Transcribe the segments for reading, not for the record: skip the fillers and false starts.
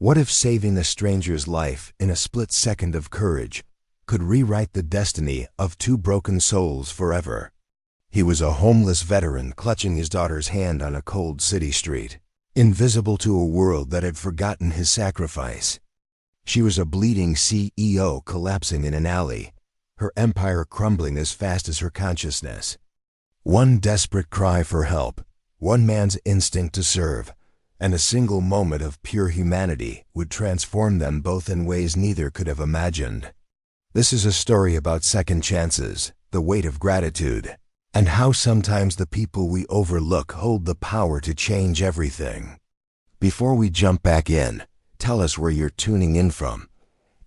What if saving a stranger's life in a split second of courage could rewrite the destiny of two broken souls forever? He was a homeless veteran clutching his daughter's hand on a cold city street, invisible to a world that had forgotten his sacrifice. She was a bleeding CEO collapsing in an alley, her empire crumbling as fast as her consciousness. One desperate cry for help, one man's instinct to serve, and a single moment of pure humanity would transform them both in ways neither could have imagined. This is a story about second chances, the weight of gratitude, and how sometimes the people we overlook hold the power to change everything. Before we jump back in, tell us where you're tuning in from.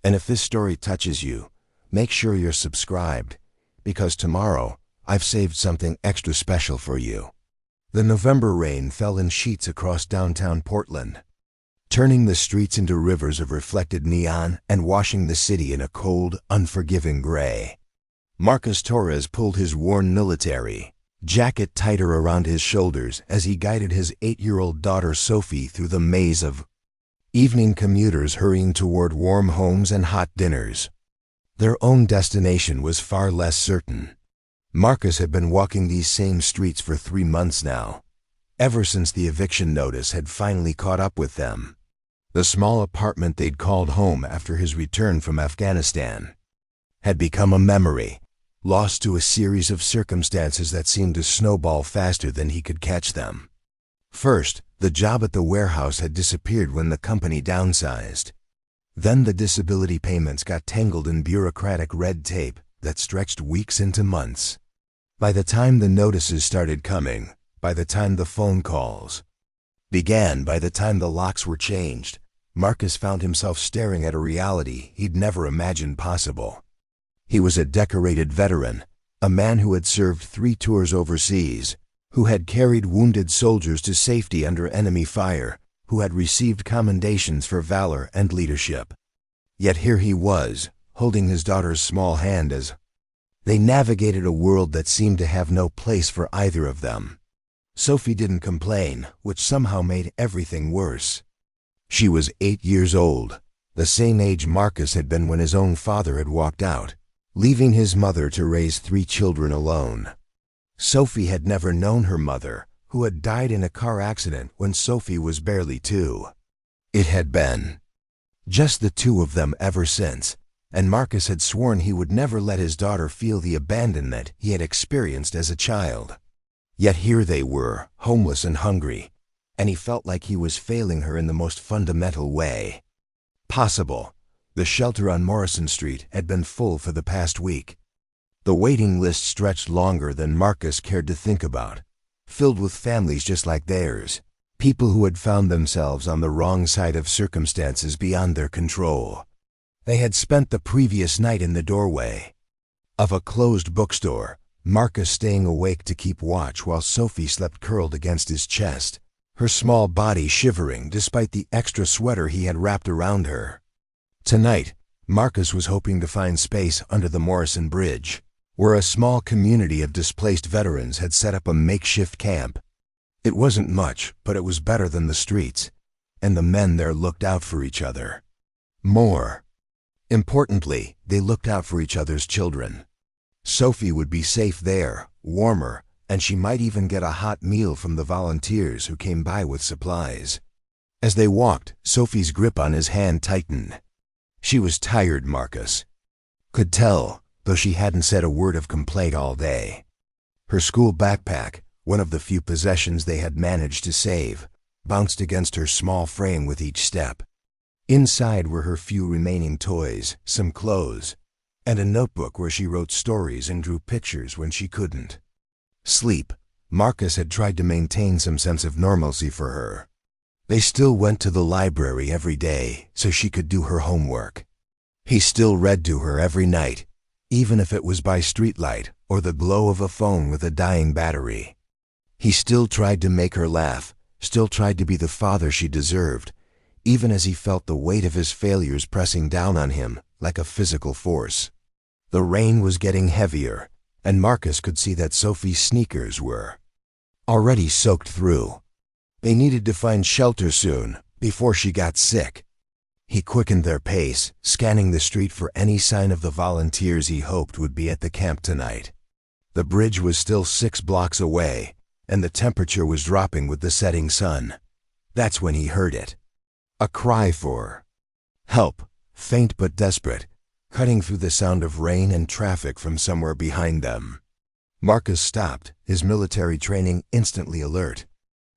And if this story touches you, make sure you're subscribed, because tomorrow I've saved something extra special for you. The November rain fell in sheets across downtown Portland, turning the streets into rivers of reflected neon and washing the city in a cold, unforgiving gray. Marcus Torres pulled his worn military jacket tighter around his shoulders as he guided his 8-year-old daughter Sophie through the maze of evening commuters hurrying toward warm homes and hot dinners. Their own destination was far less certain. Marcus had been walking these same streets for 3 months now, ever since the eviction notice had finally caught up with them. The small apartment they'd called home after his return from Afghanistan had become a memory, lost to a series of circumstances that seemed to snowball faster than he could catch them. First, the job at the warehouse had disappeared when the company downsized. Then the disability payments got tangled in bureaucratic red tape that stretched weeks into months. By the time the notices started coming, by the time the phone calls began, by the time the locks were changed, Marcus found himself staring at a reality he'd never imagined possible. He was a decorated veteran, a man who had served 3 tours overseas, who had carried wounded soldiers to safety under enemy fire, who had received commendations for valor and leadership. Yet here he was, holding his daughter's small hand as they navigated a world that seemed to have no place for either of them. Sophie didn't complain, which somehow made everything worse. She was 8 years old, the same age Marcus had been when his own father had walked out, leaving his mother to raise 3 children alone. Sophie had never known her mother, who had died in a car accident when Sophie was barely 2. It had been just the 2 of them ever since, and Marcus had sworn he would never let his daughter feel the abandonment he had experienced as a child. Yet here they were, homeless and hungry, and he felt like he was failing her in the most fundamental way possible. The shelter on Morrison Street had been full for the past week. The waiting list stretched longer than Marcus cared to think about, filled with families just like theirs, people who had found themselves on the wrong side of circumstances beyond their control. They had spent the previous night in the doorway of a closed bookstore, Marcus staying awake to keep watch while Sophie slept curled against his chest, her small body shivering despite the extra sweater he had wrapped around her. Tonight, Marcus was hoping to find space under the Morrison Bridge, where a small community of displaced veterans had set up a makeshift camp. It wasn't much, but it was better than the streets, and the men there looked out for each other. More importantly, they looked out for each other's children. Sophie would be safe there, warmer, and she might even get a hot meal from the volunteers who came by with supplies. As they walked, Sophie's grip on his hand tightened. She was tired, Marcus could tell, though she hadn't said a word of complaint all day. Her school backpack, one of the few possessions they had managed to save, bounced against her small frame with each step. Inside were her few remaining toys, some clothes, and a notebook where she wrote stories and drew pictures when she couldn't sleep. Marcus had tried to maintain some sense of normalcy for her. They still went to the library every day so she could do her homework. He still read to her every night, even if it was by streetlight or the glow of a phone with a dying battery. He still tried to make her laugh, still tried to be the father she deserved, even as he felt the weight of his failures pressing down on him like a physical force. The rain was getting heavier, and Marcus could see that Sophie's sneakers were already soaked through. They needed to find shelter soon, before she got sick. He quickened their pace, scanning the street for any sign of the volunteers he hoped would be at the camp tonight. The bridge was still 6 blocks away, and the temperature was dropping with the setting sun. That's when he heard it. A cry for help, faint but desperate, cutting through the sound of rain and traffic from somewhere behind them. Marcus stopped, his military training instantly alert.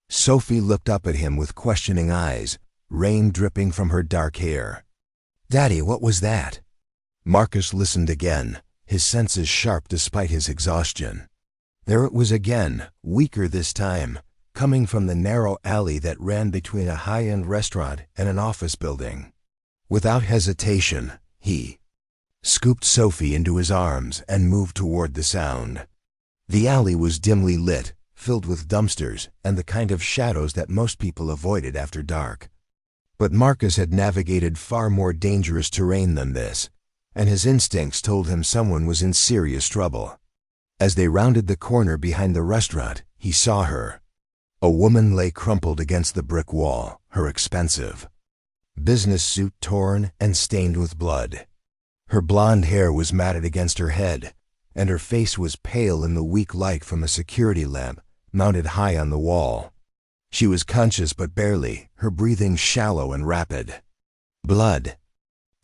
Sophie looked up at him with questioning eyes, rain dripping from her dark hair. "Daddy, what was that?" Marcus listened again, his senses sharp despite his exhaustion. There it was again, weaker this time, coming from the narrow alley that ran between a high-end restaurant and an office building. Without hesitation, he scooped Sophie into his arms and moved toward the sound. The alley was dimly lit, filled with dumpsters and the kind of shadows that most people avoided after dark. But Marcus had navigated far more dangerous terrain than this, and his instincts told him someone was in serious trouble. As they rounded the corner behind the restaurant, he saw her. A woman lay crumpled against the brick wall, her expensive business suit torn and stained with blood. Her blonde hair was matted against her head, and her face was pale in the weak light from a security lamp mounted high on the wall. She was conscious but barely, her breathing shallow and rapid. Blood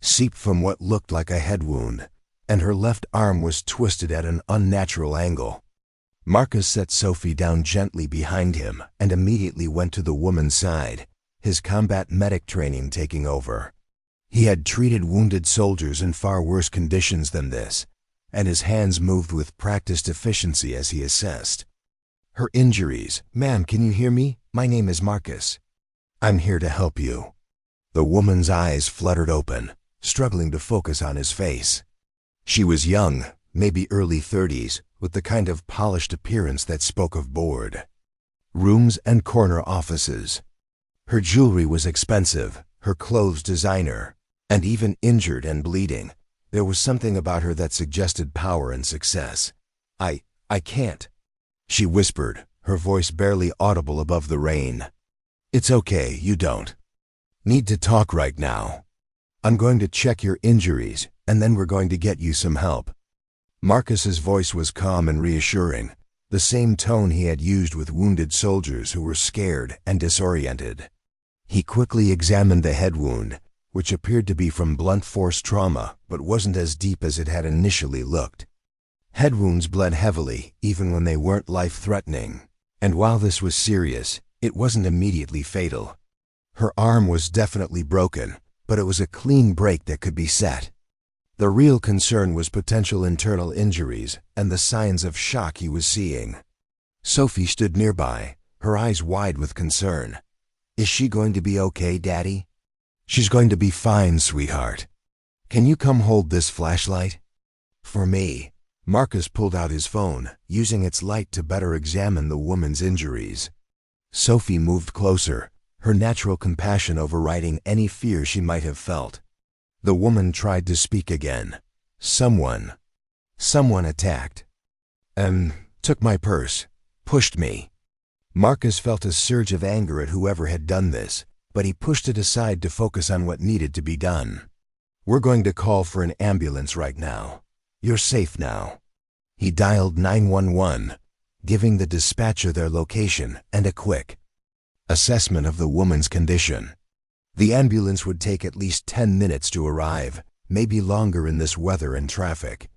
seeped from what looked like a head wound, and her left arm was twisted at an unnatural angle. Marcus set Sophie down gently behind him and immediately went to the woman's side, his combat medic training taking over. He had treated wounded soldiers in far worse conditions than this, and his hands moved with practiced efficiency as he assessed her injuries. "Ma'am, can you hear me? My name is Marcus. I'm here to help you." The woman's eyes fluttered open, struggling to focus on his face. She was young, maybe early 30s, with the kind of polished appearance that spoke of board rooms and corner offices. Her jewelry was expensive, her clothes designer, and even injured and bleeding, there was something about her that suggested power and success. I can't," she whispered, her voice barely audible above the rain. "It's okay, you don't need to talk right now. I'm going to check your injuries, and then we're going to get you some help." Marcus's voice was calm and reassuring, the same tone he had used with wounded soldiers who were scared and disoriented. He quickly examined the head wound, which appeared to be from blunt force trauma but wasn't as deep as it had initially looked. Head wounds bled heavily even when they weren't life-threatening, and while this was serious, it wasn't immediately fatal. Her arm was definitely broken, but it was a clean break that could be set. The real concern was potential internal injuries and the signs of shock he was seeing. Sophie stood nearby, her eyes wide with concern. "Is she going to be okay, Daddy?" "She's going to be fine, sweetheart. Can you come hold this flashlight?" "For me." Marcus pulled out his phone, using its light to better examine the woman's injuries. Sophie moved closer, her natural compassion overriding any fear she might have felt. The woman tried to speak again. Someone attacked. Took my purse, pushed me." Marcus felt a surge of anger at whoever had done this, but he pushed it aside to focus on what needed to be done. "We're going to call for an ambulance right now. You're safe now." He dialed 911, giving the dispatcher their location and a quick assessment of the woman's condition. The ambulance would take at least 10 minutes to arrive, maybe longer in this weather and traffic.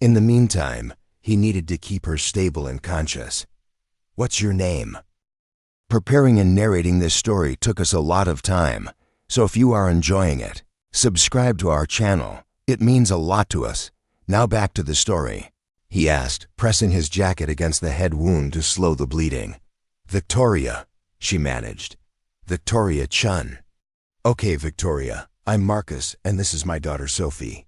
In the meantime, he needed to keep her stable and conscious. "What's your name?" Preparing and narrating this story took us a lot of time, so if you are enjoying it, subscribe to our channel. It means a lot to us. "Now back to the story," he asked, pressing his jacket against the head wound to slow the bleeding. "Victoria," she managed. "Victoria Chun." "Okay, Victoria, I'm Marcus, and this is my daughter Sophie.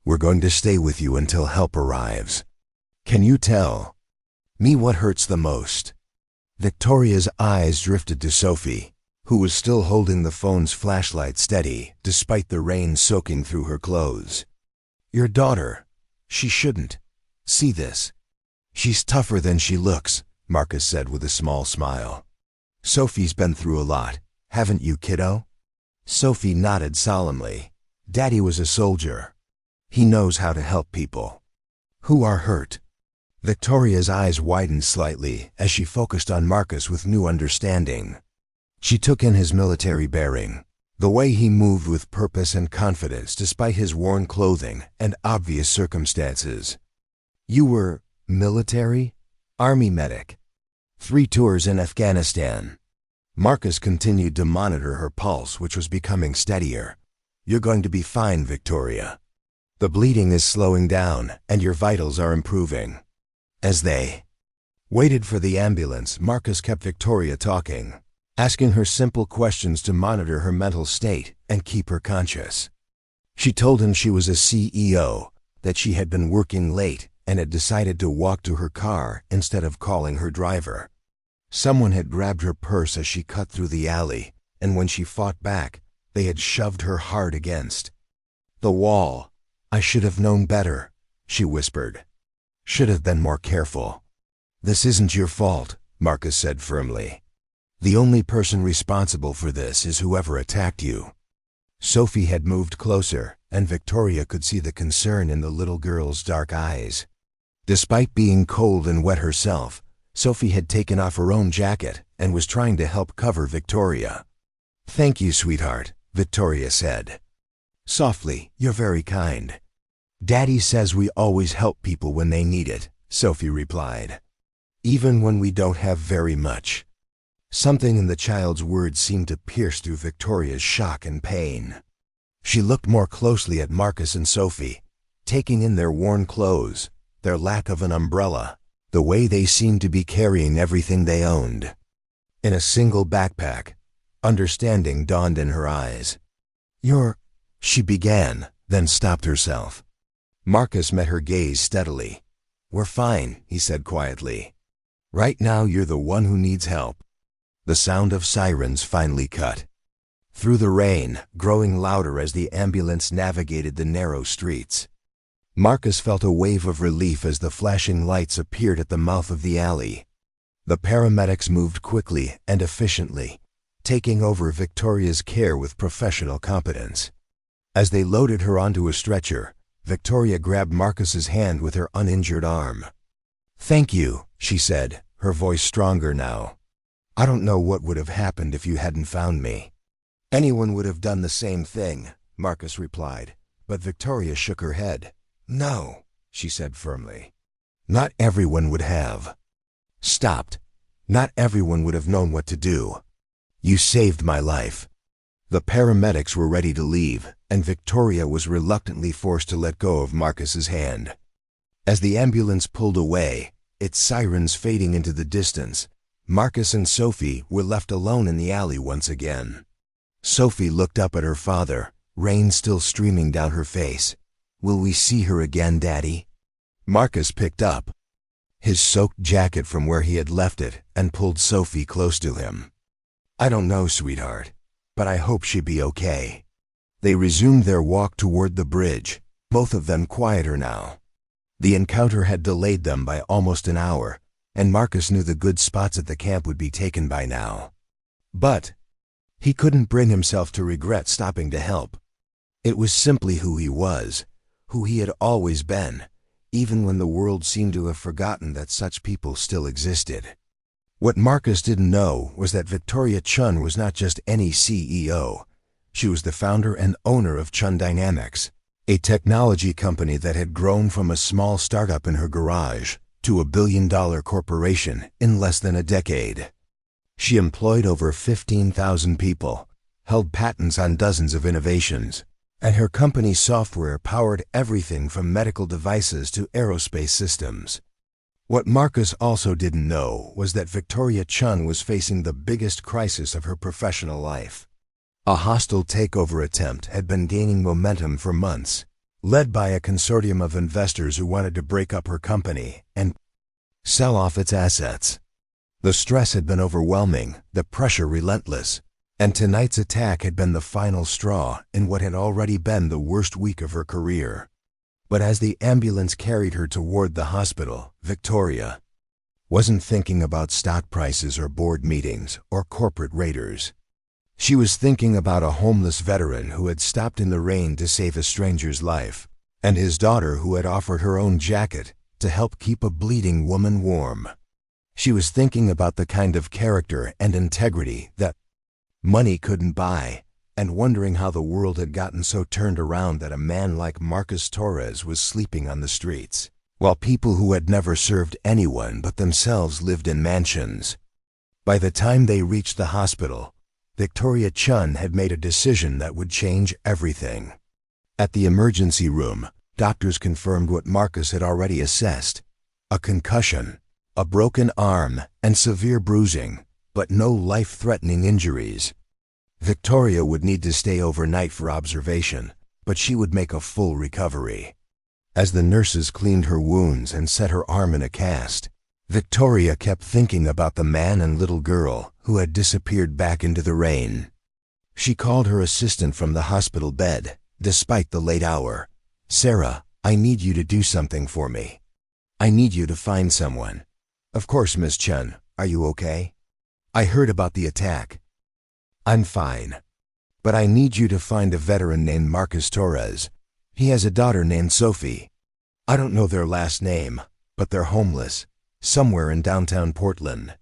We're going to stay with you until help arrives. Can you tell me what hurts the most?" Victoria's eyes drifted to Sophie, who was still holding the phone's flashlight steady, despite the rain soaking through her clothes. "Your daughter. She shouldn't see this. She's tougher than she looks," Marcus said with a small smile. "Sophie's been through a lot, haven't you, kiddo?" Sophie nodded solemnly. Daddy was a soldier. He knows how to help people who are hurt. Victoria's eyes widened slightly as she focused on Marcus with new understanding. She took in his military bearing, the way he moved with purpose and confidence despite his worn clothing and obvious circumstances. You were military? Army medic. 3 tours in Afghanistan. Marcus continued to monitor her pulse, which was becoming steadier. You're going to be fine, Victoria. The bleeding is slowing down and your vitals are improving. As they waited for the ambulance, Marcus kept Victoria talking, asking her simple questions to monitor her mental state and keep her conscious. She told him she was a CEO, that she had been working late and had decided to walk to her car instead of calling her driver. Someone had grabbed her purse as she cut through the alley, and when she fought back, they had shoved her hard against the wall. I should have known better, she whispered. Should have been more careful. This isn't your fault, Marcus said firmly. The only person responsible for this is whoever attacked you. Sophie had moved closer, and Victoria could see the concern in the little girl's dark eyes. Despite being cold and wet herself, Sophie had taken off her own jacket and was trying to help cover Victoria. Thank you, sweetheart, Victoria said. Softly, you're very kind. Daddy says we always help people when they need it, Sophie replied. Even when we don't have very much. Something in the child's words seemed to pierce through Victoria's shock and pain. She looked more closely at Marcus and Sophie, taking in their worn clothes, their lack of an umbrella, the way they seemed to be carrying everything they owned in a single backpack. Understanding dawned in her eyes. She began, then stopped herself. Marcus met her gaze steadily. We're fine, he said quietly. Right now you're the one who needs help. The sound of sirens finally cut through the rain, growing louder as the ambulance navigated the narrow streets. Marcus felt a wave of relief as the flashing lights appeared at the mouth of the alley. The paramedics moved quickly and efficiently, taking over Victoria's care with professional competence. As they loaded her onto a stretcher, Victoria grabbed Marcus's hand with her uninjured arm. Thank you, she said, her voice stronger now. I don't know what would have happened if you hadn't found me. Anyone would have done the same thing, Marcus replied, but Victoria shook her head. No, she said firmly. Not everyone would have. Stopped. Not everyone would have known what to do. You saved my life. The paramedics were ready to leave, and Victoria was reluctantly forced to let go of Marcus's hand. As the ambulance pulled away, its sirens fading into the distance, Marcus and Sophie were left alone in the alley once again. Sophie looked up at her father, rain still streaming down her face. Will we see her again, Daddy? Marcus picked up his soaked jacket from where he had left it and pulled Sophie close to him. I don't know, sweetheart, but I hope she'd be okay. They resumed their walk toward the bridge, both of them quieter now. The encounter had delayed them by almost an hour, and Marcus knew the good spots at the camp would be taken by now. But he couldn't bring himself to regret stopping to help. It was simply who he was, who he had always been, even when the world seemed to have forgotten that such people still existed. What Marcus didn't know was that Victoria Chun was not just any CEO. She was the founder and owner of Chun Dynamics, a technology company that had grown from a small startup in her garage to a billion-dollar corporation in less than a decade. She employed over 15,000 people, held patents on dozens of innovations, and her company's software powered everything from medical devices to aerospace systems. What Marcus also didn't know was that Victoria Chun was facing the biggest crisis of her professional life. A hostile takeover attempt had been gaining momentum for months, led by a consortium of investors who wanted to break up her company and sell off its assets. The stress had been overwhelming, the pressure relentless, and tonight's attack had been the final straw in what had already been the worst week of her career. But as the ambulance carried her toward the hospital, Victoria wasn't thinking about stock prices or board meetings or corporate raiders. She was thinking about a homeless veteran who had stopped in the rain to save a stranger's life, and his daughter who had offered her own jacket to help keep a bleeding woman warm. She was thinking about the kind of character and integrity that money couldn't buy, and wondering how the world had gotten so turned around that a man like Marcus Torres was sleeping on the streets, while people who had never served anyone but themselves lived in mansions. By the time they reached the hospital, Victoria Chun had made a decision that would change everything. At the emergency room, doctors confirmed what Marcus had already assessed: a concussion, a broken arm, and severe bruising, but no life-threatening injuries. Victoria would need to stay overnight for observation, but she would make a full recovery. As the nurses cleaned her wounds and set her arm in a cast, Victoria kept thinking about the man and little girl who had disappeared back into the rain. She called her assistant from the hospital bed, despite the late hour. "Sarah, I need you to do something for me. I need you to find someone." "Of course, Miss Chun. Are you okay?" "I heard about the attack." "I'm fine. But I need you to find a veteran named Marcus Torres. He has a daughter named Sophie. I don't know their last name, but they're homeless, somewhere in downtown Portland.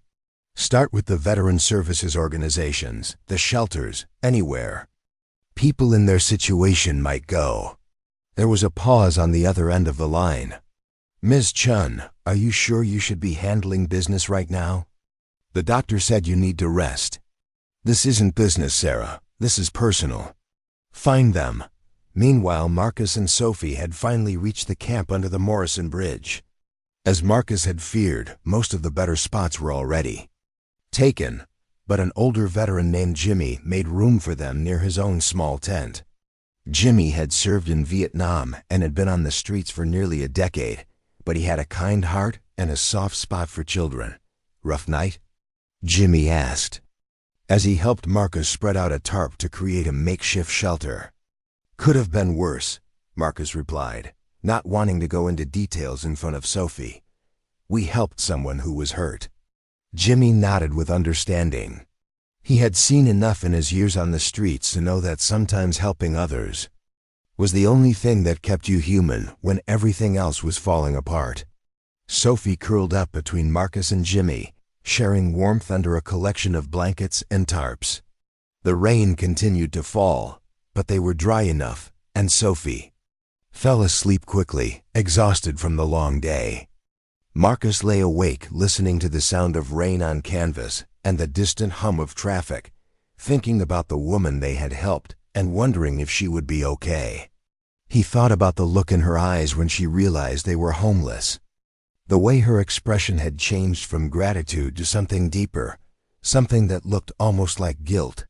Start with the veteran services organizations, the shelters, anywhere. People in their situation might go." There was a pause on the other end of the line. "Ms. Chun, are you sure you should be handling business right now? The doctor said you need to rest." "This isn't business, Sarah. This is personal. Find them." Meanwhile, Marcus and Sophie had finally reached the camp under the Morrison Bridge. As Marcus had feared, most of the better spots were already taken, but an older veteran named Jimmy made room for them near his own small tent. Jimmy had served in Vietnam and had been on the streets for nearly a decade, but he had a kind heart and a soft spot for children. "Rough night?" Jimmy asked, as he helped Marcus spread out a tarp to create a makeshift shelter. "Could have been worse," Marcus replied, not wanting to go into details in front of Sophie. "We helped someone who was hurt." Jimmy nodded with understanding. He had seen enough in his years on the streets to know that sometimes helping others was the only thing that kept you human when everything else was falling apart. Sophie curled up between Marcus and Jimmy, sharing warmth under a collection of blankets and tarps. The rain continued to fall, but they were dry enough, and Sophie fell asleep quickly, exhausted from the long day. Marcus lay awake, listening to the sound of rain on canvas and the distant hum of traffic, thinking about the woman they had helped and wondering if she would be okay. He thought about the look in her eyes when she realized they were homeless. The way her expression had changed from gratitude to something deeper, something that looked almost like guilt.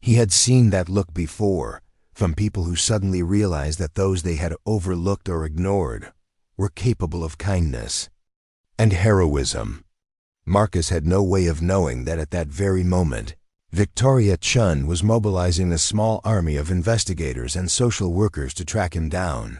He had seen that look before, from people who suddenly realized that those they had overlooked or ignored were capable of kindness and heroism. Marcus had no way of knowing that at that very moment, Victoria Chun was mobilizing a small army of investigators and social workers to track him down.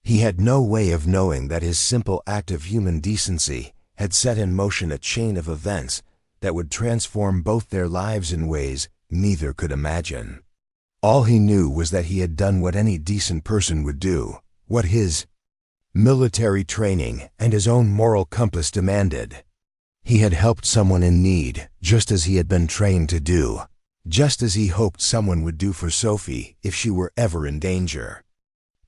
He had no way of knowing that his simple act of human decency had set in motion a chain of events that would transform both their lives in ways neither could imagine. All he knew was that he had done what any decent person would do, what his military training and his own moral compass demanded. He had helped someone in need, just as he had been trained to do, just as he hoped someone would do for Sophie if she were ever in danger.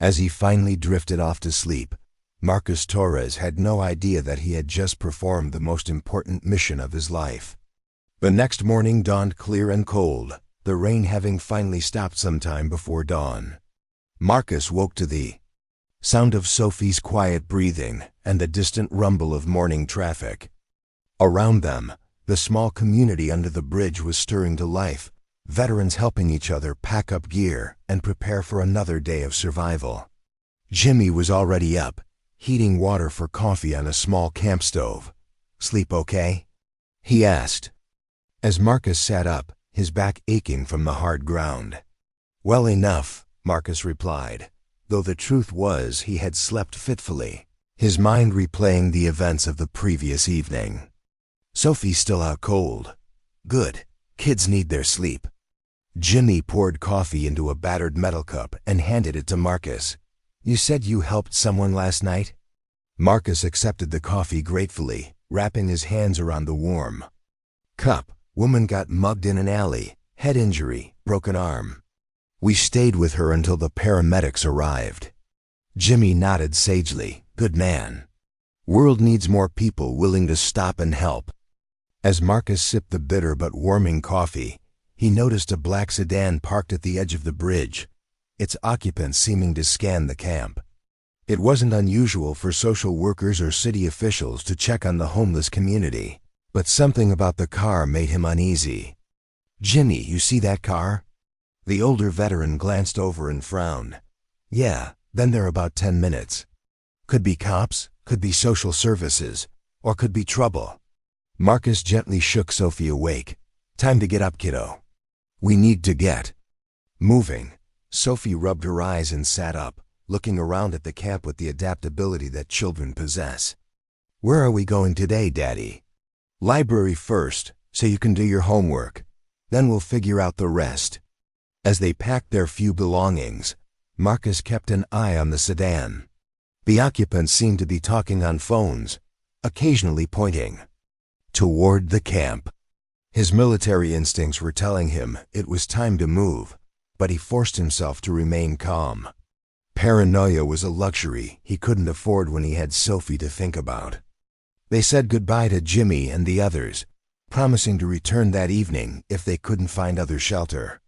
As he finally drifted off to sleep, Marcus Torres had no idea that he had just performed the most important mission of his life. The next morning dawned clear and cold, the rain having finally stopped some time before dawn. Marcus woke to the sound of Sophie's quiet breathing and the distant rumble of morning traffic. Around them, the small community under the bridge was stirring to life, veterans helping each other pack up gear and prepare for another day of survival. Jimmy was already up, heating water for coffee on a small camp stove. "Sleep okay?" he asked, as Marcus sat up, his back aching from the hard ground. "Well enough," Marcus replied, though the truth was he had slept fitfully, his mind replaying the events of the previous evening. "Sophie's still out cold." "Good. Kids need their sleep." Jimmy poured coffee into a battered metal cup and handed it to Marcus. "You said you helped someone last night?" Marcus accepted the coffee gratefully, wrapping his hands around the warm cup. "Woman got mugged in an alley, head injury, broken arm. We stayed with her until the paramedics arrived." Jimmy nodded sagely. "Good man. World needs more people willing to stop and help." As Marcus sipped the bitter but warming coffee, he noticed a black sedan parked at the edge of the bridge, its occupants seeming to scan the camp. It wasn't unusual for social workers or city officials to check on the homeless community, but something about the car made him uneasy. "Jimmy, you see that car?" The older veteran glanced over and frowned. "Yeah, been there about 10 minutes. Could be cops, could be social services, or could be trouble." Marcus gently shook Sophie awake. "Time to get up, kiddo. We need to get moving." Sophie rubbed her eyes and sat up, looking around at the camp with the adaptability that children possess. "Where are we going today, Daddy?" "Library first, so you can do your homework. Then we'll figure out the rest." As they packed their few belongings, Marcus kept an eye on the sedan. The occupants seemed to be talking on phones, occasionally pointing toward the camp. His military instincts were telling him it was time to move, but he forced himself to remain calm. Paranoia was a luxury he couldn't afford when he had Sophie to think about. They said goodbye to Jimmy and the others, promising to return that evening if they couldn't find other shelter.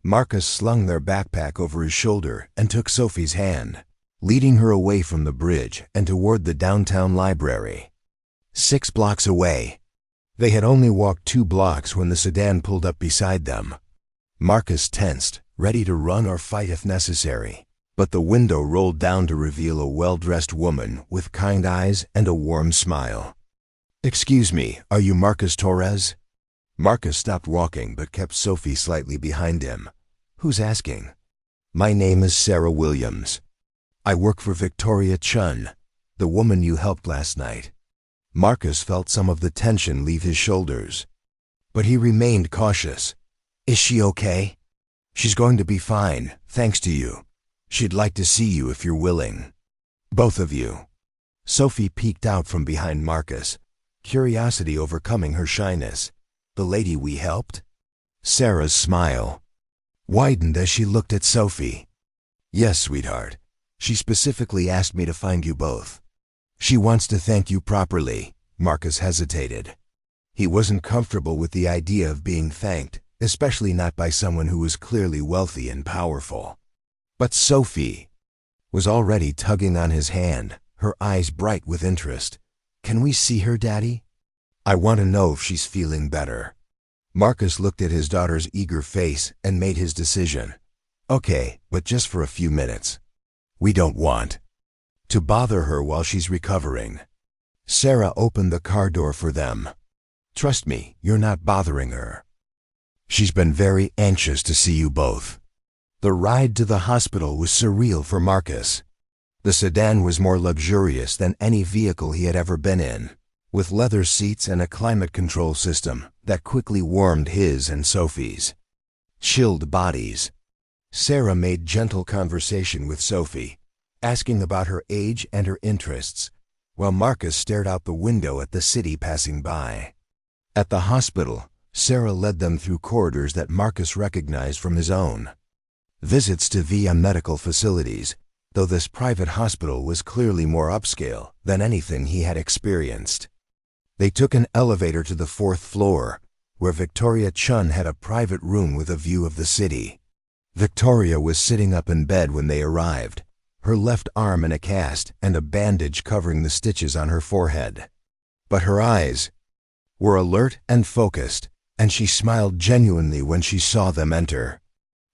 Marcus slung their backpack over his shoulder and took Sophie's hand, leading her away from the bridge and toward the downtown library. 6 blocks away. They had only walked 2 blocks when the sedan pulled up beside them. Marcus tensed, ready to run or fight if necessary, but the window rolled down to reveal a well-dressed woman with kind eyes and a warm smile. "Excuse me, are you Marcus Torres?" Marcus stopped walking but kept Sophie slightly behind him. "Who's asking?" "My name is Sarah Williams. I work for Victoria Chun, the woman you helped last night." Marcus felt some of the tension leave his shoulders, but he remained cautious. "Is she okay?" "She's going to be fine, thanks to you. She'd like to see you if you're willing." "Both of you." Sophie peeked out from behind Marcus, curiosity overcoming her shyness. "The lady we helped?" Sarah's smile widened as she looked at Sophie. "Yes, sweetheart. She specifically asked me to find you both. She wants to thank you properly." Marcus hesitated. He wasn't comfortable with the idea of being thanked, especially not by someone who was clearly wealthy and powerful. But Sophie was already tugging on his hand, her eyes bright with interest. "Can we see her, Daddy? I want to know if she's feeling better." Marcus looked at his daughter's eager face and made his decision. "Okay, but just for a few minutes. We don't want to bother her while she's recovering." Sarah opened the car door for them. "Trust me, you're not bothering her. She's been very anxious to see you both." The ride to the hospital was surreal for Marcus. The sedan was more luxurious than any vehicle he had ever been in, with leather seats and a climate control system that quickly warmed his and Sophie's chilled bodies. Sarah made gentle conversation with Sophie, asking about her age and her interests, while Marcus stared out the window at the city passing by. At the hospital, Sarah led them through corridors that Marcus recognized from his own visits to VIA medical facilities, though this private hospital was clearly more upscale than anything he had experienced. They took an elevator to the 4th floor, where Victoria Chun had a private room with a view of the city. Victoria was sitting up in bed when they arrived, her left arm in a cast and a bandage covering the stitches on her forehead. But her eyes were alert and focused, and she smiled genuinely when she saw them enter.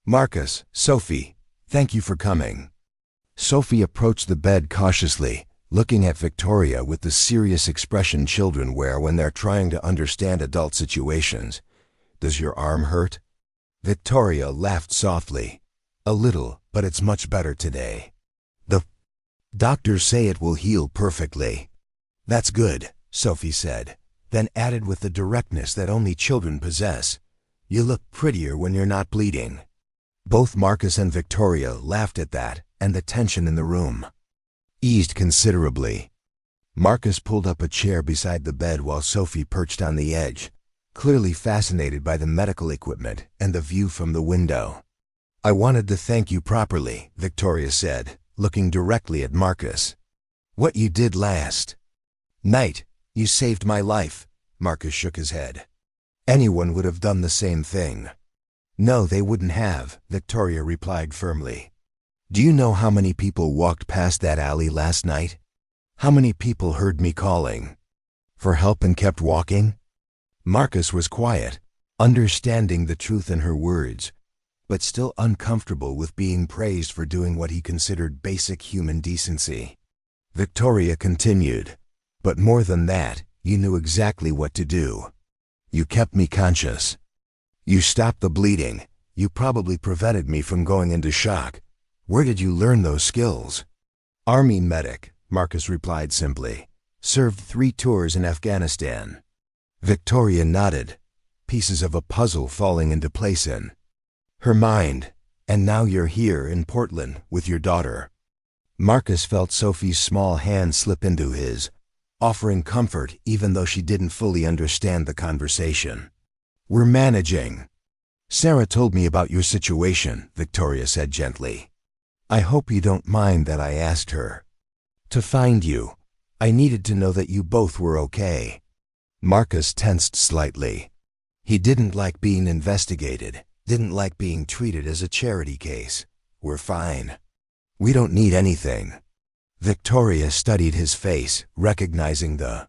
"Marcus, Sophie, thank you for coming." Sophie approached the bed cautiously, looking at Victoria with the serious expression children wear when they're trying to understand adult situations. "Does your arm hurt?" Victoria laughed softly. "A little, but it's much better today. The doctors say it will heal perfectly." "That's good," Sophie said, then added with the directness that only children possess. You look prettier when you're not bleeding." Both Marcus and Victoria laughed at that, and the tension in the room eased considerably. Marcus pulled up a chair beside the bed while Sophie perched on the edge, clearly fascinated by the medical equipment and the view from the window. "I wanted to thank you properly," Victoria said, looking directly at Marcus. "What you did last night, you saved my life." Marcus shook his head. "Anyone would have done the same thing." "No, they wouldn't have," Victoria replied firmly. "Do you know how many people walked past that alley last night? How many people heard me calling for help and kept walking?" Marcus was quiet, understanding the truth in her words, but still uncomfortable with being praised for doing what he considered basic human decency. Victoria continued, "But more than that, you knew exactly what to do. You kept me conscious. You stopped the bleeding. You probably prevented me from going into shock. Where did you learn those skills?" "Army medic," Marcus replied simply. "Served 3 tours in Afghanistan." Victoria nodded, pieces of a puzzle falling into place in her mind. "And now you're here in Portland with your daughter." Marcus felt Sophie's small hand slip into his, offering comfort even though she didn't fully understand the conversation. "We're managing. Sarah told me about your situation," Victoria said gently. "I hope you don't mind that I asked her to find you. I needed to know that you both were okay." Marcus tensed slightly. He didn't like being investigated, didn't like being treated as a charity case. "We're fine. We don't need anything." Victoria studied his face, recognizing the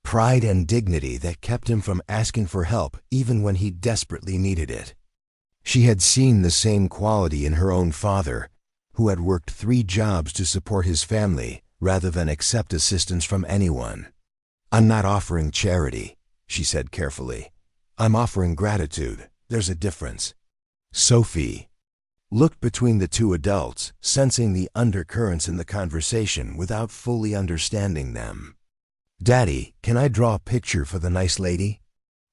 pride and dignity that kept him from asking for help even when he desperately needed it. She had seen the same quality in her own father, who had worked 3 jobs to support his family rather than accept assistance from anyone. "I'm not offering charity," she said carefully. "I'm offering gratitude. There's a difference." Sophie looked between the 2 adults, sensing the undercurrents in the conversation without fully understanding them. "Daddy, can I draw a picture for the nice lady?"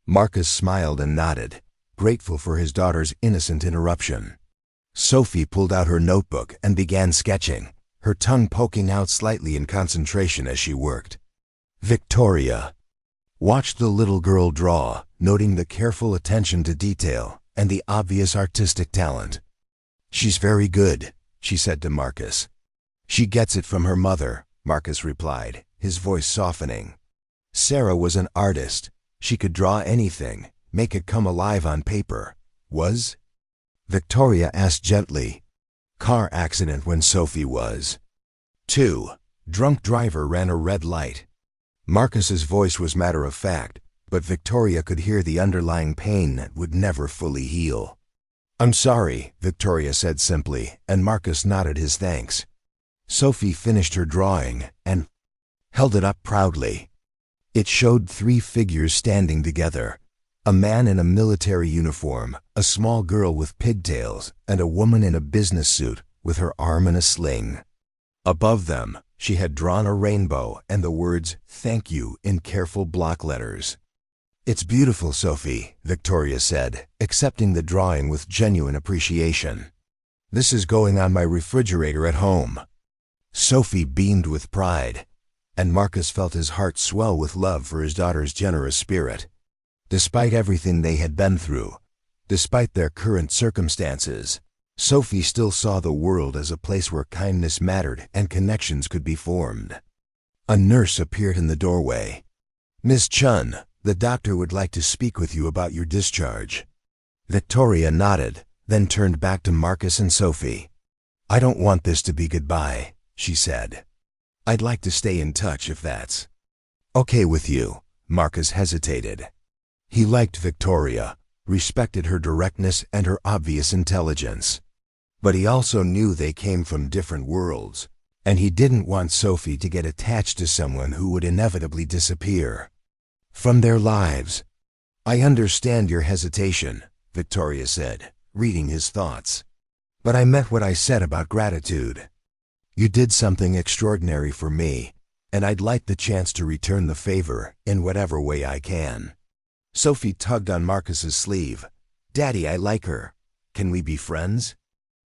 Marcus smiled and nodded, grateful for his daughter's innocent interruption. Sophie pulled out her notebook and began sketching, her tongue poking out slightly in concentration as she worked. Victoria watched the little girl draw, noting the careful attention to detail and the obvious artistic talent. "She's very good," she said to Marcus. "She gets it from her mother," Marcus replied, his voice softening. "Sarah was an artist. She could draw anything, make it come alive on paper." "Was?" Victoria asked gently. "Car accident when Sophie was 2. Drunk driver ran a red light." Marcus's voice was matter-of-fact, but Victoria could hear the underlying pain that would never fully heal. "I'm sorry," Victoria said simply, and Marcus nodded his thanks. Sophie finished her drawing and held it up proudly. It showed 3 figures standing together: a man in a military uniform, a small girl with pigtails, and a woman in a business suit with her arm in a sling. Above them, she had drawn a rainbow and the words "Thank you" in careful block letters. "It's beautiful, Sophie," Victoria said, accepting the drawing with genuine appreciation. "This is going on my refrigerator at home." Sophie beamed with pride, and Marcus felt his heart swell with love for his daughter's generous spirit. Despite everything they had been through, despite their current circumstances, Sophie still saw the world as a place where kindness mattered and connections could be formed. A nurse appeared in the doorway. "Miss Chun, the doctor would like to speak with you about your discharge." Victoria nodded, then turned back to Marcus and Sophie. "I don't want this to be goodbye," she said. "I'd like to stay in touch if that's okay with you." Marcus hesitated. He liked Victoria, respected her directness and her obvious intelligence. But he also knew they came from different worlds, and he didn't want Sophie to get attached to someone who would inevitably disappear from their lives. "I understand your hesitation," Victoria said, reading his thoughts. "But I meant what I said about gratitude. You did something extraordinary for me, and I'd like the chance to return the favor in whatever way I can." Sophie tugged on Marcus's sleeve, "Daddy, I like her. Can we be friends?"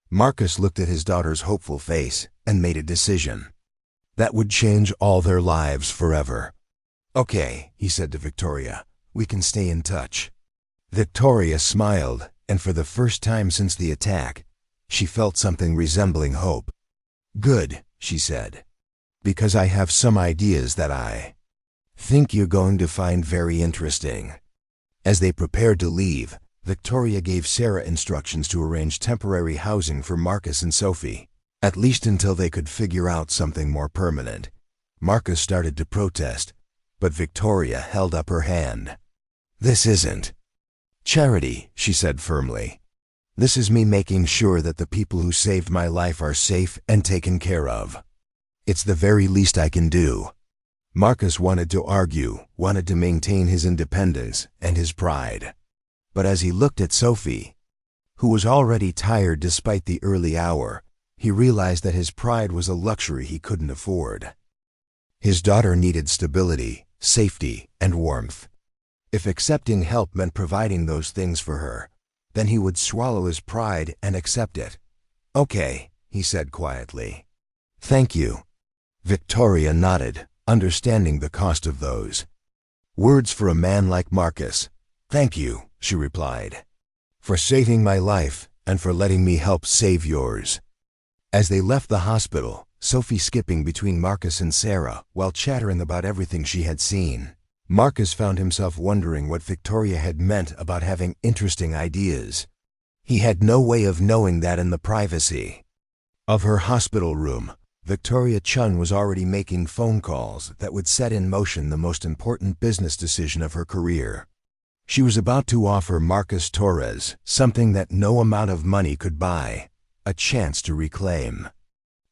Marcus looked at his daughter's hopeful face and made a decision. That would change all their lives forever. "Okay," he said to Victoria, "we can stay in touch." Victoria smiled, and for the first time since the attack, she felt something resembling hope. "Good," she said, "because I have some ideas that I think you're going to find very interesting." As they prepared to leave, Victoria gave Sarah instructions to arrange temporary housing for Marcus and Sophie, at least until they could figure out something more permanent. Marcus started to protest, but Victoria held up her hand. "This isn't charity," she said firmly. "This is me making sure that the people who saved my life are safe and taken care of. It's the very least I can do." Marcus wanted to argue, wanted to maintain his independence and his pride. But as he looked at Sophie, who was already tired despite the early hour, he realized that his pride was a luxury he couldn't afford. His daughter needed stability, safety, and warmth. If accepting help meant providing those things for her, then he would swallow his pride and accept it. "Okay," he said quietly. "Thank you." Victoria nodded, understanding the cost of those words for a man like Marcus. "Thank you," she replied, "for saving my life and for letting me help save yours." As they left the hospital, Sophie skipping between Marcus and Sarah while chattering about everything she had seen, Marcus found himself wondering what Victoria had meant about having interesting ideas. He had no way of knowing that in the privacy of her hospital room, Victoria Chun was already making phone calls that would set in motion the most important business decision of her career. She was about to offer Marcus Torres something that no amount of money could buy, a chance to reclaim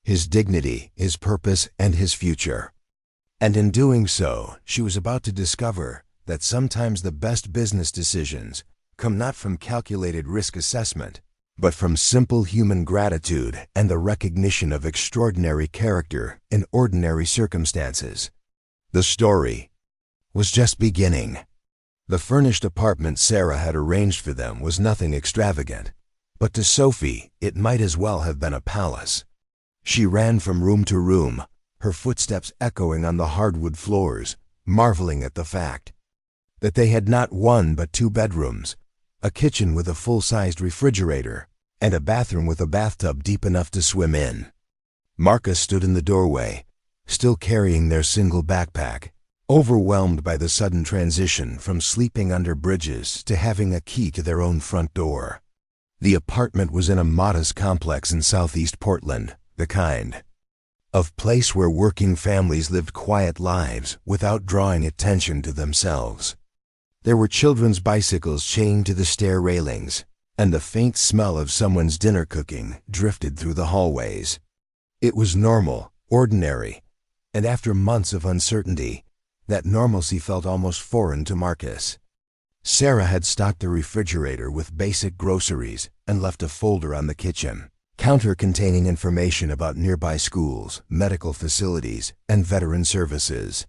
his dignity, his purpose, and his future. And in doing so, she was about to discover that sometimes the best business decisions come not from calculated risk assessment, but from simple human gratitude and the recognition of extraordinary character in ordinary circumstances. The story was just beginning. The furnished apartment Sarah had arranged for them was nothing extravagant, but to Sophie it might as well have been a palace. She ran from room to room, her footsteps echoing on the hardwood floors, marveling at the fact that they had not one but two bedrooms, a kitchen with a full-sized refrigerator, and a bathroom with a bathtub deep enough to swim in. Marcus stood in the doorway, still carrying their single backpack, overwhelmed by the sudden transition from sleeping under bridges to having a key to their own front door. The apartment was in a modest complex in southeast Portland, the kind of place where working families lived quiet lives without drawing attention to themselves. There were children's bicycles chained to the stair railings, and the faint smell of someone's dinner cooking drifted through the hallways. It was normal, ordinary, and after months of uncertainty, that normalcy felt almost foreign to Marcus. Sarah had stocked the refrigerator with basic groceries and left a folder on the kitchen counter containing information about nearby schools, medical facilities, and veteran services.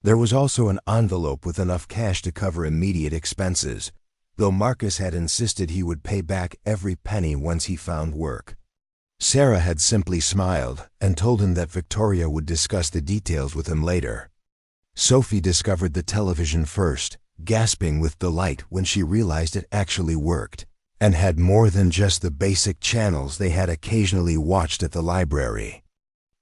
There was also an envelope with enough cash to cover immediate expenses, though Marcus had insisted he would pay back every penny once he found work. Sarah had simply smiled and told him that Victoria would discuss the details with him later. Sophie discovered the television first, gasping with delight when she realized it actually worked, and had more than just the basic channels they had occasionally watched at the library.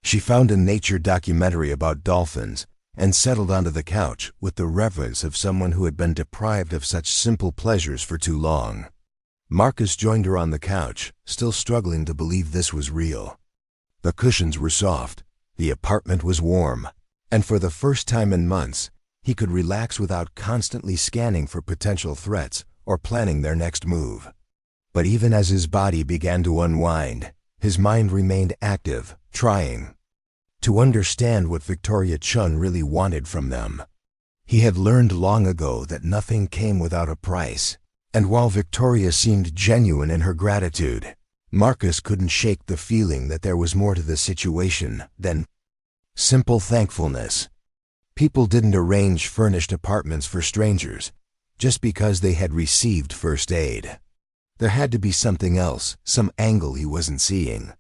She found a nature documentary about dolphins and settled onto the couch with the reverence of someone who had been deprived of such simple pleasures for too long. Marcus joined her on the couch, still struggling to believe this was real. The cushions were soft, the apartment was warm, and for the first time in months, he could relax without constantly scanning for potential threats or planning their next move. But even as his body began to unwind, his mind remained active, trying to understand what Victoria Chun really wanted from them. He had learned long ago that nothing came without a price, and while Victoria seemed genuine in her gratitude, Marcus couldn't shake the feeling that there was more to the situation than simple thankfulness. People didn't arrange furnished apartments for strangers just because they had received first aid. There had to be something else, some angle he wasn't seeing.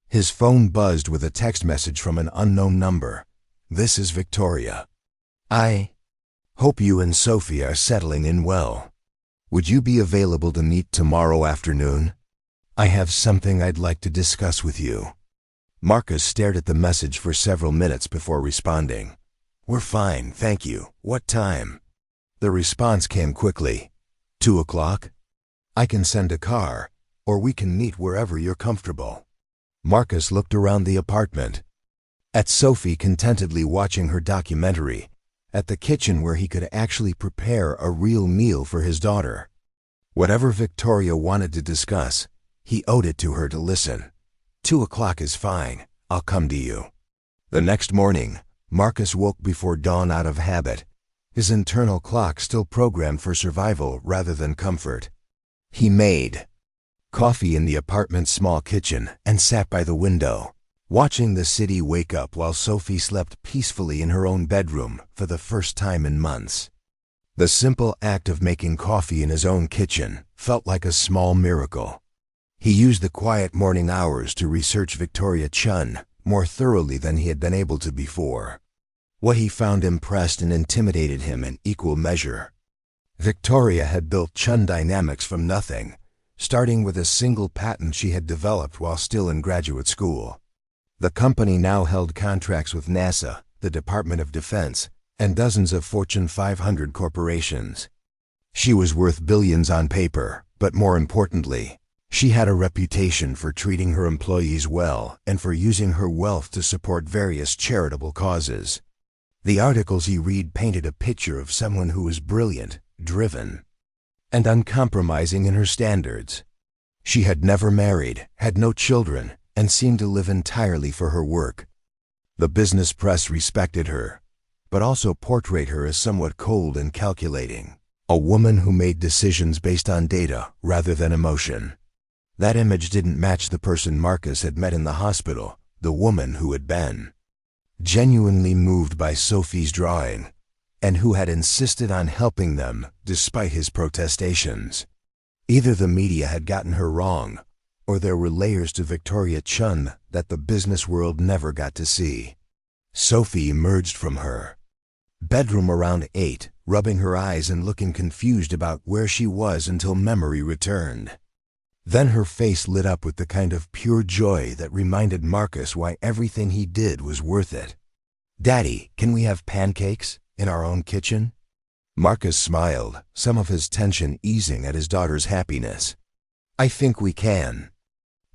His phone buzzed with a text message from an unknown number. "This is Victoria. I hope you and Sophie are settling in well. Would you be available to meet tomorrow afternoon? I have something I'd like to discuss with you." Marcus stared at the message for several minutes before responding. "We're fine, thank you. What time?" The response came quickly. 2 o'clock? I can send a car, or we can meet wherever you're comfortable." Marcus looked around the apartment. At Sophie contentedly watching her documentary, at the kitchen where he could actually prepare a real meal for his daughter. Whatever Victoria wanted to discuss, he owed it to her to listen. 2 o'clock is fine. I'll come to you." The next morning, Marcus woke before dawn out of habit, his internal clock still programmed for survival rather than comfort. He made coffee in the apartment's small kitchen and sat by the window, watching the city wake up while Sophie slept peacefully in her own bedroom for the first time in months. The simple act of making coffee in his own kitchen felt like a small miracle. He used the quiet morning hours to research Victoria Chun more thoroughly than he had been able to before. What he found impressed and intimidated him in equal measure. Victoria had built Chun Dynamics from nothing, starting with a single patent she had developed while still in graduate school. The company now held contracts with NASA, the Department of Defense, and dozens of Fortune 500 corporations. She was worth billions on paper, but more importantly, she had a reputation for treating her employees well and for using her wealth to support various charitable causes. The articles he read painted a picture of someone who was brilliant, driven, and uncompromising in her standards. She had never married, had no children, and seemed to live entirely for her work. The business press respected her, but also portrayed her as somewhat cold and calculating, a woman who made decisions based on data rather than emotion. That image didn't match the person Marcus had met in the hospital, the woman who had been genuinely moved by Sophie's drawing, and who had insisted on helping them despite his protestations. Either the media had gotten her wrong, or there were layers to Victoria Chun that the business world never got to see. Sophie emerged from her bedroom around 8, rubbing her eyes and looking confused about where she was until memory returned. Then her face lit up with the kind of pure joy that reminded Marcus why everything he did was worth it. "Daddy, can we have pancakes in our own kitchen?" Marcus smiled, some of his tension easing at his daughter's happiness. "I think we can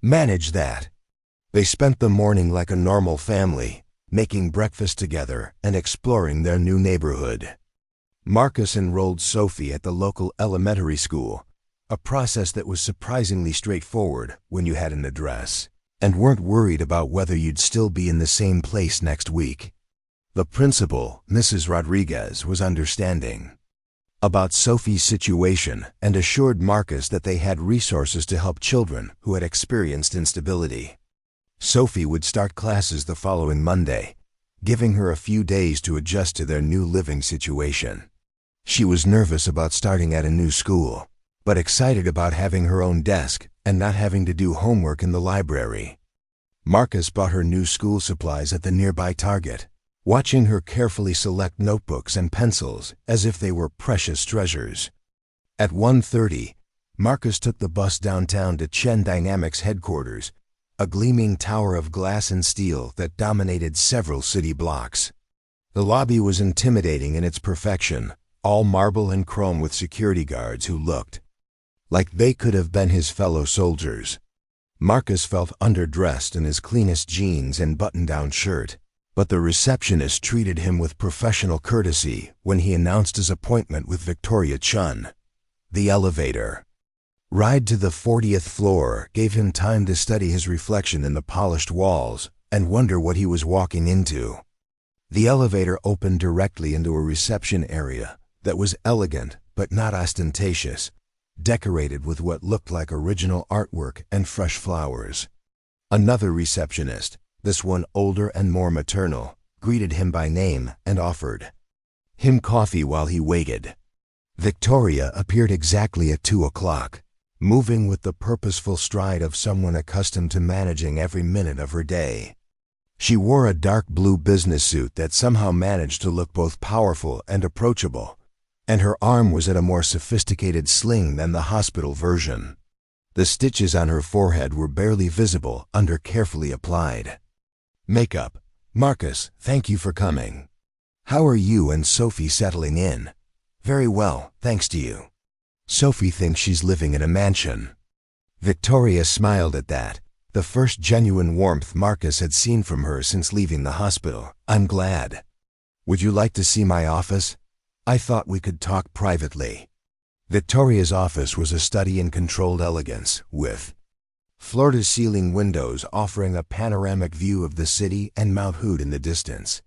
manage that." They spent the morning like a normal family, making breakfast together and exploring their new neighborhood. Marcus enrolled Sophie at the local elementary school, a process that was surprisingly straightforward when you had an address, and weren't worried about whether you'd still be in the same place next week. The principal, Mrs. Rodriguez, was understanding about Sophie's situation and assured Marcus that they had resources to help children who had experienced instability. Sophie would start classes the following Monday, giving her a few days to adjust to their new living situation. She was nervous about starting at a new school, but excited about having her own desk and not having to do homework in the library. Marcus bought her new school supplies at the nearby Target, watching her carefully select notebooks and pencils as if they were precious treasures. At 1:30, Marcus took the bus downtown to Chen Dynamics headquarters, a gleaming tower of glass and steel that dominated several city blocks. The lobby was intimidating in its perfection, all marble and chrome with security guards who looked like they could have been his fellow soldiers. Marcus felt underdressed in his cleanest jeans and button-down shirt, but the receptionist treated him with professional courtesy when he announced his appointment with Victoria Chun. The elevator ride to the 40th floor gave him time to study his reflection in the polished walls and wonder what he was walking into. The elevator opened directly into a reception area that was elegant but not ostentatious, decorated with what looked like original artwork and fresh flowers. Another receptionist, this one older and more maternal, greeted him by name and offered him coffee while he waited. Victoria appeared exactly at 2 o'clock, moving with the purposeful stride of someone accustomed to managing every minute of her day. She wore a dark blue business suit that somehow managed to look both powerful and approachable, and her arm was at a more sophisticated sling than the hospital version. The stitches on her forehead were barely visible under carefully applied makeup. "Marcus, thank you for coming. How are you and Sophie settling in?" "Very well, thanks to you." "Sophie thinks she's living in a mansion." Victoria smiled at that, the first genuine warmth Marcus had seen from her since leaving the hospital. "I'm glad. Would you like to see my office? I thought we could talk privately." Victoria's office was a study in controlled elegance, with floor-to-ceiling windows offering a panoramic view of the city and Mount Hood in the distance.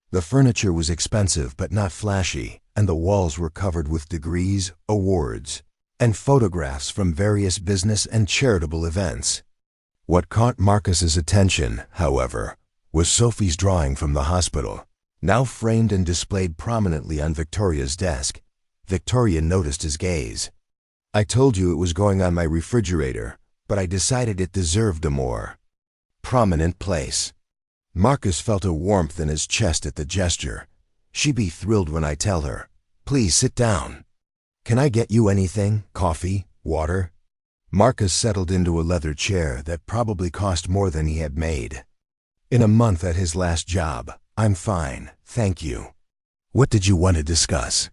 The furniture was expensive but not flashy, and the walls were covered with degrees, awards, and photographs from various business and charitable events. What caught Marcus's attention, however, was Sophie's drawing from the hospital, now framed and displayed prominently on Victoria's desk. Victoria noticed his gaze. "I told you it was going on my refrigerator, but I decided it deserved a more prominent place." Marcus felt a warmth in his chest at the gesture. "She'd be thrilled when I tell her. Please sit down. Can I get you anything? Coffee? Water?" Marcus settled into a leather chair that probably cost more than he had made. "In a month at his last job. I'm fine, thank you. What did you want to discuss?"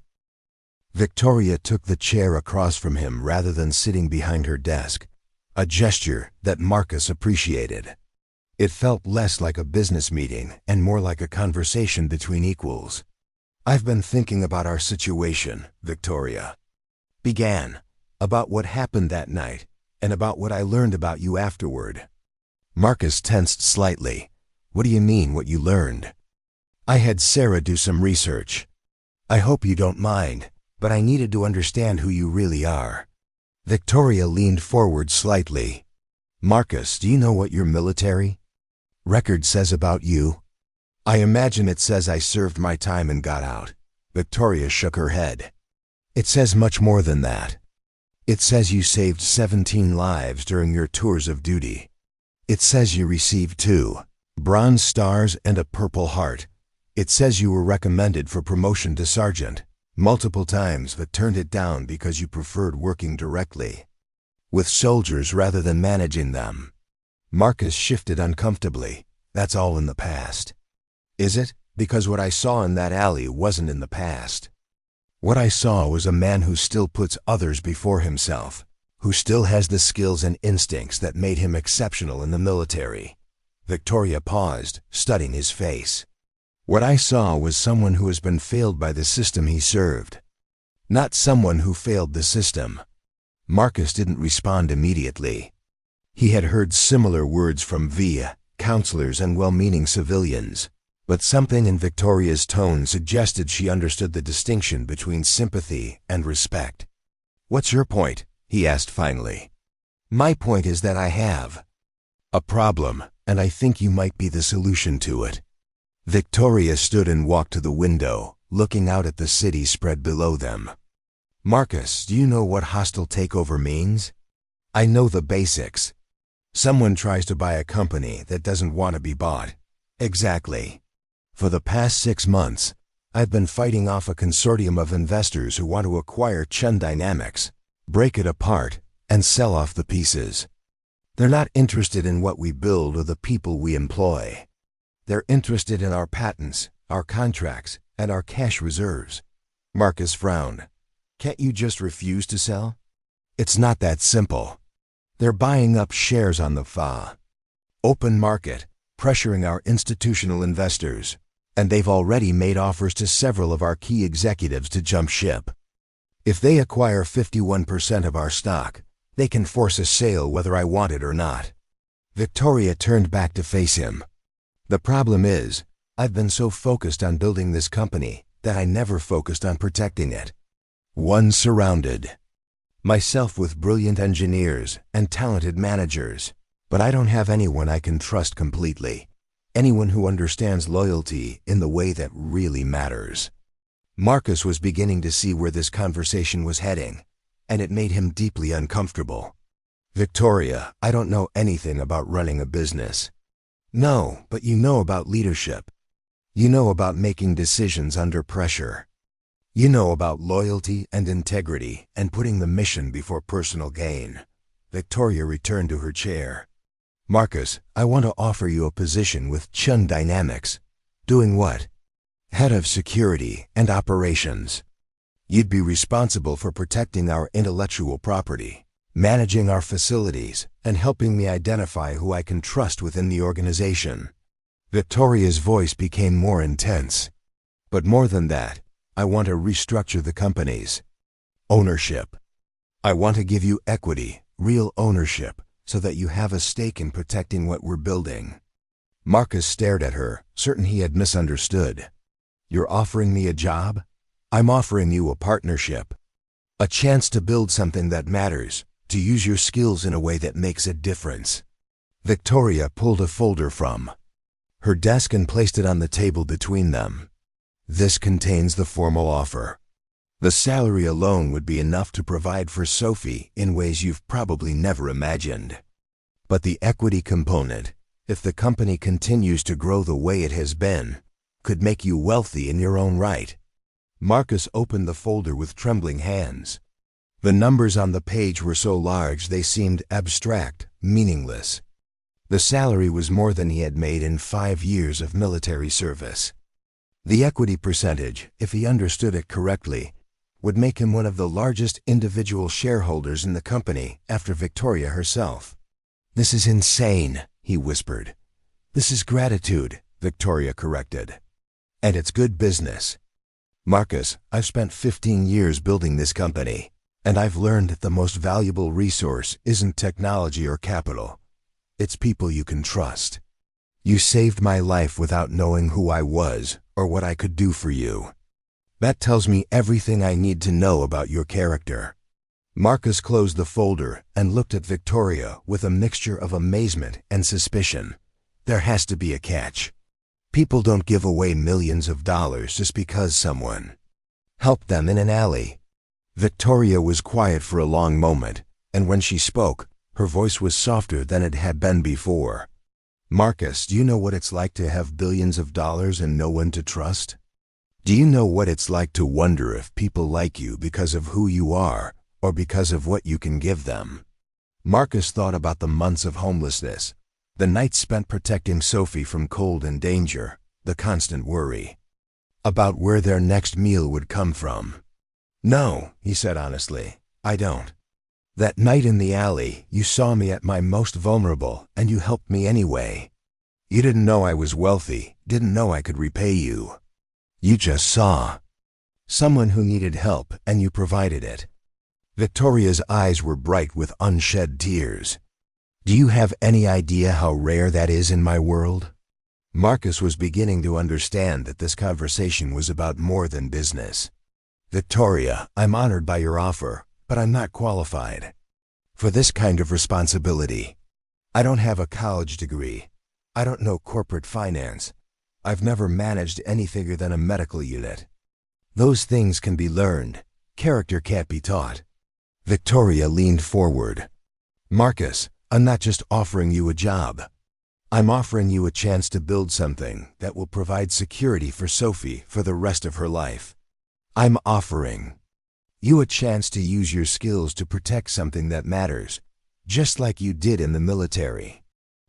Victoria took the chair across from him rather than sitting behind her desk, a gesture that Marcus appreciated. It felt less like a business meeting and more like a conversation between equals. "I've been thinking about our situation," Victoria began, "about what happened that night and about what I learned about you afterward." Marcus tensed slightly. "What do you mean, what you learned?" "I had Sarah do some research. I hope you don't mind, but I needed to understand who you really are." Victoria leaned forward slightly. "Marcus, do you know what your military record says about you?" "I imagine it says I served my time and got out." Victoria shook her head. "It says much more than that. It says you saved 17 lives during your tours of duty. It says you received 2 Bronze Stars and a Purple Heart. It says you were recommended for promotion to sergeant multiple times but turned it down because you preferred working directly with soldiers rather than managing them." Marcus shifted uncomfortably. "That's all in the past." "Is it? Because what I saw in that alley wasn't in the past. What I saw was a man who still puts others before himself, who still has the skills and instincts that made him exceptional in the military." Victoria paused, studying his face. "What I saw was someone who has been failed by the system he served, not someone who failed the system." Marcus didn't respond immediately. He had heard similar words from counselors and well-meaning civilians, but something in Victoria's tone suggested she understood the distinction between sympathy and respect. "What's your point?" he asked finally. "My point is that I have a problem, and I think you might be the solution to it." Victoria stood and walked to the window, looking out at the city spread below them. "Marcus, do you know what hostile takeover means?" "I know the basics. Someone tries to buy a company that doesn't want to be bought." "Exactly. For the past 6 months, I've been fighting off a consortium of investors who want to acquire Chun Dynamics, break it apart, and sell off the pieces. They're not interested in what we build or the people we employ. They're interested in our patents, our contracts, and our cash reserves." Marcus frowned. "Can't you just refuse to sell?" "It's not that simple. They're buying up shares on the open market, pressuring our institutional investors, and they've already made offers to several of our key executives to jump ship. If they acquire 51% of our stock, they can force a sale whether I want it or not." Victoria turned back to face him. "The problem is, I've been so focused on building this company that I never focused on protecting it. One surrounded myself with brilliant engineers and talented managers, but I don't have anyone I can trust completely, anyone who understands loyalty in the way that really matters." Marcus was beginning to see where this conversation was heading. and it made him deeply uncomfortable. Victoria, I don't know anything about running a business. No, but you know about leadership. You know about making decisions under pressure. You know about loyalty and integrity and putting the mission before personal gain. Victoria returned to her chair. Marcus, I want to offer you a position with Chun Dynamics. Doing what? Head of Security and Operations. You'd be responsible for protecting our intellectual property, managing our facilities, and helping me identify who I can trust within the organization. Victoria's voice became more intense. But more than that, I want to restructure the company's ownership. I want to give you equity, real ownership, so that you have a stake in protecting what we're building. Marcus stared at her, certain he had misunderstood. You're offering me a job? I'm offering you a partnership. A chance to build something that matters, to use your skills in a way that makes a difference. Victoria pulled a folder from her desk and placed it on the table between them. This contains the formal offer. The salary alone would be enough to provide for Sophie in ways you've probably never imagined. But the equity component, if the company continues to grow the way it has been, could make you wealthy in your own right. Marcus opened the folder with trembling hands. The numbers on the page were so large they seemed abstract, meaningless. The salary was more than he had made in 5 years of military service. The equity percentage, if he understood it correctly, would make him one of the largest individual shareholders in the company after Victoria herself. This is insane, he whispered. This is gratitude, Victoria corrected. And it's good business. Marcus, I've spent 15 years building this company, and I've learned that the most valuable resource isn't technology or capital. It's people you can trust. You saved my life without knowing who I was or what I could do for you. That tells me everything I need to know about your character. Marcus closed the folder and looked at Victoria with a mixture of amazement and suspicion. There has to be a catch. People don't give away millions of dollars just because someone helped them in an alley. Victoria was quiet for a long moment, and when she spoke, her voice was softer than it had been before. Marcus, do you know what it's like to have billions of dollars and no one to trust? Do you know what it's like to wonder if people like you because of who you are or because of what you can give them? Marcus thought about the months of homelessness, the nights spent protecting Sophie from cold and danger, the constant worry about where their next meal would come from. No, he said honestly, I don't. That night in the alley, you saw me at my most vulnerable, and you helped me anyway. You didn't know I was wealthy, didn't know I could repay you. You just saw someone who needed help, and you provided it. Victoria's eyes were bright with unshed tears. Do you have any idea how rare that is in my world? Marcus was beginning to understand that this conversation was about more than business. Victoria, I'm honored by your offer, but I'm not qualified for this kind of responsibility. I don't have a college degree. I don't know corporate finance. I've never managed anything other than a medical unit. Those things can be learned. Character can't be taught. Victoria leaned forward. Marcus, I'm not just offering you a job. I'm offering you a chance to build something that will provide security for Sophie for the rest of her life. I'm offering you a chance to use your skills to protect something that matters, just like you did in the military.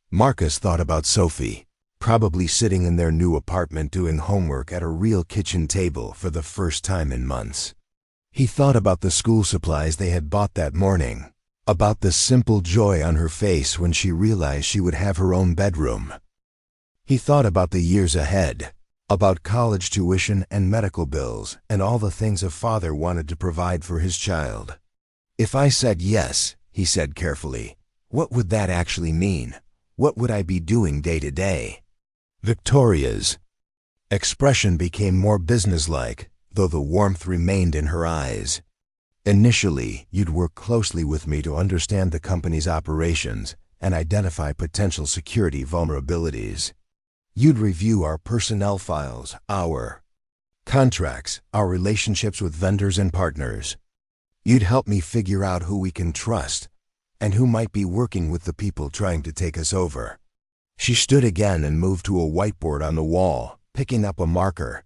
Marcus thought about Sophie, probably sitting in their new apartment doing homework at a real kitchen table for the first time in months. He thought about the school supplies they had bought that morning, about the simple joy on her face when she realized she would have her own bedroom. He thought about the years ahead, about college tuition and medical bills and all the things a father wanted to provide for his child. If I said yes, he said carefully, what would that actually mean? What would I be doing day to day? Victoria's expression became more businesslike, though the warmth remained in her eyes. Initially, you'd work closely with me to understand the company's operations and identify potential security vulnerabilities. You'd review our personnel files, our contracts, our relationships with vendors and partners. You'd help me figure out who we can trust and who might be working with the people trying to take us over. She stood again and moved to a whiteboard on the wall, picking up a marker.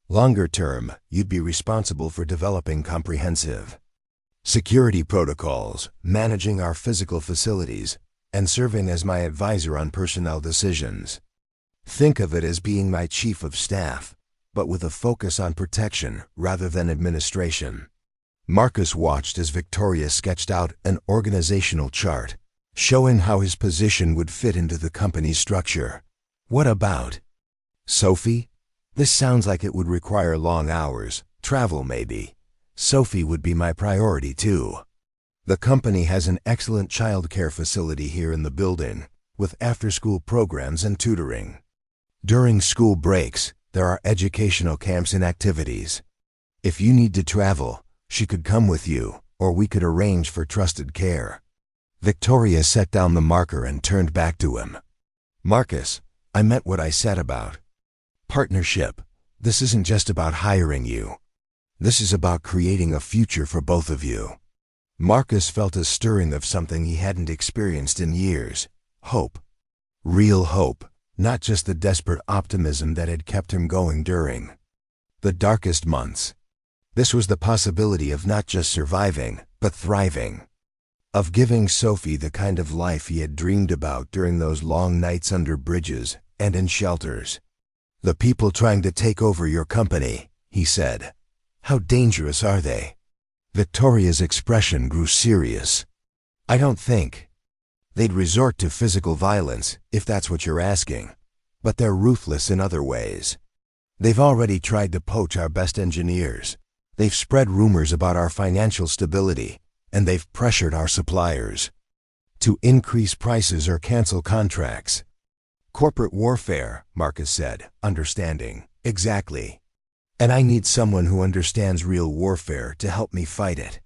Longer term, you'd be responsible for developing comprehensive security protocols, managing our physical facilities, and serving as my advisor on personnel decisions. Think of it as being my chief of staff, but with a focus on protection rather than administration. Marcus watched as Victoria sketched out an organizational chart, showing how his position would fit into the company's structure. What about Sophie? This sounds like it would require long hours, travel maybe. Sophie would be my priority too. The company has an excellent child care facility here in the building, with after-school programs and tutoring. During school breaks, there are educational camps and activities. If you need to travel, she could come with you, or we could arrange for trusted care. Victoria set down the marker and turned back to him. Marcus, I meant what I said about partnership. This isn't just about hiring you. This is about creating a future for both of you. Marcus felt a stirring of something he hadn't experienced in years. Hope. Real hope, not just the desperate optimism that had kept him going during the darkest months. This was the possibility of not just surviving, but thriving. Of giving Sophie the kind of life he had dreamed about during those long nights under bridges and in shelters. The people trying to take over your company, he said. How dangerous are they? Victoria's expression grew serious. I don't think they'd resort to physical violence, if that's what you're asking. But they're ruthless in other ways. They've already tried to poach our best engineers. They've spread rumors about our financial stability, and they've pressured our suppliers to increase prices or cancel contracts. Corporate warfare, Marcus said, understanding. Exactly. And I need someone who understands real warfare to help me fight it.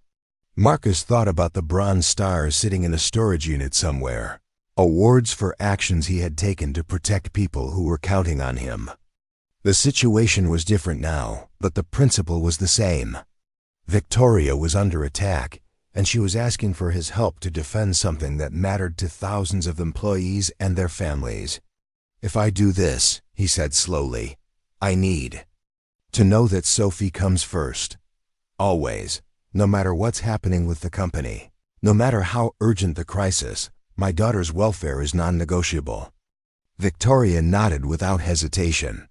Marcus thought about the bronze stars sitting in a storage unit somewhere. Awards for actions he had taken to protect people who were counting on him. The situation was different now, but the principle was the same. Victoria was under attack, and she was asking for his help to defend something that mattered to thousands of employees and their families. If I do this, he said slowly, I need to know that Sophie comes first. Always, no matter what's happening with the company, no matter how urgent the crisis, my daughter's welfare is non-negotiable. Victoria nodded without hesitation.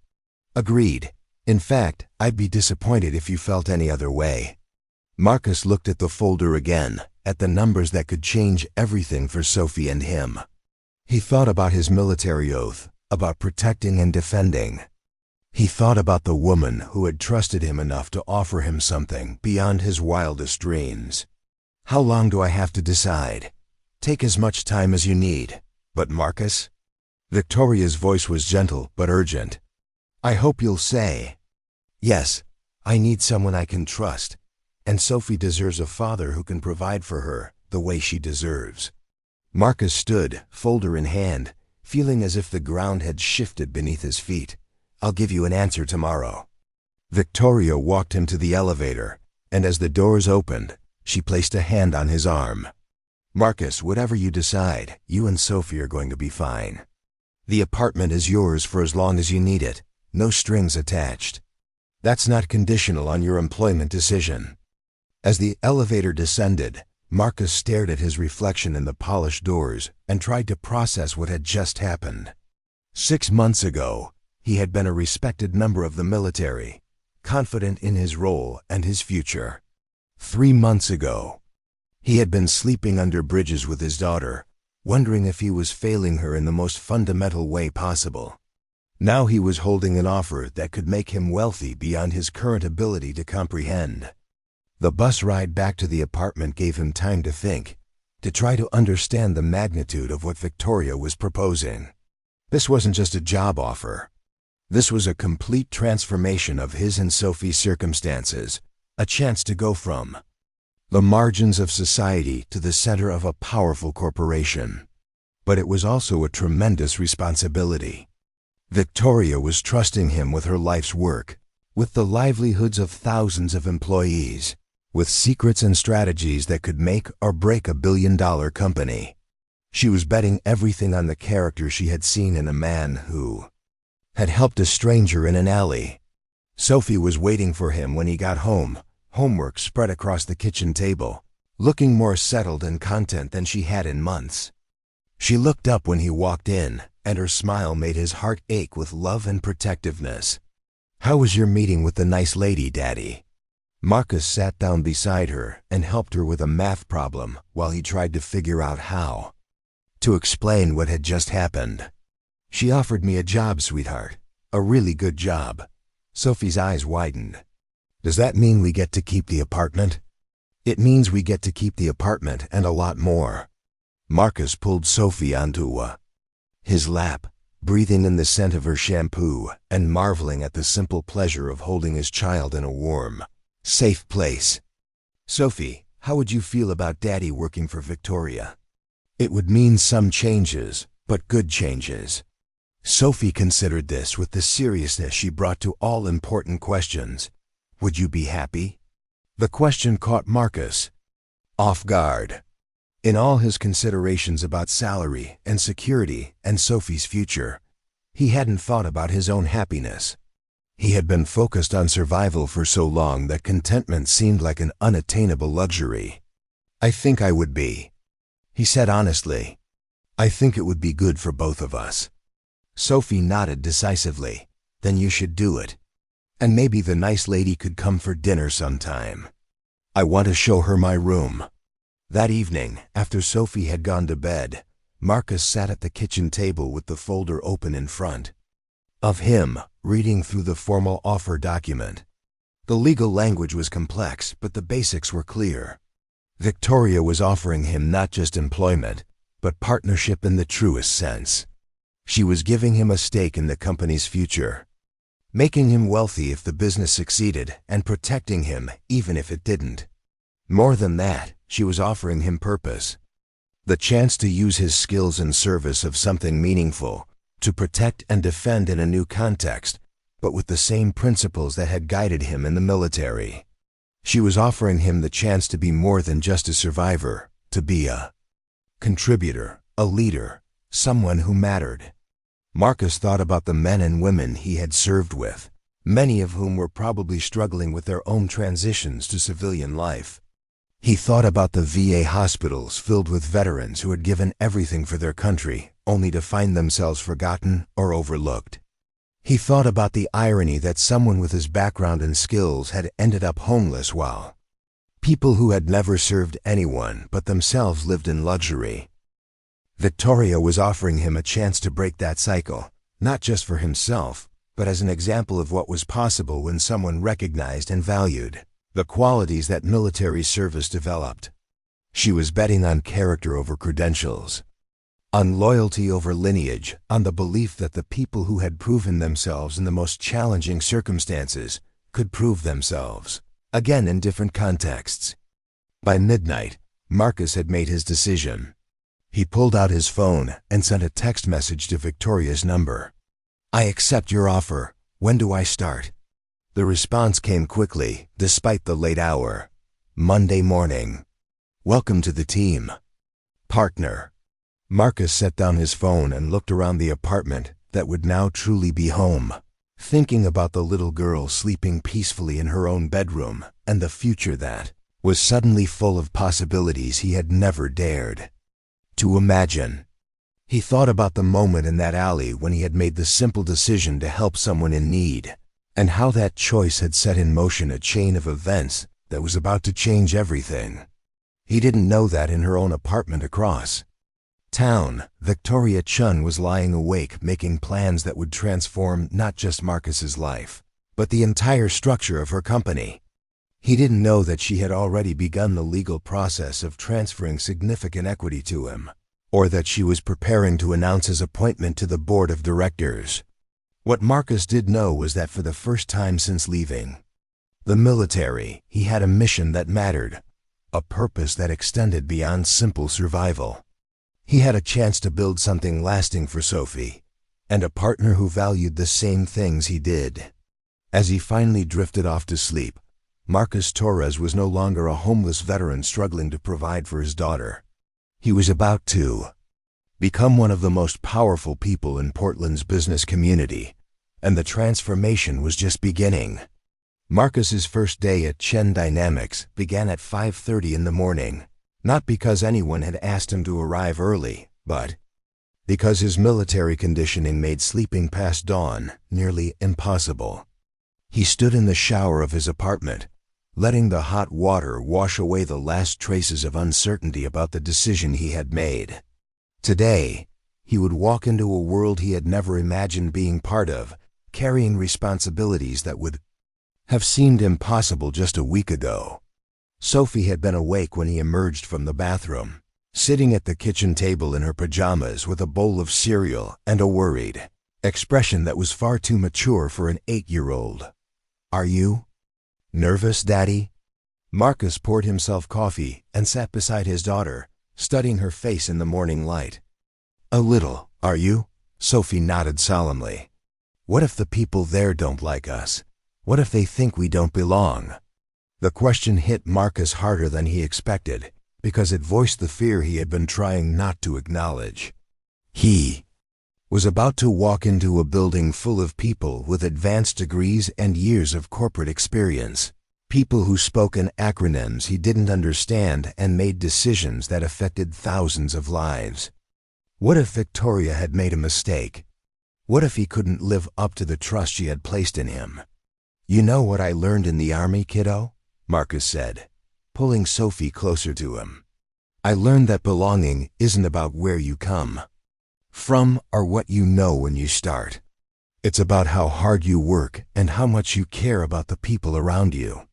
Agreed. In fact, I'd be disappointed if you felt any other way. Marcus looked at the folder again, at the numbers that could change everything for Sophie and him. He thought about his military oath, about protecting and defending. He thought about the woman who had trusted him enough to offer him something beyond his wildest dreams. How long do I have to decide? Take as much time as you need. But Marcus? Victoria's voice was gentle but urgent. I hope you'll say, yes, I need someone I can trust, and Sophie deserves a father who can provide for her the way she deserves. Marcus stood, folder in hand, feeling as if the ground had shifted beneath his feet. I'll give you an answer tomorrow. Victoria walked him to the elevator, and as the doors opened, she placed a hand on his arm. Marcus, whatever you decide, you and Sophie are going to be fine. The apartment is yours for as long as you need it. No strings attached. That's not conditional on your employment decision. As the elevator descended, Marcus stared at his reflection in the polished doors and tried to process what had just happened. 6 months ago, he had been a respected member of the military, confident in his role and his future. 3 months ago, he had been sleeping under bridges with his daughter, wondering if he was failing her in the most fundamental way possible. Now he was holding an offer that could make him wealthy beyond his current ability to comprehend. The bus ride back to the apartment gave him time to think, to try to understand the magnitude of what Victoria was proposing. This wasn't just a job offer. This was a complete transformation of his and Sophie's circumstances, a chance to go from the margins of society to the center of a powerful corporation. But it was also a tremendous responsibility. Victoria was trusting him with her life's work, with the livelihoods of thousands of employees. with secrets and strategies that could make or break a billion-dollar company. She was betting everything on the character she had seen in a man who had helped a stranger in an alley. Sophie was waiting for him when he got home, homework spread across the kitchen table, looking more settled and content than she had in months. She looked up when he walked in, and her smile made his heart ache with love and protectiveness. "How was your meeting with the nice lady, Daddy?" Marcus sat down beside her and helped her with a math problem while he tried to figure out how to explain what had just happened. "She offered me a job, sweetheart. A really good job." Sophie's eyes widened. "Does that mean we get to keep the apartment?" "It means we get to keep the apartment and a lot more." Marcus pulled Sophie onto his lap, breathing in the scent of her shampoo and marveling at the simple pleasure of holding his child in a warm, safe place. "Sophie, how would you feel about Daddy working for Victoria?" "It would mean some changes, but good changes." Sophie considered this with the seriousness she brought to all important questions. "Would you be happy?" The question caught Marcus off guard. In all his considerations about salary and security and Sophie's future, he hadn't thought about his own happiness. He had been focused on survival for so long that contentment seemed like an unattainable luxury. "I think I would be," he said honestly. "I think it would be good for both of us." Sophie nodded decisively. "Then you should do it. And maybe the nice lady could come for dinner sometime. I want to show her my room." That evening, after Sophie had gone to bed, Marcus sat at the kitchen table with the folder open in front of him, reading through the formal offer document. The legal language was complex, but the basics were clear. Victoria was offering him not just employment, but partnership in the truest sense. She was giving him a stake in the company's future, making him wealthy if the business succeeded, and protecting him even if it didn't. More than that, she was offering him purpose. The chance to use his skills in service of something meaningful, to protect and defend in a new context, but with the same principles that had guided him in the military. She was offering him the chance to be more than just a survivor, to be a contributor, a leader, someone who mattered. Marcus thought about the men and women he had served with, many of whom were probably struggling with their own transitions to civilian life. He thought about the VA hospitals filled with veterans who had given everything for their country, only to find themselves forgotten or overlooked. He thought about the irony that someone with his background and skills had ended up homeless while people who had never served anyone but themselves lived in luxury. Victoria was offering him a chance to break that cycle, not just for himself, but as an example of what was possible when someone recognized and valued the qualities that military service developed. She was betting on character over credentials, on loyalty over lineage, on the belief that the people who had proven themselves in the most challenging circumstances could prove themselves again in different contexts. By midnight, Marcus had made his decision. He pulled out his phone and sent a text message to Victoria's number. "I accept your offer. When do I start?" The response came quickly, despite the late hour. "Monday morning. Welcome to the team, partner." Marcus set down his phone and looked around the apartment that would now truly be home, thinking about the little girl sleeping peacefully in her own bedroom and the future that was suddenly full of possibilities he had never dared to imagine. He thought about the moment in that alley when he had made the simple decision to help someone in need, and how that choice had set in motion a chain of events that was about to change everything. He didn't know that in her own apartment across town, Victoria Chun was lying awake making plans that would transform not just Marcus's life, but the entire structure of her company. He didn't know that she had already begun the legal process of transferring significant equity to him, or that she was preparing to announce his appointment to the board of directors. What Marcus did know was that for the first time since leaving the military, he had a mission that mattered, a purpose that extended beyond simple survival. He had a chance to build something lasting for Sophie, and a partner who valued the same things he did. As he finally drifted off to sleep, Marcus Torres was no longer a homeless veteran struggling to provide for his daughter. He was about to become one of the most powerful people in Portland's business community, and the transformation was just beginning. Marcus's first day at Chen Dynamics began at 5:30 in the morning, not because anyone had asked him to arrive early, but because his military conditioning made sleeping past dawn nearly impossible. He stood in the shower of his apartment, letting the hot water wash away the last traces of uncertainty about the decision he had made. Today, he would walk into a world he had never imagined being part of, carrying responsibilities that would have seemed impossible just a week ago. Sophie had been awake when he emerged from the bathroom, sitting at the kitchen table in her pajamas with a bowl of cereal and a worried expression that was far too mature for an 8-year-old. "Are you nervous, Daddy?" Marcus poured himself coffee and sat beside his daughter, studying her face in the morning light. "A little, are you?" Sophie nodded solemnly. "What if the people there don't like us? What if they think we don't belong?" The question hit Marcus harder than he expected, because it voiced the fear he had been trying not to acknowledge. He was about to walk into a building full of people with advanced degrees and years of corporate experience, people who spoke in acronyms he didn't understand and made decisions that affected thousands of lives. What if Victoria had made a mistake? What if he couldn't live up to the trust she had placed in him? "You know what I learned in the army, kiddo?" Marcus said, pulling Sophie closer to him. "I learned that belonging isn't about where you come from or what you know when you start. It's about how hard you work and how much you care about the people around you."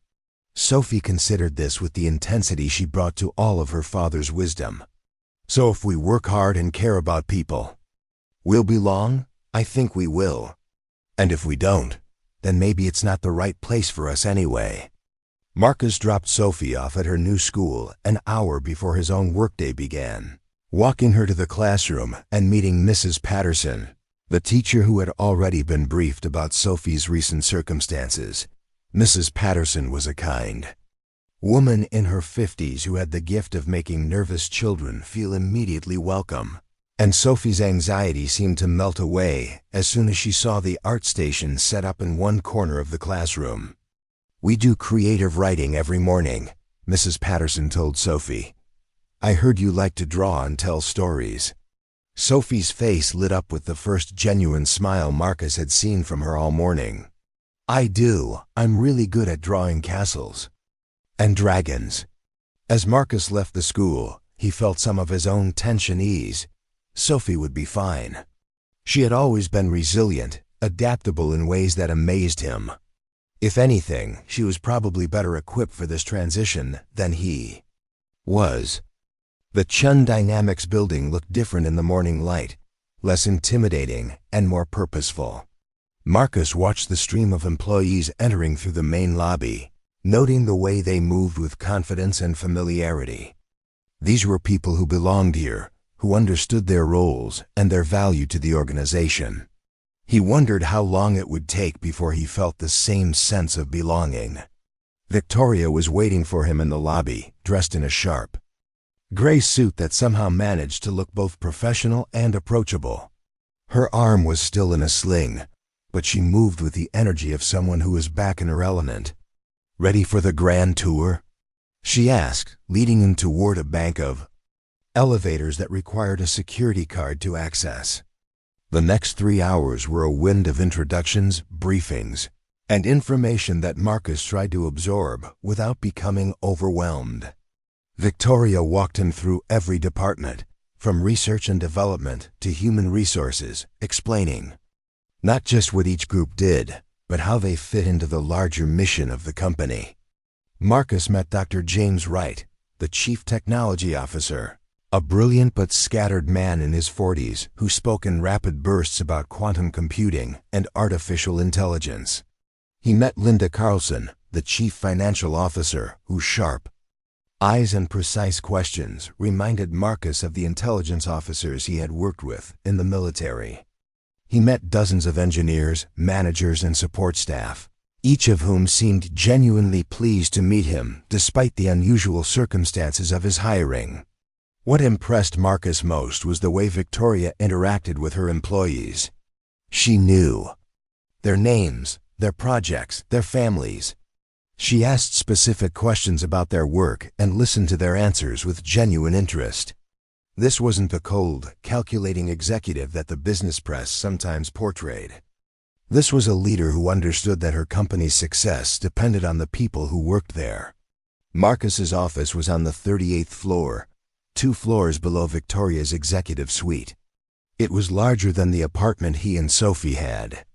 Sophie considered this with the intensity she brought to all of her father's wisdom. "So if we work hard and care about people, we'll belong? I think we will. And if we don't, then maybe it's not the right place for us anyway." Marcus dropped Sophie off at her new school an hour before his own workday began, walking her to the classroom and meeting Mrs. Patterson, the teacher who had already been briefed about Sophie's recent circumstances. Mrs. Patterson was a kind woman in her 50s who had the gift of making nervous children feel immediately welcome, and Sophie's anxiety seemed to melt away as soon as she saw the art station set up in one corner of the classroom. "We do creative writing every morning," Mrs. Patterson told Sophie. "I heard you like to draw and tell stories." Sophie's face lit up with the first genuine smile Marcus had seen from her all morning. "I do. I'm really good at drawing castles and dragons." As Marcus left the school, he felt some of his own tension ease. Sophie would be fine. She had always been resilient, adaptable in ways that amazed him. If anything, she was probably better equipped for this transition than he was. The Chen Dynamics building looked different in the morning light, less intimidating and more purposeful. Marcus watched the stream of employees entering through the main lobby, noting the way they moved with confidence and familiarity. These were people who belonged here, who understood their roles and their value to the organization. He wondered how long it would take before he felt the same sense of belonging. Victoria was waiting for him in the lobby, dressed in a sharp gray suit that somehow managed to look both professional and approachable. Her arm was still in a sling, but she moved with the energy of someone who was back in her element. "Ready for the grand tour?" she asked, leading him toward a bank of elevators that required a security card to access. The next 3 hours were a wind of introductions, briefings, and information that Marcus tried to absorb without becoming overwhelmed. Victoria walked him through every department, from research and development to human resources, explaining not just what each group did, but how they fit into the larger mission of the company. Marcus met Dr. James Wright, the Chief Technology Officer, a brilliant but scattered man in his 40s who spoke in rapid bursts about quantum computing and artificial intelligence. He met Linda Carlson, the Chief Financial Officer, whose sharp eyes and precise questions reminded Marcus of the intelligence officers he had worked with in the military. He met dozens of engineers, managers, and support staff, each of whom seemed genuinely pleased to meet him despite the unusual circumstances of his hiring. What impressed Marcus most was the way Victoria interacted with her employees. She knew their names, their projects, their families. She asked specific questions about their work and listened to their answers with genuine interest. This wasn't the cold, calculating executive that the business press sometimes portrayed. This was a leader who understood that her company's success depended on the people who worked there. Marcus's office was on the 38th floor, 2 floors below Victoria's executive suite. It was larger than the apartment he and Sophie had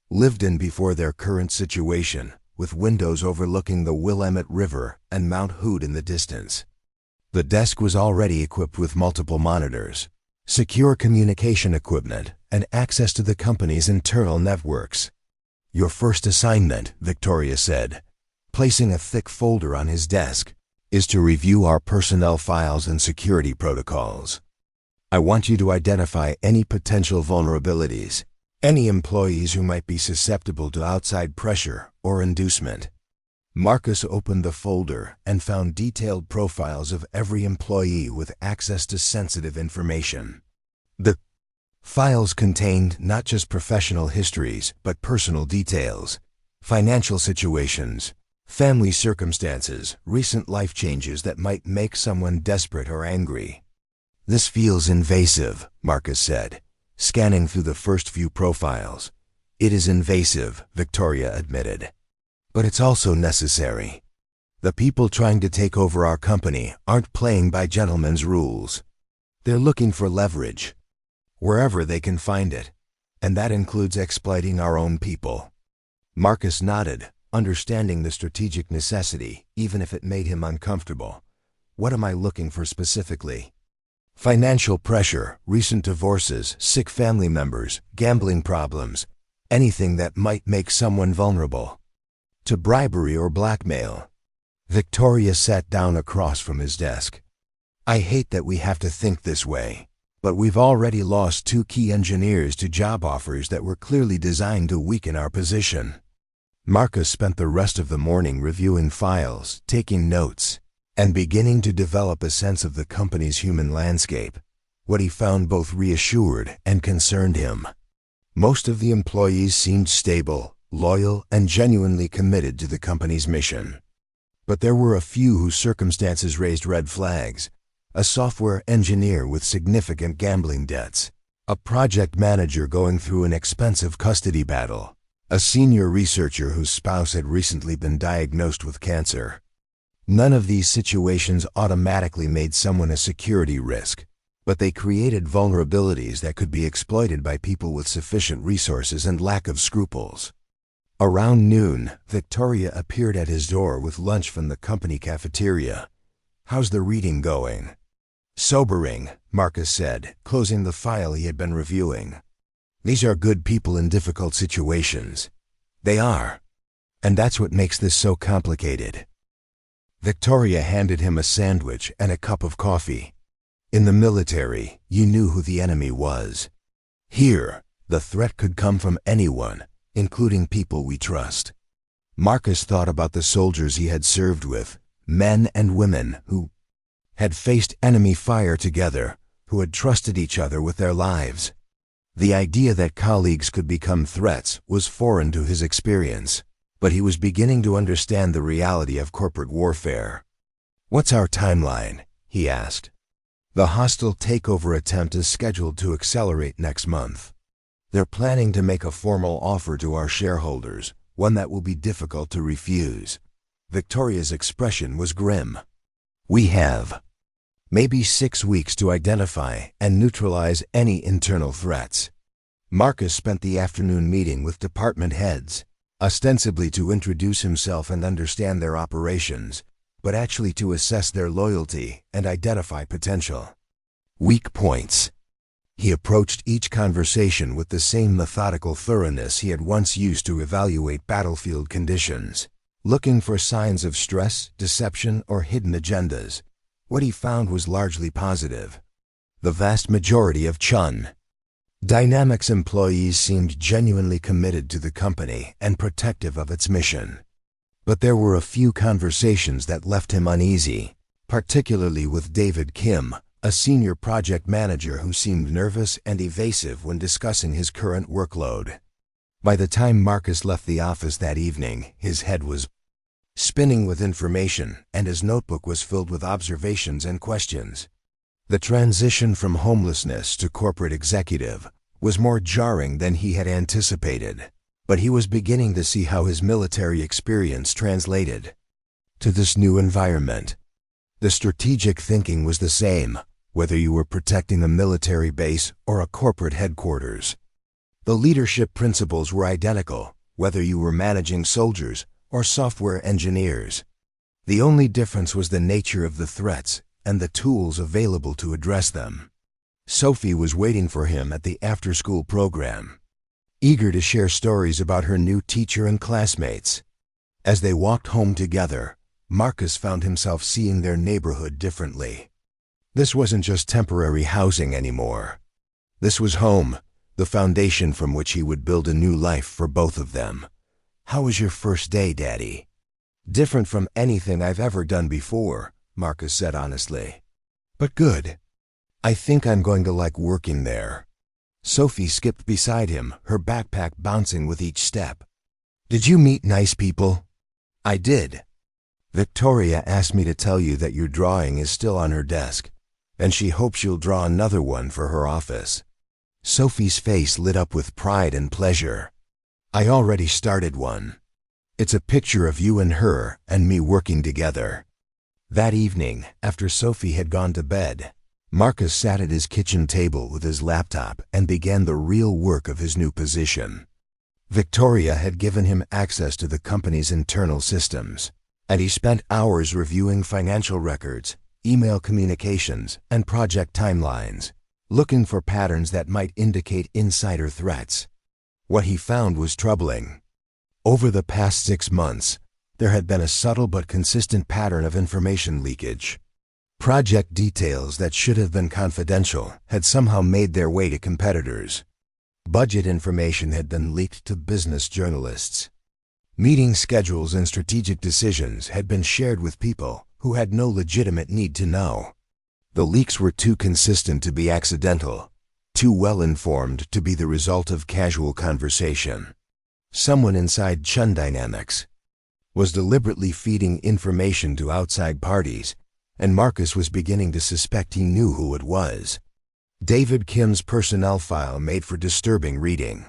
lived in before their current situation, with windows overlooking the Willamette River and Mount Hood in the distance. The desk was already equipped with multiple monitors, secure communication equipment, and access to the company's internal networks. "Your first assignment," Victoria said, placing a thick folder on his desk, "is to review our personnel files and security protocols. I want you to identify any potential vulnerabilities, any employees who might be susceptible to outside pressure or inducement." Marcus opened the folder and found detailed profiles of every employee with access to sensitive information. The files contained not just professional histories, but personal details, financial situations, family circumstances, recent life changes that might make someone desperate or angry. "This feels invasive," Marcus said, scanning through the first few profiles. "It is invasive," Victoria admitted. "But it's also necessary. The people trying to take over our company aren't playing by gentlemen's rules. They're looking for leverage, wherever they can find it, and that includes exploiting our own people." Marcus nodded, understanding the strategic necessity, even if it made him uncomfortable. "What am I looking for specifically?" "Financial pressure, recent divorces, sick family members, gambling problems, anything that might make someone vulnerable to bribery or blackmail." Victoria sat down across from his desk. "I hate that we have to think this way, but we've already lost 2 key engineers to job offers that were clearly designed to weaken our position." Marcus spent the rest of the morning reviewing files, taking notes, and beginning to develop a sense of the company's human landscape. What he found both reassured and concerned him. Most of the employees seemed stable, loyal, and genuinely committed to the company's mission. But there were a few whose circumstances raised red flags. A software engineer with significant gambling debts, a project manager going through an expensive custody battle, a senior researcher whose spouse had recently been diagnosed with cancer. None of these situations automatically made someone a security risk, but they created vulnerabilities that could be exploited by people with sufficient resources and lack of scruples. Around noon, Victoria appeared at his door with lunch from the company cafeteria. "How's the reading going?" "Sobering," Marcus said, closing the file he had been reviewing. "These are good people in difficult situations." "They are. And that's what makes this so complicated." Victoria handed him a sandwich and a cup of coffee. "In the military, you knew who the enemy was. Here, the threat could come from anyone, including people we trust." Marcus thought about the soldiers he had served with, men and women who had faced enemy fire together, who had trusted each other with their lives. The idea that colleagues could become threats was foreign to his experience, but he was beginning to understand the reality of corporate warfare. "What's our timeline?" he asked. "The hostile takeover attempt is scheduled to accelerate next month. They're planning to make a formal offer to our shareholders, one that will be difficult to refuse." Victoria's expression was grim. "We have maybe 6 weeks to identify and neutralize any internal threats." Marcus spent the afternoon meeting with department heads, ostensibly to introduce himself and understand their operations, but actually to assess their loyalty and identify potential weak points. He approached each conversation with the same methodical thoroughness he had once used to evaluate battlefield conditions, looking for signs of stress, deception, or hidden agendas. What he found was largely positive. The vast majority of Chun Dynamics employees seemed genuinely committed to the company and protective of its mission. But there were a few conversations that left him uneasy, particularly with David Kim, a senior project manager who seemed nervous and evasive when discussing his current workload. By the time Marcus left the office that evening, his head was spinning with information and his notebook was filled with observations and questions. The transition from homelessness to corporate executive was more jarring than he had anticipated, but he was beginning to see how his military experience translated to this new environment. The strategic thinking was the same, whether you were protecting a military base or a corporate headquarters. The leadership principles were identical, whether you were managing soldiers or software engineers. The only difference was the nature of the threats and the tools available to address them. Sophie was waiting for him at the after-school program, eager to share stories about her new teacher and classmates. As they walked home together, Marcus found himself seeing their neighborhood differently. This wasn't just temporary housing anymore. This was home, the foundation from which he would build a new life for both of them. "How was your first day, Daddy?" "Different from anything I've ever done before," Marcus said honestly. "But good. I think I'm going to like working there." Sophie skipped beside him, her backpack bouncing with each step. "Did you meet nice people?" "I did. Victoria asked me to tell you that your drawing is still on her desk, and she hopes you'll draw another one for her office." Sophie's face lit up with pride and pleasure. "I already started one. It's a picture of you and her and me working together." That evening, after Sophie had gone to bed, Marcus sat at his kitchen table with his laptop and began the real work of his new position. Victoria had given him access to the company's internal systems, and he spent hours reviewing financial records, email communications, and project timelines, looking for patterns that might indicate insider threats. What he found was troubling. Over the past 6 months, there had been a subtle but consistent pattern of information leakage. Project details that should have been confidential had somehow made their way to competitors. Budget information had been leaked to business journalists. Meeting schedules and strategic decisions had been shared with people who had no legitimate need to know. The leaks were too consistent to be accidental, too well-informed to be the result of casual conversation. Someone inside Chun Dynamics was deliberately feeding information to outside parties, and Marcus was beginning to suspect he knew who it was. David Kim's personnel file made for disturbing reading.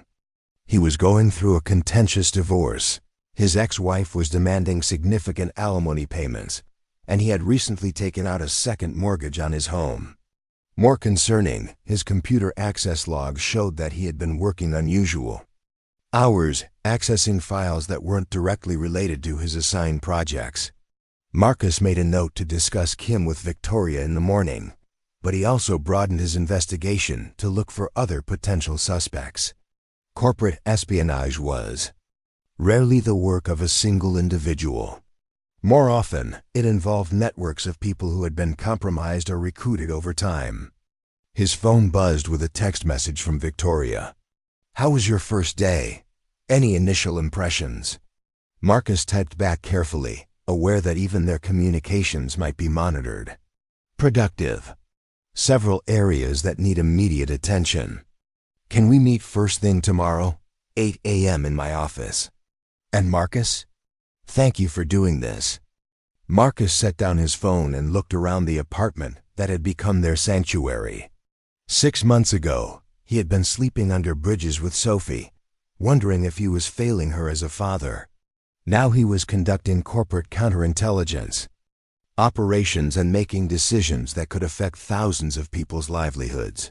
He was going through a contentious divorce. His ex-wife was demanding significant alimony payments, and he had recently taken out a second mortgage on his home. More concerning, his computer access logs showed that he had been working unusual hours, accessing files that weren't directly related to his assigned projects. Marcus made a note to discuss Kim with Victoria in the morning, but he also broadened his investigation to look for other potential suspects. Corporate espionage was rarely the work of a single individual. More often, it involved networks of people who had been compromised or recruited over time. His phone buzzed with a text message from Victoria. "How was your first day? Any initial impressions?" Marcus typed back carefully, aware that even their communications might be monitored. "Productive. Several areas that need immediate attention. Can we meet first thing tomorrow, 8 a.m. in my office?" "And Marcus? Thank you for doing this." Marcus set down his phone and looked around the apartment that had become their sanctuary. 6 months ago, he had been sleeping under bridges with Sophie, wondering if he was failing her as a father. Now he was conducting corporate counterintelligence operations and making decisions that could affect thousands of people's livelihoods.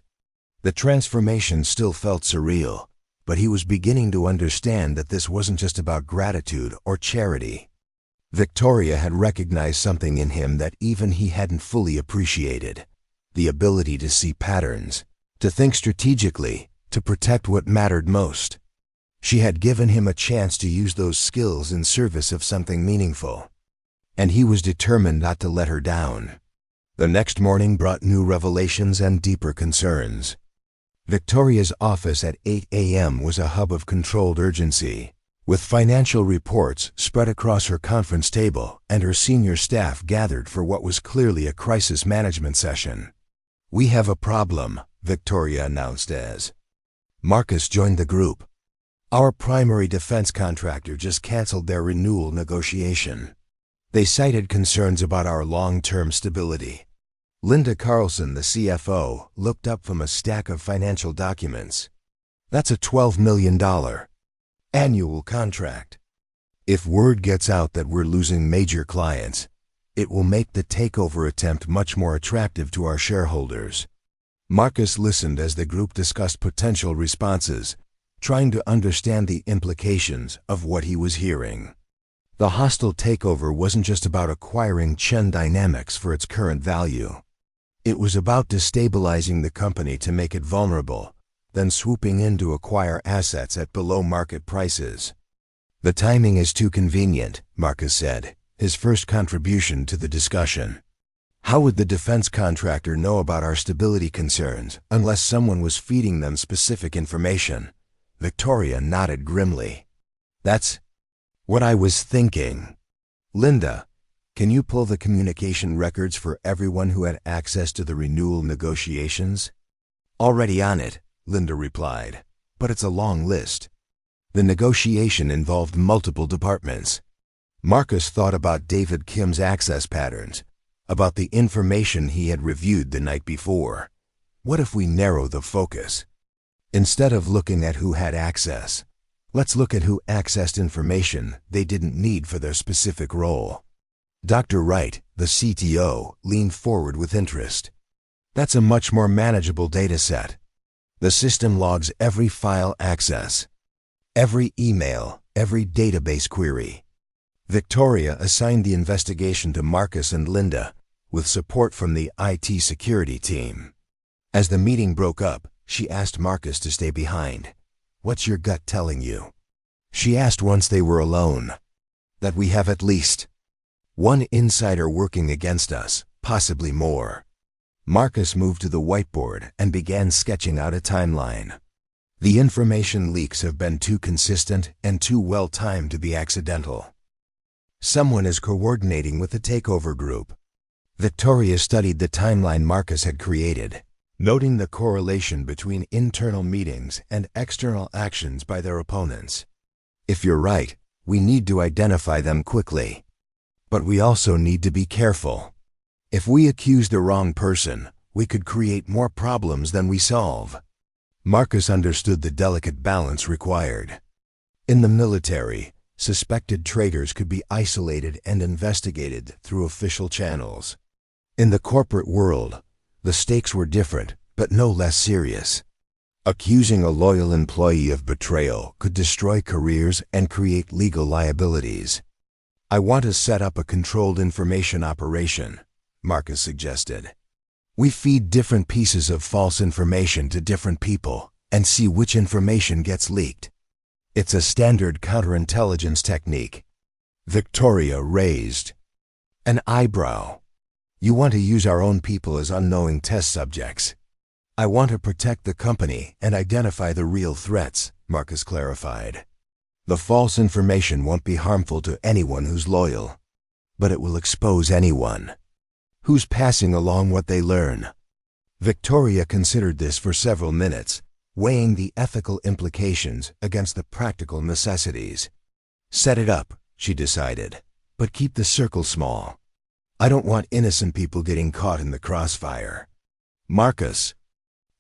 The transformation still felt surreal, but he was beginning to understand that this wasn't just about gratitude or charity. Victoria had recognized something in him that even he hadn't fully appreciated: the ability to see patterns, to think strategically, to protect what mattered most. She had given him a chance to use those skills in service of something meaningful, and he was determined not to let her down. The next morning brought new revelations and deeper concerns. Victoria's office at 8 a.m. was a hub of controlled urgency, with financial reports spread across her conference table and her senior staff gathered for what was clearly a crisis management session. "We have a problem," Victoria announced as Marcus joined the group. "Our primary defense contractor just canceled their renewal negotiation. They cited concerns about our long-term stability." Linda Carlson, the CFO, looked up from a stack of financial documents. "That's a $12 million annual contract. If word gets out that we're losing major clients, it will make the takeover attempt much more attractive to our shareholders." Marcus listened as the group discussed potential responses, trying to understand the implications of what he was hearing. The hostile takeover wasn't just about acquiring Chen Dynamics for its current value. It was about destabilizing the company to make it vulnerable, then swooping in to acquire assets at below-market prices. "The timing is too convenient," Marcus said, his first contribution to the discussion. "How would the defense contractor know about our stability concerns unless someone was feeding them specific information?" Victoria nodded grimly. "That's what I was thinking. Linda, can you pull the communication records for everyone who had access to the renewal negotiations?" "Already on it," Linda replied, "but it's a long list." The negotiation involved multiple departments. Marcus thought about David Kim's access patterns, about the information he had reviewed the night before. What if we narrow the focus? Instead of looking at who had access, let's look at who accessed information they didn't need for their specific role. Dr. Wright, the CTO, leaned forward with interest. "That's a much more manageable data set. The system logs every file access, every email, every database query." Victoria assigned the investigation to Marcus and Linda, with support from the IT security team. As the meeting broke up, she asked Marcus to stay behind. "What's your gut telling you?" She asked once they were alone. "That we have at least one insider working against us, possibly more." Marcus moved to the whiteboard and began sketching out a timeline. "The information leaks have been too consistent and too well-timed to be accidental. Someone is coordinating with the takeover group." Victoria studied the timeline Marcus had created, noting the correlation between internal meetings and external actions by their opponents. "If you're right, we need to identify them quickly. But we also need to be careful. If we accuse the wrong person, we could create more problems than we solve." Marcus understood the delicate balance required. In the military, suspected traitors could be isolated and investigated through official channels. In the corporate world, the stakes were different, but no less serious. Accusing a loyal employee of betrayal could destroy careers and create legal liabilities. "I want to set up a controlled information operation," Marcus suggested. "We feed different pieces of false information to different people and see which information gets leaked. It's a standard counterintelligence technique." Victoria raised an eyebrow. "You want to use our own people as unknowing test subjects." "I want to protect the company and identify the real threats," Marcus clarified. "The false information won't be harmful to anyone who's loyal, but it will expose anyone who's passing along what they learn." Victoria considered this for several minutes, weighing the ethical implications against the practical necessities. "Set it up," she decided, "but keep the circle small. I don't want innocent people getting caught in the crossfire." Marcus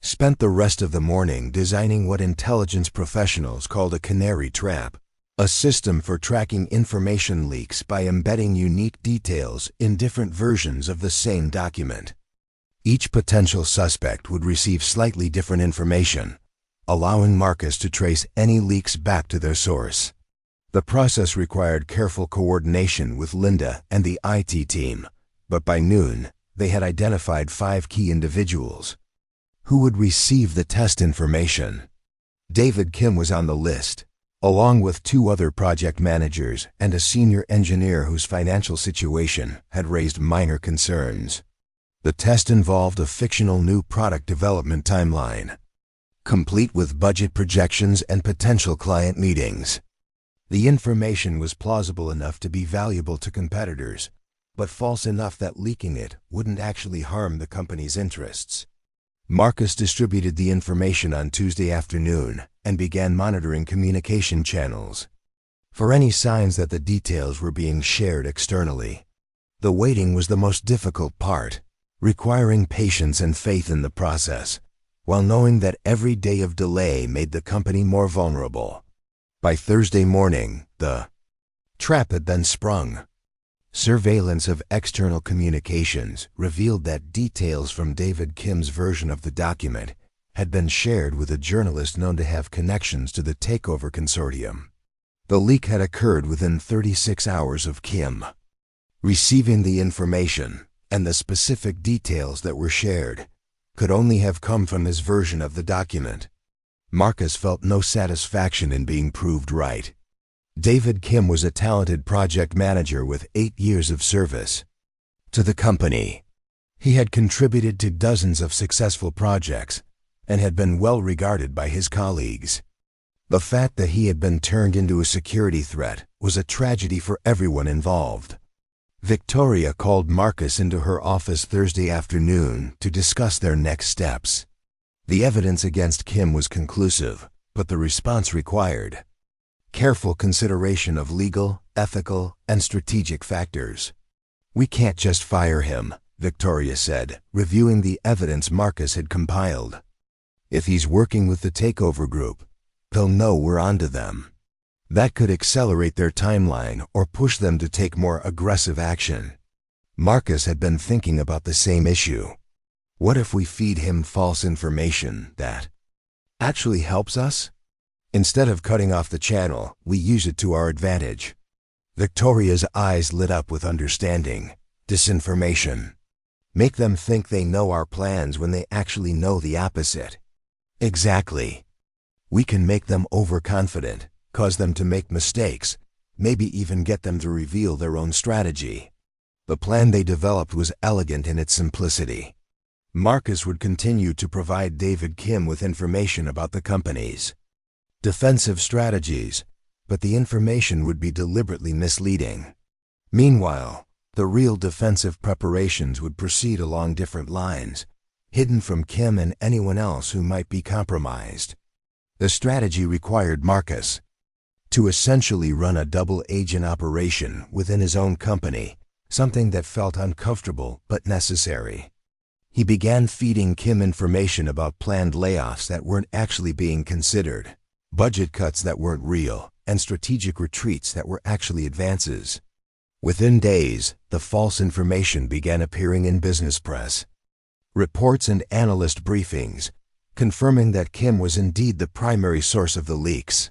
spent the rest of the morning designing what intelligence professionals called a canary trap, a system for tracking information leaks by embedding unique details in different versions of the same document. Each potential suspect would receive slightly different information, allowing Marcus to trace any leaks back to their source. The process required careful coordination with Linda and the IT team, but by noon, they had identified 5 key individuals who would receive the test information. David Kim was on the list, along with 2 other project managers and a senior engineer whose financial situation had raised minor concerns. The test involved a fictional new product development timeline. complete with budget projections and potential client meetings. The information was plausible enough to be valuable to competitors, but false enough that leaking it wouldn't actually harm the company's interests. Marcus distributed the information on Tuesday afternoon and began monitoring communication channels for any signs that the details were being shared externally. The waiting was the most difficult part, requiring patience and faith in the process, while knowing that every day of delay made the company more vulnerable. By Thursday morning, the trap had been sprung. Surveillance of external communications revealed that details from David Kim's version of the document had been shared with a journalist known to have connections to the takeover consortium. The leak had occurred within 36 hours of Kim receiving the information, and the specific details that were shared could only have come from his version of the document. Marcus felt no satisfaction in being proved right. David Kim was a talented project manager with 8 years of service to the company. He had contributed to dozens of successful projects and had been well regarded by his colleagues. The fact that he had been turned into a security threat was a tragedy for everyone involved. Victoria called Marcus into her office Thursday afternoon to discuss their next steps. The evidence against Kim was conclusive, but the response required careful consideration of legal, ethical, and strategic factors. "We can't just fire him," Victoria said, reviewing the evidence Marcus had compiled. "If he's working with the takeover group, they'll know we're onto them. That could accelerate their timeline or push them to take more aggressive action." Marcus had been thinking about the same issue. What if we feed him false information that actually helps us? Instead of cutting off the channel, we use it to our advantage. Victoria's eyes lit up with understanding. Disinformation. Make them think they know our plans when they actually know the opposite. Exactly. We can make them overconfident, cause them to make mistakes, maybe even get them to reveal their own strategy. The plan they developed was elegant in its simplicity. Marcus would continue to provide David Kim with information about the company's defensive strategies, but the information would be deliberately misleading. Meanwhile, the real defensive preparations would proceed along different lines, hidden from Kim and anyone else who might be compromised. The strategy required Marcus to essentially run a double-agent operation within his own company, something that felt uncomfortable but necessary. He began feeding Kim information about planned layoffs that weren't actually being considered, budget cuts that weren't real, and strategic retreats that were actually advances. Within days, the false information began appearing in business press, reports and analyst briefings, confirming that Kim was indeed the primary source of the leaks.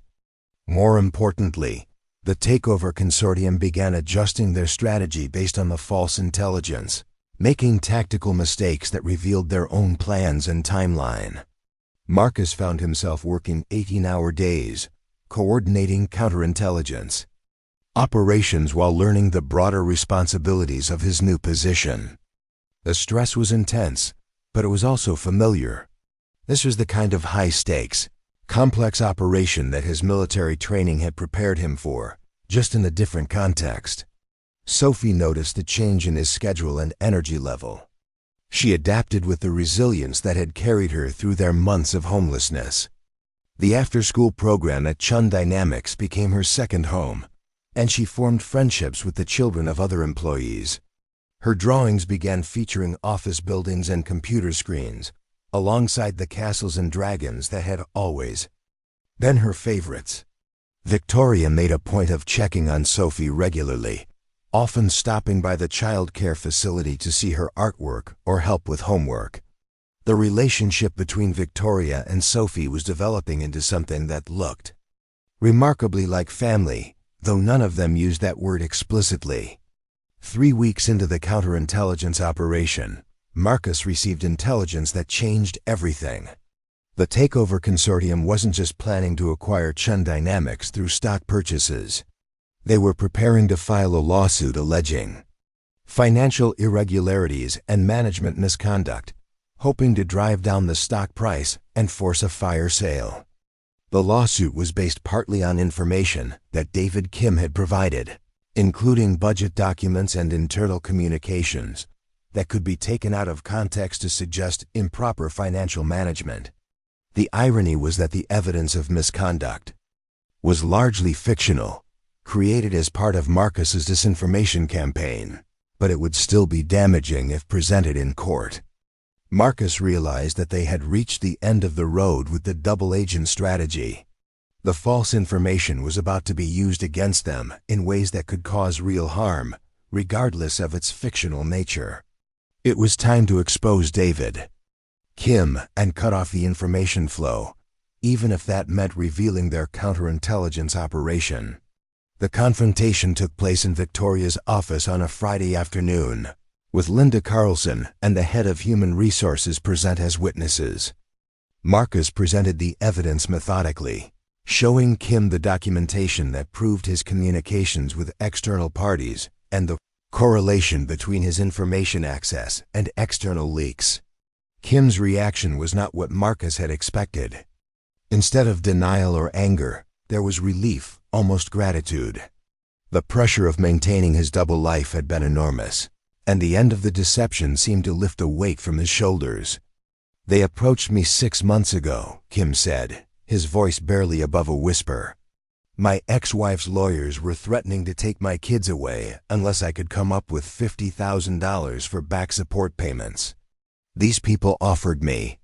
More importantly, the takeover consortium began adjusting their strategy based on the false intelligence, making tactical mistakes that revealed their own plans and timeline. Marcus found himself working 18-hour days, coordinating counterintelligence operations while learning the broader responsibilities of his new position. The stress was intense, but it was also familiar. This was the kind of high-stakes, complex operation that his military training had prepared him for, just in a different context. Sophie noticed a change in his schedule and energy level. She adapted with the resilience that had carried her through their months of homelessness. The after-school program at Chun Dynamics became her second home, and she formed friendships with the children of other employees. Her drawings began featuring office buildings and computer screens, alongside the castles and dragons that had always been her favorites. Victoria made a point of checking on Sophie regularly, often stopping by the child care facility to see her artwork or help with homework. The relationship between Victoria and Sophie was developing into something that looked remarkably like family, though none of them used that word explicitly. 3 weeks into the counterintelligence operation, Marcus received intelligence that changed everything. The takeover consortium wasn't just planning to acquire Chun Dynamics through stock purchases. They were preparing to file a lawsuit alleging financial irregularities and management misconduct, hoping to drive down the stock price and force a fire sale. The lawsuit was based partly on information that David Kim had provided, including budget documents and internal communications, that could be taken out of context to suggest improper financial management. The irony was that the evidence of misconduct was largely fictional, created as part of Marcus's disinformation campaign, but it would still be damaging if presented in court. Marcus realized that they had reached the end of the road with the double agent strategy. The false information was about to be used against them in ways that could cause real harm, regardless of its fictional nature. It was time to expose David Kim and cut off the information flow, even if that meant revealing their counterintelligence operation. The confrontation took place in Victoria's office on a Friday afternoon, with Linda Carlson and the head of human resources present as witnesses. Marcus presented the evidence methodically, showing Kim the documentation that proved his communications with external parties and the correlation between his information access and external leaks. Kim's reaction was not what Marcus had expected. Instead of denial or anger, there was relief, almost gratitude. The pressure of maintaining his double life had been enormous, and the end of the deception seemed to lift a weight from his shoulders. "They approached me 6 months ago," Kim said, his voice barely above a whisper. "My ex-wife's lawyers were threatening to take my kids away unless I could come up with $50,000 for back support payments. These people offered me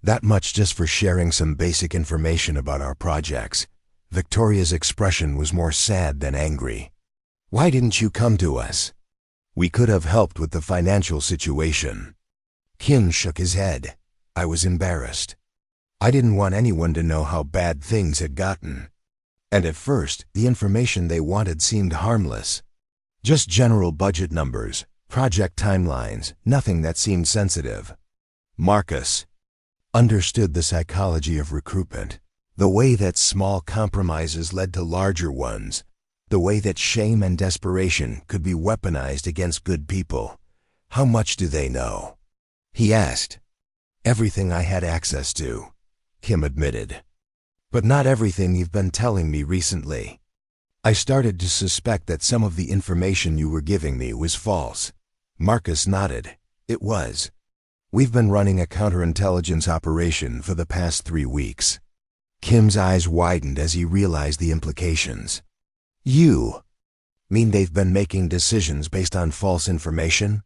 that much just for sharing some basic information about our projects." Victoria's expression was more sad than angry. "Why didn't you come to us? We could have helped with the financial situation." Kim shook his head. "I was embarrassed. I didn't want anyone to know how bad things had gotten. And at first, the information they wanted seemed harmless. Just general budget numbers, project timelines, nothing that seemed sensitive." Marcus understood the psychology of recruitment, the way that small compromises led to larger ones, the way that shame and desperation could be weaponized against good people. "How much do they know?" he asked. "Everything I had access to," Kim admitted. "But not everything you've been telling me recently. I started to suspect that some of the information you were giving me was false." Marcus nodded. "It was. We've been running a counterintelligence operation for the past 3 weeks. Kim's eyes widened as he realized the implications. "You mean they've been making decisions based on false information?"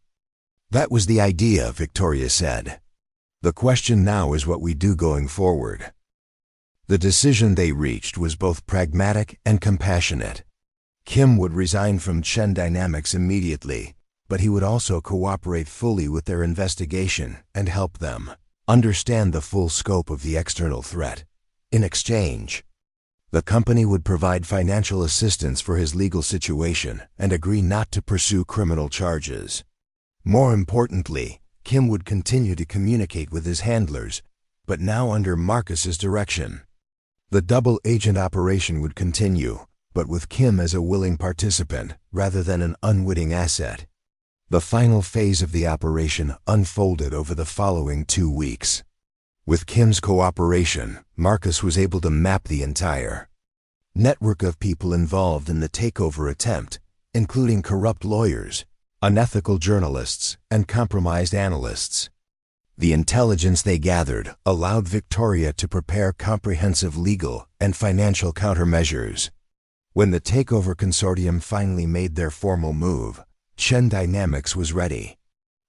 "That was the idea," Victoria said. "The question now is what we do going forward." The decision they reached was both pragmatic and compassionate. Kim would resign from Chen Dynamics immediately, but he would also cooperate fully with their investigation and help them understand the full scope of the external threat. In exchange, the company would provide financial assistance for his legal situation and agree not to pursue criminal charges. More importantly, Kim would continue to communicate with his handlers, but now under Marcus's direction. The double agent operation would continue, but with Kim as a willing participant rather than an unwitting asset. The final phase of the operation unfolded over the following 2 weeks. With Kim's cooperation, Marcus was able to map the entire network of people involved in the takeover attempt, including corrupt lawyers, unethical journalists, and compromised analysts. The intelligence they gathered allowed Victoria to prepare comprehensive legal and financial countermeasures. When the takeover consortium finally made their formal move, Chen Dynamics was ready.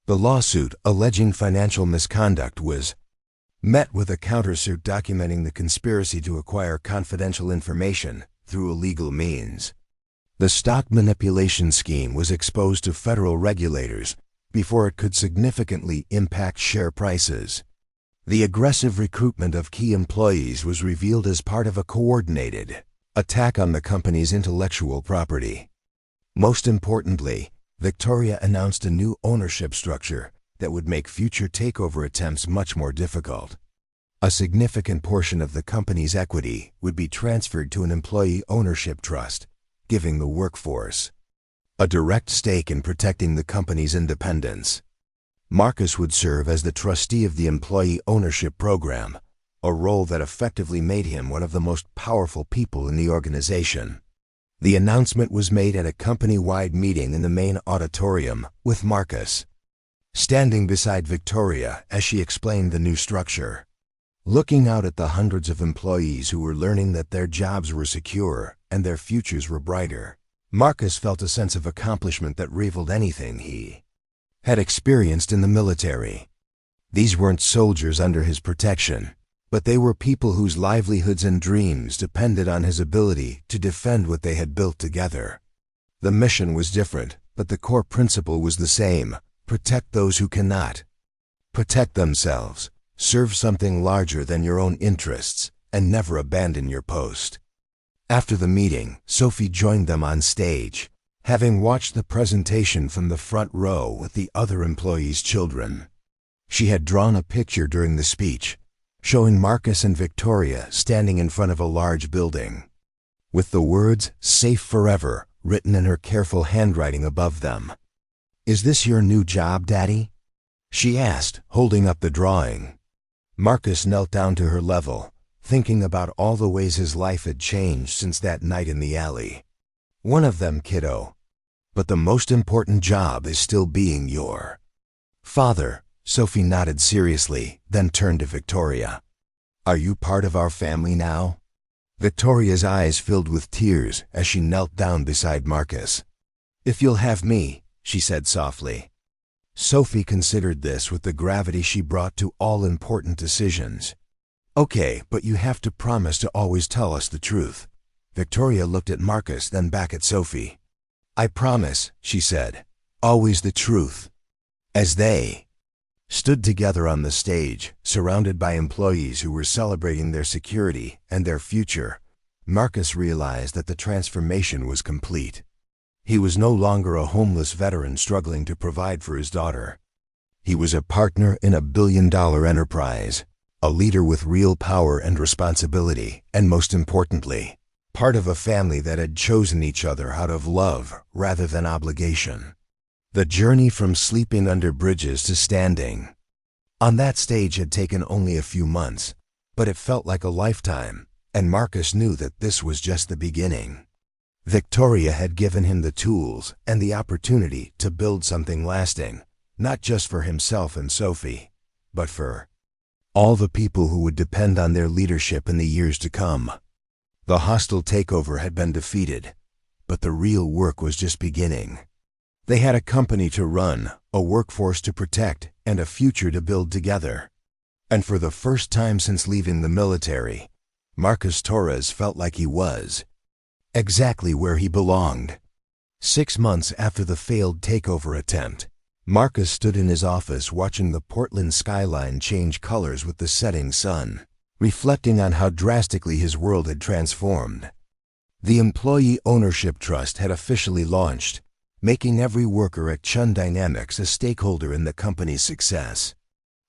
The lawsuit alleging financial misconduct was met with a countersuit documenting the conspiracy to acquire confidential information through illegal means. The stock manipulation scheme was exposed to federal regulators before it could significantly impact share prices. The aggressive recruitment of key employees was revealed as part of a coordinated attack on the company's intellectual property. Most importantly, Victoria announced a new ownership structure that would make future takeover attempts much more difficult. A significant portion of the company's equity would be transferred to an employee ownership trust, giving the workforce a direct stake in protecting the company's independence. Marcus would serve as the trustee of the employee ownership program, a role that effectively made him one of the most powerful people in the organization. The announcement was made at a company-wide meeting in the main auditorium, with Marcus standing beside Victoria as she explained the new structure. Looking out at the hundreds of employees who were learning that their jobs were secure and their futures were brighter, Marcus felt a sense of accomplishment that rivaled anything he had experienced in the military. These weren't soldiers under his protection, but they were people whose livelihoods and dreams depended on his ability to defend what they had built together. The mission was different, but the core principle was the same: protect those who cannot protect themselves, serve something larger than your own interests, and never abandon your post. After the meeting, Sophie joined them on stage, having watched the presentation from the front row with the other employees' children. She had drawn a picture during the speech, showing Marcus and Victoria standing in front of a large building, with the words "Safe Forever" written in her careful handwriting above them. "Is this your new job, Daddy?" she asked, holding up the drawing. Marcus knelt down to her level, thinking about all the ways his life had changed since that night in the alley. "One of them, kiddo. But the most important job is still being your father." Sophie nodded seriously, then turned to Victoria. "Are you part of our family now?" Victoria's eyes filled with tears as she knelt down beside Marcus. "If you'll have me," she said softly. Sophie considered this with the gravity she brought to all important decisions. "Okay, but you have to promise to always tell us the truth." Victoria looked at Marcus, then back at Sophie. "I promise," she said, "always the truth." As they stood together on the stage, surrounded by employees who were celebrating their security and their future, Marcus realized that the transformation was complete. He was no longer a homeless veteran struggling to provide for his daughter. He was a partner in a billion-dollar enterprise, a leader with real power and responsibility, and most importantly, part of a family that had chosen each other out of love rather than obligation. The journey from sleeping under bridges to standing on that stage had taken only a few months, but it felt like a lifetime, and Marcus knew that this was just the beginning. Victoria had given him the tools and the opportunity to build something lasting, not just for himself and Sophie, but for all the people who would depend on their leadership in the years to come. The hostile takeover had been defeated, but the real work was just beginning. They had a company to run, a workforce to protect, and a future to build together. And for the first time since leaving the military, Marcus Torres felt like he was exactly where he belonged. 6 months after the failed takeover attempt, Marcus stood in his office watching the Portland skyline change colors with the setting sun, reflecting on how drastically his world had transformed. The Employee Ownership Trust had officially launched, making every worker at Chun Dynamics a stakeholder in the company's success.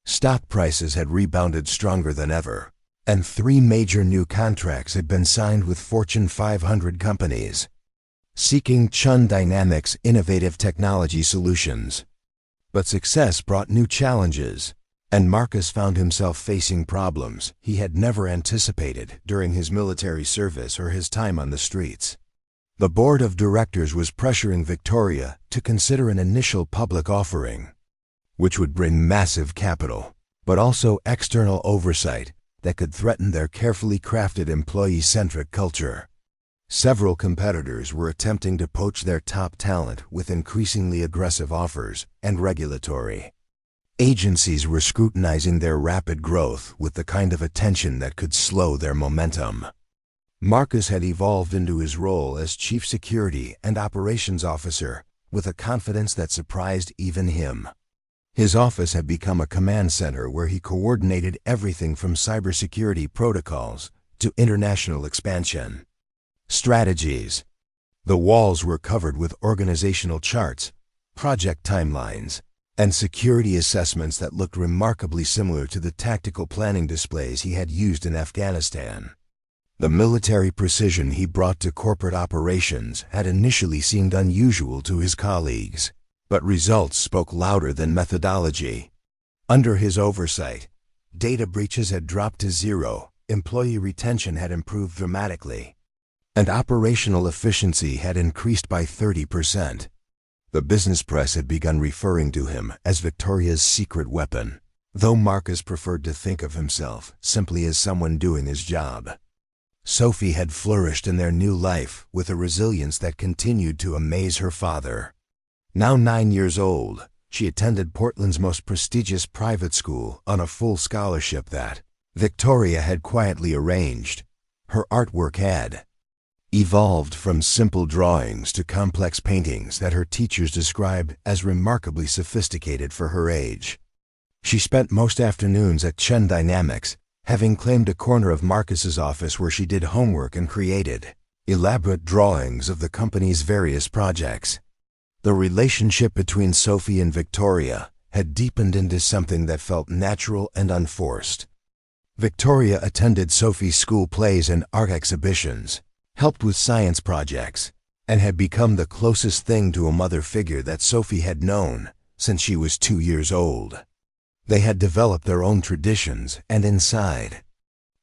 Stock prices had rebounded stronger than ever, and 3 major new contracts had been signed with Fortune 500 companies, seeking Chun Dynamics' innovative technology solutions. But success brought new challenges, and Marcus found himself facing problems he had never anticipated during his military service or his time on the streets. The board of directors was pressuring Victoria to consider an initial public offering, which would bring massive capital, but also external oversight that could threaten their carefully crafted employee-centric culture. Several competitors were attempting to poach their top talent with increasingly aggressive offers, and regulatory agencies were scrutinizing their rapid growth with the kind of attention that could slow their momentum. Marcus had evolved into his role as Chief Security and Operations Officer with a confidence that surprised even him. His office had become a command center where he coordinated everything from cybersecurity protocols to international expansion strategies. The walls were covered with organizational charts, project timelines, and security assessments that looked remarkably similar to the tactical planning displays he had used in Afghanistan. The military precision he brought to corporate operations had initially seemed unusual to his colleagues, but results spoke louder than methodology. Under his oversight, Data breaches had dropped to zero, employee retention had improved dramatically, and operational efficiency had increased by 30%. The business press had begun referring to him as Victoria's secret weapon, though Marcus preferred to think of himself simply as someone doing his job. Sophie had flourished in their new life with a resilience that continued to amaze her father. Now 9 years old, she attended Portland's most prestigious private school on a full scholarship that Victoria had quietly arranged. Her artwork had evolved from simple drawings to complex paintings that her teachers described as remarkably sophisticated for her age. She spent most afternoons at Chen Dynamics, having claimed a corner of Marcus's office where she did homework and created elaborate drawings of the company's various projects. The relationship between Sophie and Victoria had deepened into something that felt natural and unforced. Victoria attended Sophie's school plays and art exhibitions, helped with science projects, and had become the closest thing to a mother figure that Sophie had known since she was 2 years old. They had developed their own traditions and inside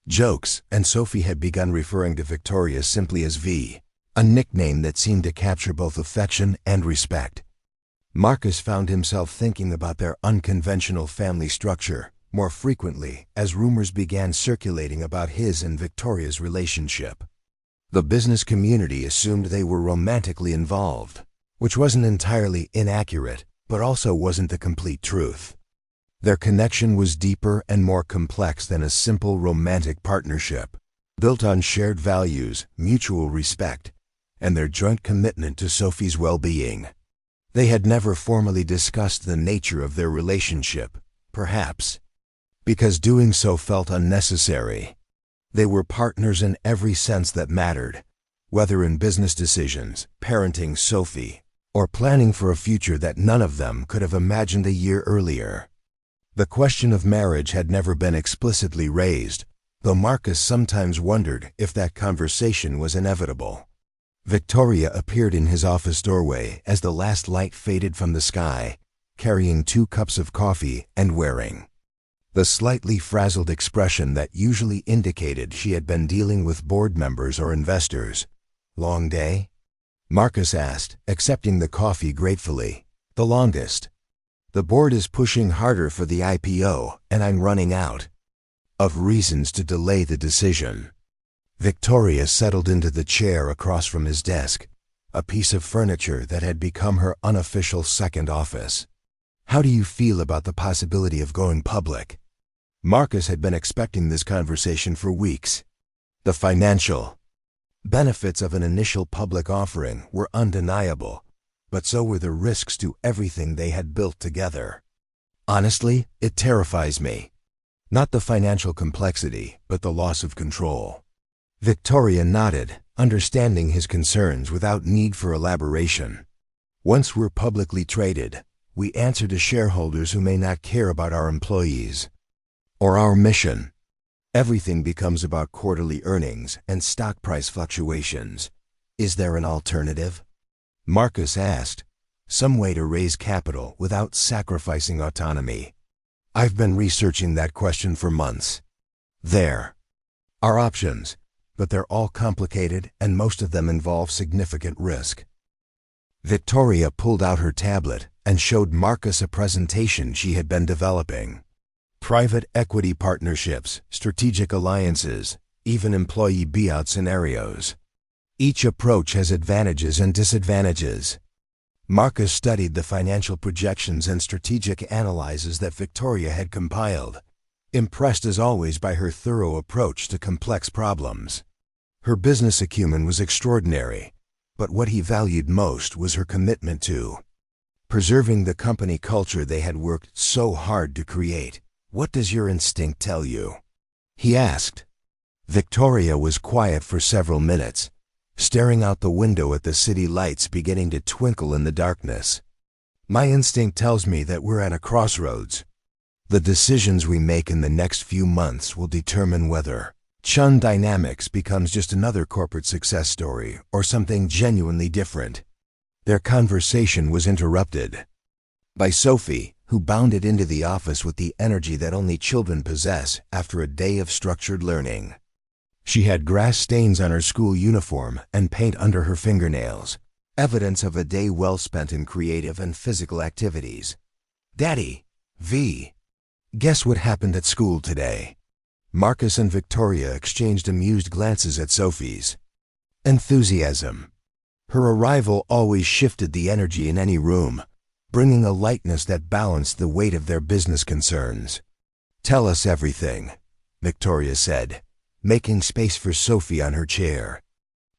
jokes, and Sophie had begun referring to Victoria simply as V, a nickname that seemed to capture both affection and respect. Marcus found himself thinking about their unconventional family structure more frequently as rumors began circulating about his and Victoria's relationship. The business community assumed they were romantically involved, which wasn't entirely inaccurate, but also wasn't the complete truth. Their connection was deeper and more complex than a simple romantic partnership, built on shared values, mutual respect, and their joint commitment to Sophie's well-being. They had never formally discussed the nature of their relationship, perhaps because doing so felt unnecessary. They were partners in every sense that mattered, whether in business decisions, parenting Sophie, or planning for a future that none of them could have imagined a year earlier. The question of marriage had never been explicitly raised, though Marcus sometimes wondered if that conversation was inevitable. Victoria appeared in his office doorway as the last light faded from the sky, carrying 2 cups of coffee and wearing the slightly frazzled expression that usually indicated she had been dealing with board members or investors. "Long day?" Marcus asked, accepting the coffee gratefully. "The longest. The board is pushing harder for the IPO, and I'm running out of reasons to delay the decision." Victoria settled into the chair across from his desk, a piece of furniture that had become her unofficial second office. "How do you feel about the possibility of going public?" Marcus had been expecting this conversation for weeks. The financial benefits of an initial public offering were undeniable, but so were the risks to everything they had built together. "Honestly, it terrifies me. Not the financial complexity, but the loss of control." Victoria nodded, understanding his concerns without need for elaboration. "Once we're publicly traded, we answer to shareholders who may not care about our employees or our mission. Everything becomes about quarterly earnings and stock price fluctuations. Is there an alternative?" Marcus asked. "Some way to raise capital without sacrificing autonomy." "I've been researching that question for months. There are options, but they're all complicated and most of them involve significant risk." Victoria pulled out her tablet and showed Marcus a presentation she had been developing. Private equity partnerships, strategic alliances, even employee buyout scenarios. Each approach has advantages and disadvantages. Marcus studied the financial projections and strategic analyses that Victoria had compiled, impressed as always by her thorough approach to complex problems. Her business acumen was extraordinary, but what he valued most was her commitment to preserving the company culture they had worked so hard to create. "What does your instinct tell you?" he asked. Victoria was quiet for several minutes, staring out the window at the city lights beginning to twinkle in the darkness. "My instinct tells me that we're at a crossroads. The decisions we make in the next few months will determine whether Chun Dynamics becomes just another corporate success story or something genuinely different." Their conversation was interrupted by Sophie, who bounded into the office with the energy that only children possess after a day of structured learning. She had grass stains on her school uniform and paint under her fingernails, evidence of a day well spent in creative and physical activities. "Daddy, V, guess what happened at school today?" Marcus and Victoria exchanged amused glances at Sophie's enthusiasm. Her arrival always shifted the energy in any room, bringing a lightness that balanced the weight of their business concerns. "Tell us everything," Victoria said, making space for Sophie on her chair.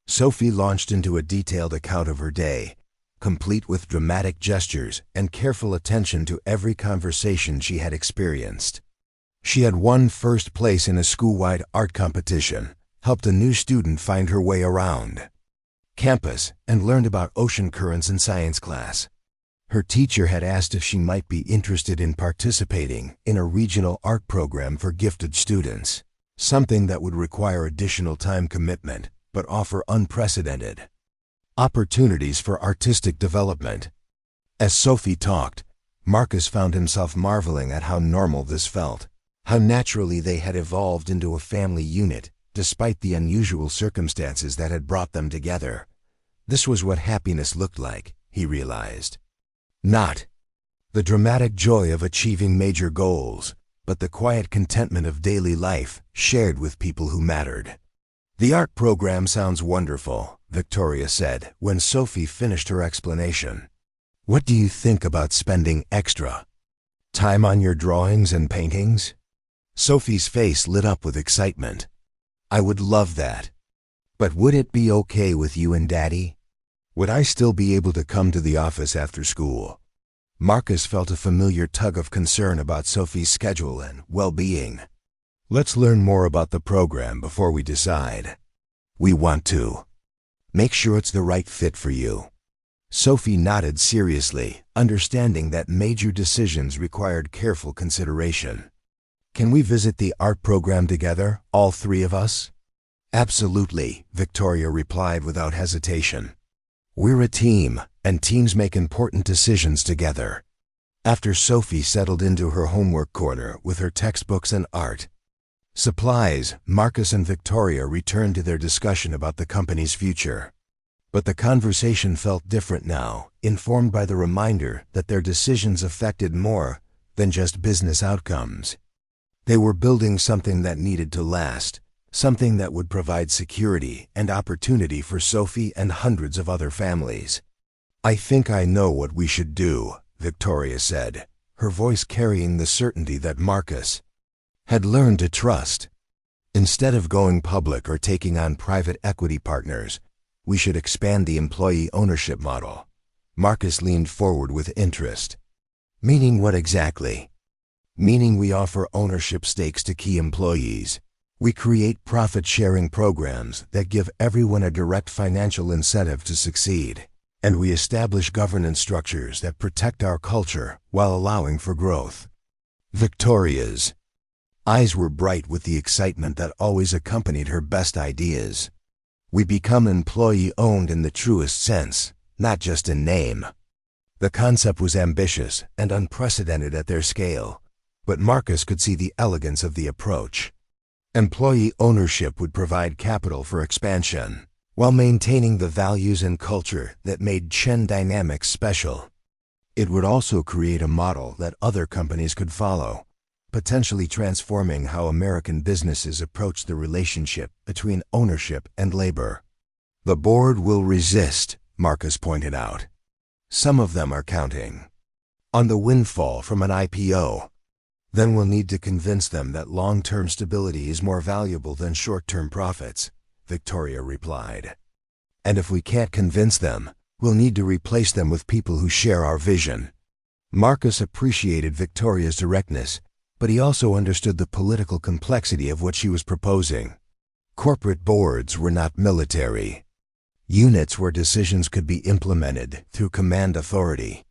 Sophie launched into a detailed account of her day, complete with dramatic gestures and careful attention to every conversation she had experienced. She had won first place in a school-wide art competition, helped a new student find her way around campus, and learned about ocean currents in science class. Her teacher had asked if she might be interested in participating in a regional art program for gifted students, something that would require additional time commitment but offer unprecedented opportunities for artistic development. As Sophie talked, Marcus found himself marveling at how normal this felt, how naturally they had evolved into a family unit despite the unusual circumstances that had brought them together. This was what happiness looked like, he realized. Not the dramatic joy of achieving major goals, but the quiet contentment of daily life shared with people who mattered. "The art program sounds wonderful," Victoria said when Sophie finished her explanation. "What do you think about spending extra time on your drawings and paintings?" Sophie's face lit up with excitement. "I would love that. But would it be okay with you and Daddy? Would I still be able to come to the office after school?" Marcus felt a familiar tug of concern about Sophie's schedule and well-being. "Let's learn more about the program before we decide. We want to make sure it's the right fit for you." Sophie nodded seriously, understanding that major decisions required careful consideration. "Can we visit the art program together, all three of us?" "Absolutely," Victoria replied without hesitation. "We're a team, and teams make important decisions together." After Sophie settled into her homework corner with her textbooks and art supplies, Marcus and Victoria returned to their discussion about the company's future. But the conversation felt different now, informed by the reminder that their decisions affected more than just business outcomes. They were building something that needed to last, something that would provide security and opportunity for Sophie and hundreds of other families. "I think I know what we should do," Victoria said, her voice carrying the certainty that Marcus had learned to trust. "Instead of going public or taking on private equity partners, we should expand the employee ownership model." Marcus leaned forward with interest. "Meaning what exactly?" "Meaning we offer ownership stakes to key employees. We create profit-sharing programs that give everyone a direct financial incentive to succeed. And we establish governance structures that protect our culture while allowing for growth." Victoria's eyes were bright with the excitement that always accompanied her best ideas. "We become employee-owned in the truest sense, not just in name." The concept was ambitious and unprecedented at their scale, but Marcus could see the elegance of the approach. Employee ownership would provide capital for expansion, while maintaining the values and culture that made Chen Dynamics special. It would also create a model that other companies could follow, potentially transforming how American businesses approach the relationship between ownership and labor. "The board will resist," Marcus pointed out. "Some of them are counting on the windfall from an IPO. Then we'll need to convince them that long-term stability is more valuable than short-term profits," Victoria replied. "And if we can't convince them, we'll need to replace them with people who share our vision." Marcus appreciated Victoria's directness, but he also understood the political complexity of what she was proposing. Corporate boards were not military units where decisions could be implemented through command authority.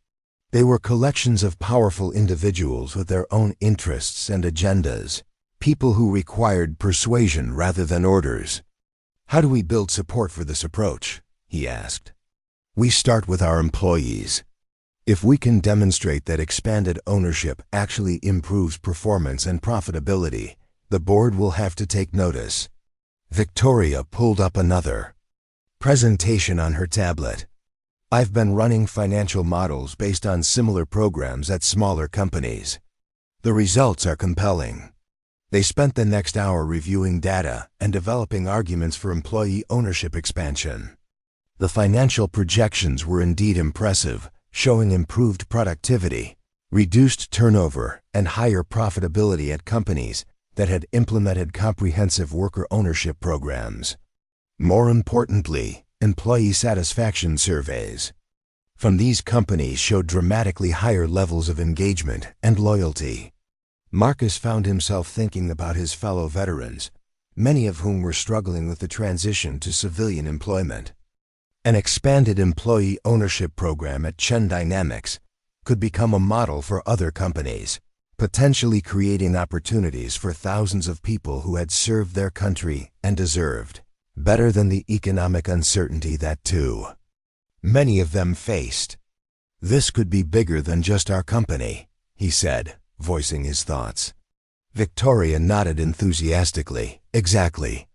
They were collections of powerful individuals with their own interests and agendas, people who required persuasion rather than orders. "How do we build support for this approach?" he asked. "We start with our employees. If we can demonstrate that expanded ownership actually improves performance and profitability, the board will have to take notice. Victoria pulled up another presentation on her tablet. I've been running financial models based on similar programs at smaller companies. The results are compelling. They spent the next hour reviewing data and developing arguments for employee ownership expansion. The financial projections were indeed impressive, showing improved productivity, reduced turnover, and higher profitability at companies that had implemented comprehensive worker ownership programs. More importantly, employee satisfaction surveys from these companies showed dramatically higher levels of engagement and loyalty. Marcus found himself thinking about his fellow veterans, many of whom were struggling with the transition to civilian employment. An expanded employee ownership program at Chen Dynamics could become a model for other companies, potentially creating opportunities for thousands of people who had served their country and deserved better than the economic uncertainty that too many of them faced. This could be bigger than just our company, he said, voicing his thoughts. Victoria nodded enthusiastically. Exactly.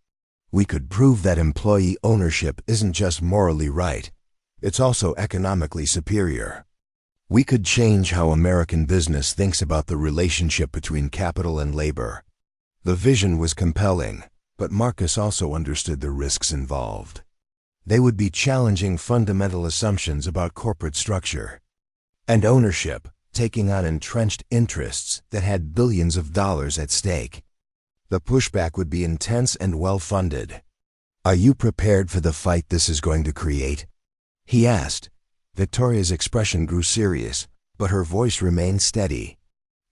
We could prove that employee ownership isn't just morally right, it's also economically superior. We could change how American business thinks about the relationship between capital and labor. The vision was compelling, but Marcus also understood the risks involved. They would be challenging fundamental assumptions about corporate structure and ownership, taking on entrenched interests that had billions of dollars at stake. The pushback would be intense and well-funded. Are you prepared for the fight this is going to create? He asked. Victoria's expression grew serious, but her voice remained steady.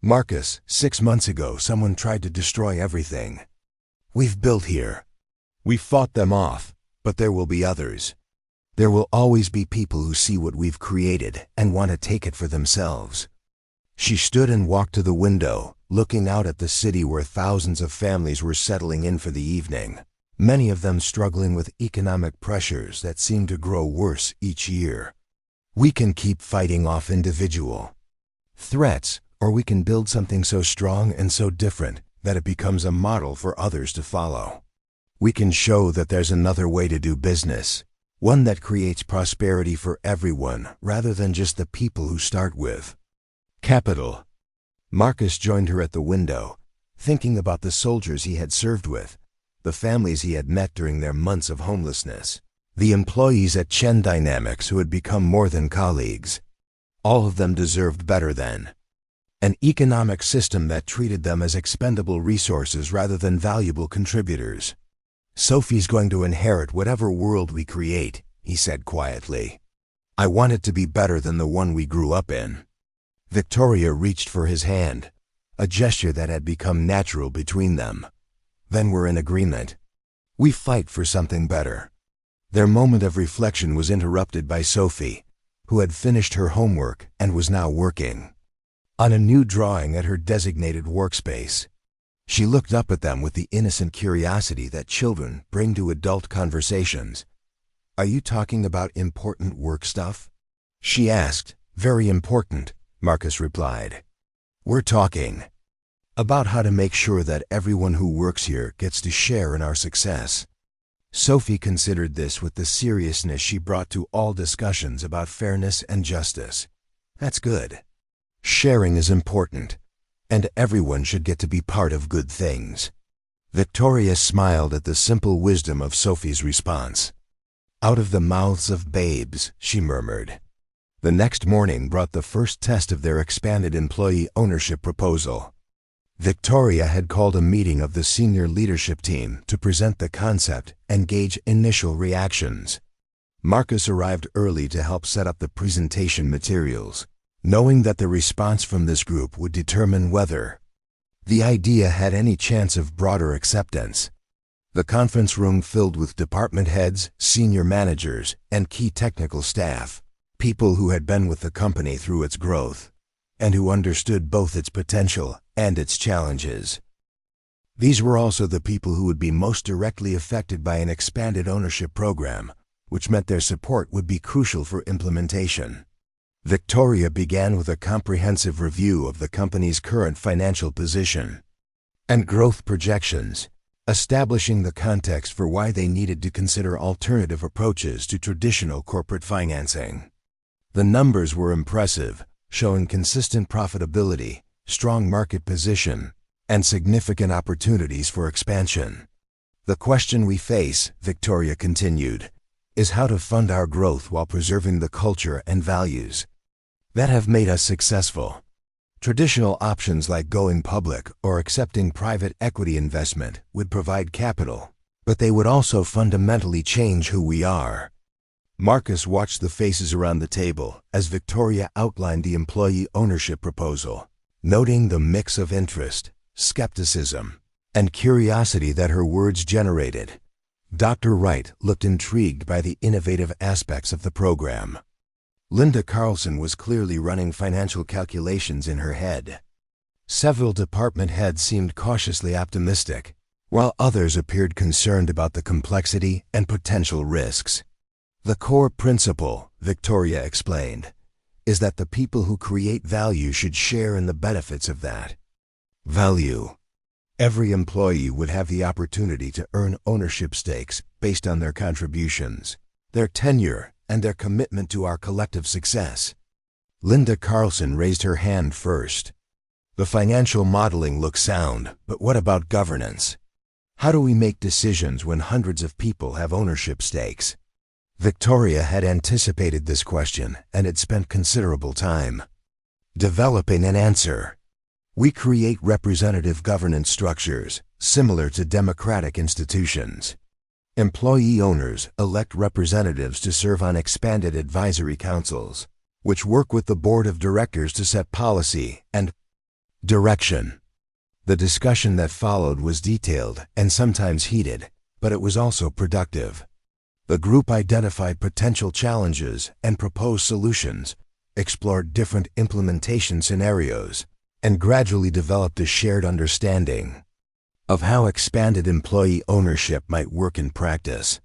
Marcus, 6 months ago someone tried to destroy everything we've built here. We fought them off, but there will be others. There will always be people who see what we've created and want to take it for themselves. She stood and walked to the window, looking out at the city where thousands of families were settling in for the evening, many of them struggling with economic pressures that seemed to grow worse each year. We can keep fighting off individual threats, or we can build something so strong and so different that it becomes a model for others to follow. We can show that there's another way to do business, one that creates prosperity for everyone rather than just the people who start with capital. Marcus joined her at the window, thinking about the soldiers he had served with, the families he had met during their months of homelessness, the employees at Chen Dynamics who had become more than colleagues. All of them deserved better than an economic system that treated them as expendable resources rather than valuable contributors. Sophie's going to inherit whatever world we create, he said quietly. I want it to be better than the one we grew up in. Victoria reached for his hand, a gesture that had become natural between them. Then we're in agreement. We fight for something better. Their moment of reflection was interrupted by Sophie, who had finished her homework and was now working on a new drawing at her designated workspace. She looked up at them with the innocent curiosity that children bring to adult conversations. Are you talking about important work stuff? She asked. Very important, Marcus replied. We're talking about how to make sure that everyone who works here gets to share in our success. Sophie considered this with the seriousness she brought to all discussions about fairness and justice. That's good. Sharing is important, and everyone should get to be part of good things. Victoria smiled at the simple wisdom of Sophie's response. Out of the mouths of babes, she murmured. The next morning brought the first test of their expanded employee ownership proposal. Victoria had called a meeting of the senior leadership team to present the concept and gauge initial reactions. Marcus arrived early to help set up the presentation materials, knowing that the response from this group would determine whether the idea had any chance of broader acceptance. The conference room filled with department heads, senior managers, and key technical staff, people who had been with the company through its growth, and who understood both its potential and its challenges. These were also the people who would be most directly affected by an expanded ownership program, which meant their support would be crucial for implementation. Victoria began with a comprehensive review of the company's current financial position and growth projections, establishing the context for why they needed to consider alternative approaches to traditional corporate financing. The numbers were impressive, showing consistent profitability, strong market position, and significant opportunities for expansion. The question we face, Victoria continued, is how to fund our growth while preserving the culture and values that have made us successful. Traditional options like going public or accepting private equity investment would provide capital, but they would also fundamentally change who we are. Marcus watched the faces around the table as Victoria outlined the employee ownership proposal, noting the mix of interest, skepticism, and curiosity that her words generated. Dr. Wright looked intrigued by the innovative aspects of the program. Linda Carlson was clearly running financial calculations in her head. Several department heads seemed cautiously optimistic, while others appeared concerned about the complexity and potential risks. The core principle, Victoria explained, is that the people who create value should share in the benefits of that value. Every employee would have the opportunity to earn ownership stakes based on their contributions, their tenure, and their commitment to our collective success. Linda Carlson raised her hand first. The financial modeling looks sound, but what about governance? How do we make decisions when hundreds of people have ownership stakes? Victoria had anticipated this question and had spent considerable time developing an answer. We create representative governance structures, similar to democratic institutions. Employee owners elect representatives to serve on expanded advisory councils, which work with the board of directors to set policy and direction. The discussion that followed was detailed and sometimes heated, but it was also productive. The group identified potential challenges and proposed solutions, explored different implementation scenarios, and gradually developed a shared understanding of how expanded employee ownership might work in practice.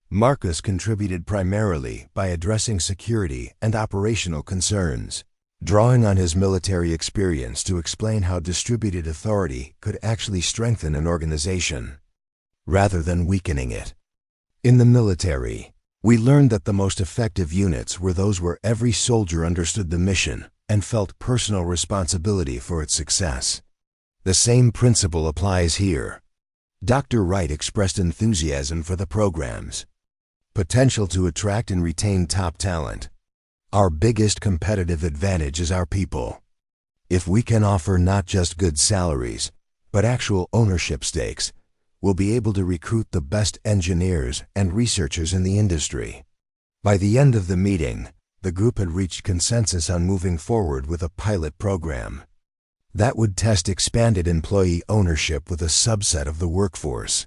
Marcus contributed primarily by addressing security and operational concerns, drawing on his military experience to explain how distributed authority could actually strengthen an organization rather than weakening it. In the military, we learned that the most effective units were those where every soldier understood the mission and felt personal responsibility for its success. The same principle applies here. Dr. Wright expressed enthusiasm for the program's potential to attract and retain top talent. Our biggest competitive advantage is our people. If we can offer not just good salaries, but actual ownership stakes, we'll be able to recruit the best engineers and researchers in the industry. By the end of the meeting, the group had reached consensus on moving forward with a pilot program that would test expanded employee ownership with a subset of the workforce.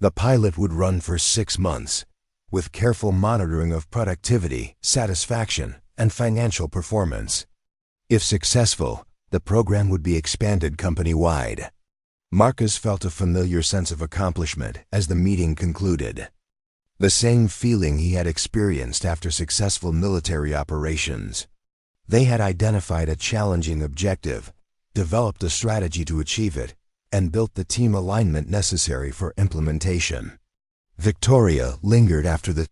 The pilot would run for 6 months, with careful monitoring of productivity, satisfaction, and financial performance. If successful, the program would be expanded company-wide. Marcus felt a familiar sense of accomplishment as the meeting concluded. The same feeling he had experienced after successful military operations. They had identified a challenging objective, developed a strategy to achieve it, and built the team alignment necessary for implementation. Victoria lingered after the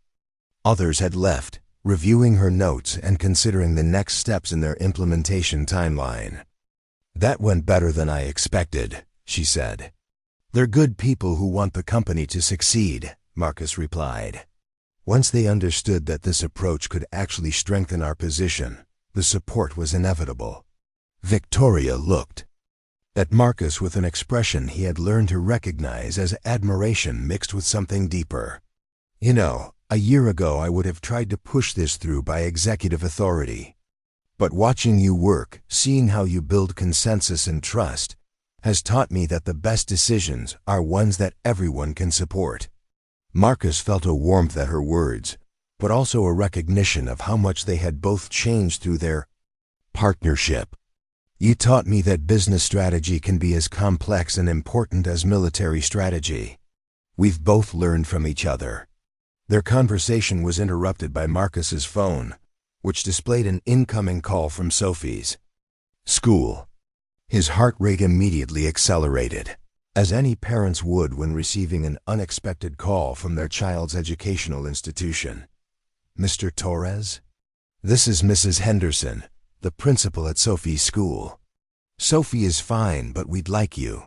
others had left, reviewing her notes and considering the next steps in their implementation timeline. "That went better than I expected," she said. "They're good people who want the company to succeed," Marcus replied. Once they understood that this approach could actually strengthen our position, the support was inevitable. Victoria looked at Marcus with an expression he had learned to recognize as admiration mixed with something deeper. "You know, a year ago I would have tried to push this through by executive authority. But watching you work, seeing how you build consensus and trust, has taught me that the best decisions are ones that everyone can support." Marcus felt a warmth at her words, but also a recognition of how much they had both changed through their partnership. "You taught me that business strategy can be as complex and important as military strategy. We've both learned from each other." Their conversation was interrupted by Marcus's phone, which displayed an incoming call from Sophie's school. His heart rate immediately accelerated, as any parents would when receiving an unexpected call from their child's educational institution. "Mr. Torres? This is Mrs. Henderson, the principal at Sophie's school. Sophie is fine, but we'd like you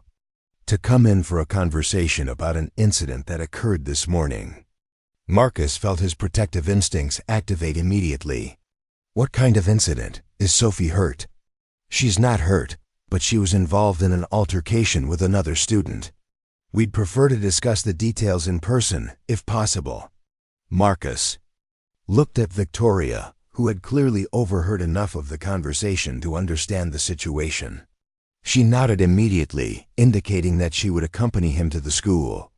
to come in for a conversation about an incident that occurred this morning." Marcus felt his protective instincts activate immediately. "What kind of incident? Is Sophie hurt?" "She's not hurt, but she was involved in an altercation with another student. We'd prefer to discuss the details in person, if possible." Marcus looked at Victoria, who had clearly overheard enough of the conversation to understand the situation. She nodded immediately, indicating that she would accompany him to the school.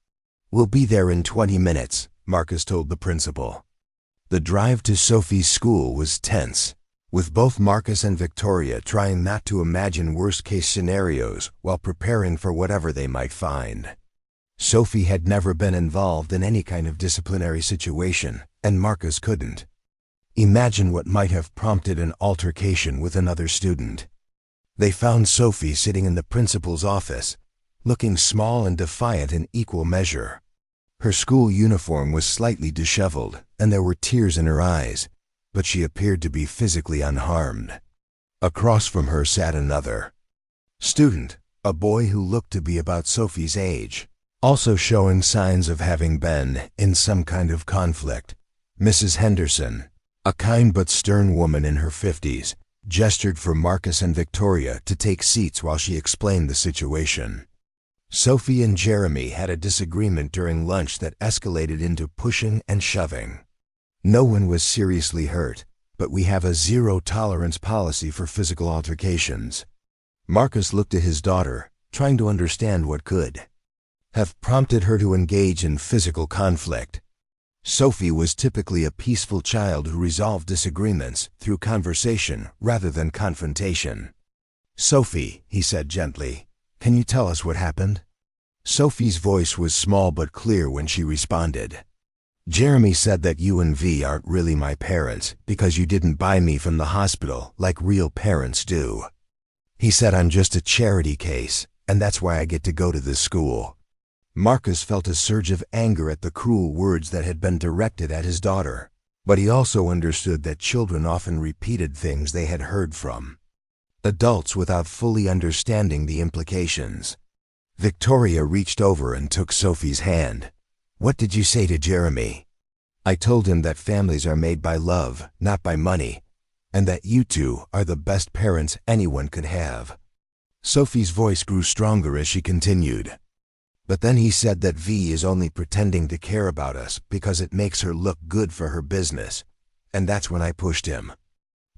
"We'll be there in 20 minutes, Marcus told the principal. The drive to Sophie's school was tense, with both Marcus and Victoria trying not to imagine worst-case scenarios while preparing for whatever they might find. Sophie had never been involved in any kind of disciplinary situation, and Marcus couldn't imagine what might have prompted an altercation with another student. They found Sophie sitting in the principal's office, looking small and defiant in equal measure. Her school uniform was slightly disheveled, and there were tears in her eyes, but she appeared to be physically unharmed. Across from her sat another student, a boy who looked to be about Sophie's age, also showing signs of having been in some kind of conflict. Mrs. Henderson, a kind but stern woman in her 50s, gestured for Marcus and Victoria to take seats while she explained the situation. Sophie and Jeremy had a disagreement during lunch that escalated into pushing and shoving. No one was seriously hurt, but we have a zero-tolerance policy for physical altercations. Marcus looked at his daughter, trying to understand what could have prompted her to engage in physical conflict. Sophie was typically a peaceful child who resolved disagreements through conversation rather than confrontation. "Sophie," he said gently, "can you tell us what happened?" Sophie's voice was small but clear when she responded. "Jeremy said that you and V aren't really my parents because you didn't buy me from the hospital like real parents do. He said I'm just a charity case, and that's why I get to go to this school." Marcus felt a surge of anger at the cruel words that had been directed at his daughter, but he also understood that children often repeated things they had heard from adults without fully understanding the implications. Victoria reached over and took Sophie's hand. "What did you say to Jeremy?" "I told him that families are made by love, not by money, and that you two are the best parents anyone could have." Sophie's voice grew stronger as she continued. "But then he said that V is only pretending to care about us because it makes her look good for her business, and that's when I pushed him."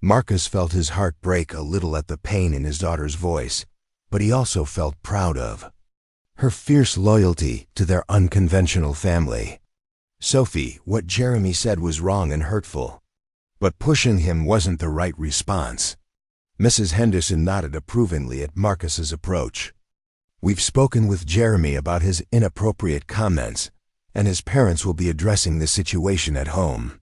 Marcus felt his heart break a little at the pain in his daughter's voice, but he also felt proud of her fierce loyalty to their unconventional family. "Sophie, what Jeremy said was wrong and hurtful, but pushing him wasn't the right response." Mrs. Henderson nodded approvingly at Marcus's approach. "We've spoken with Jeremy about his inappropriate comments, and his parents will be addressing the situation at home.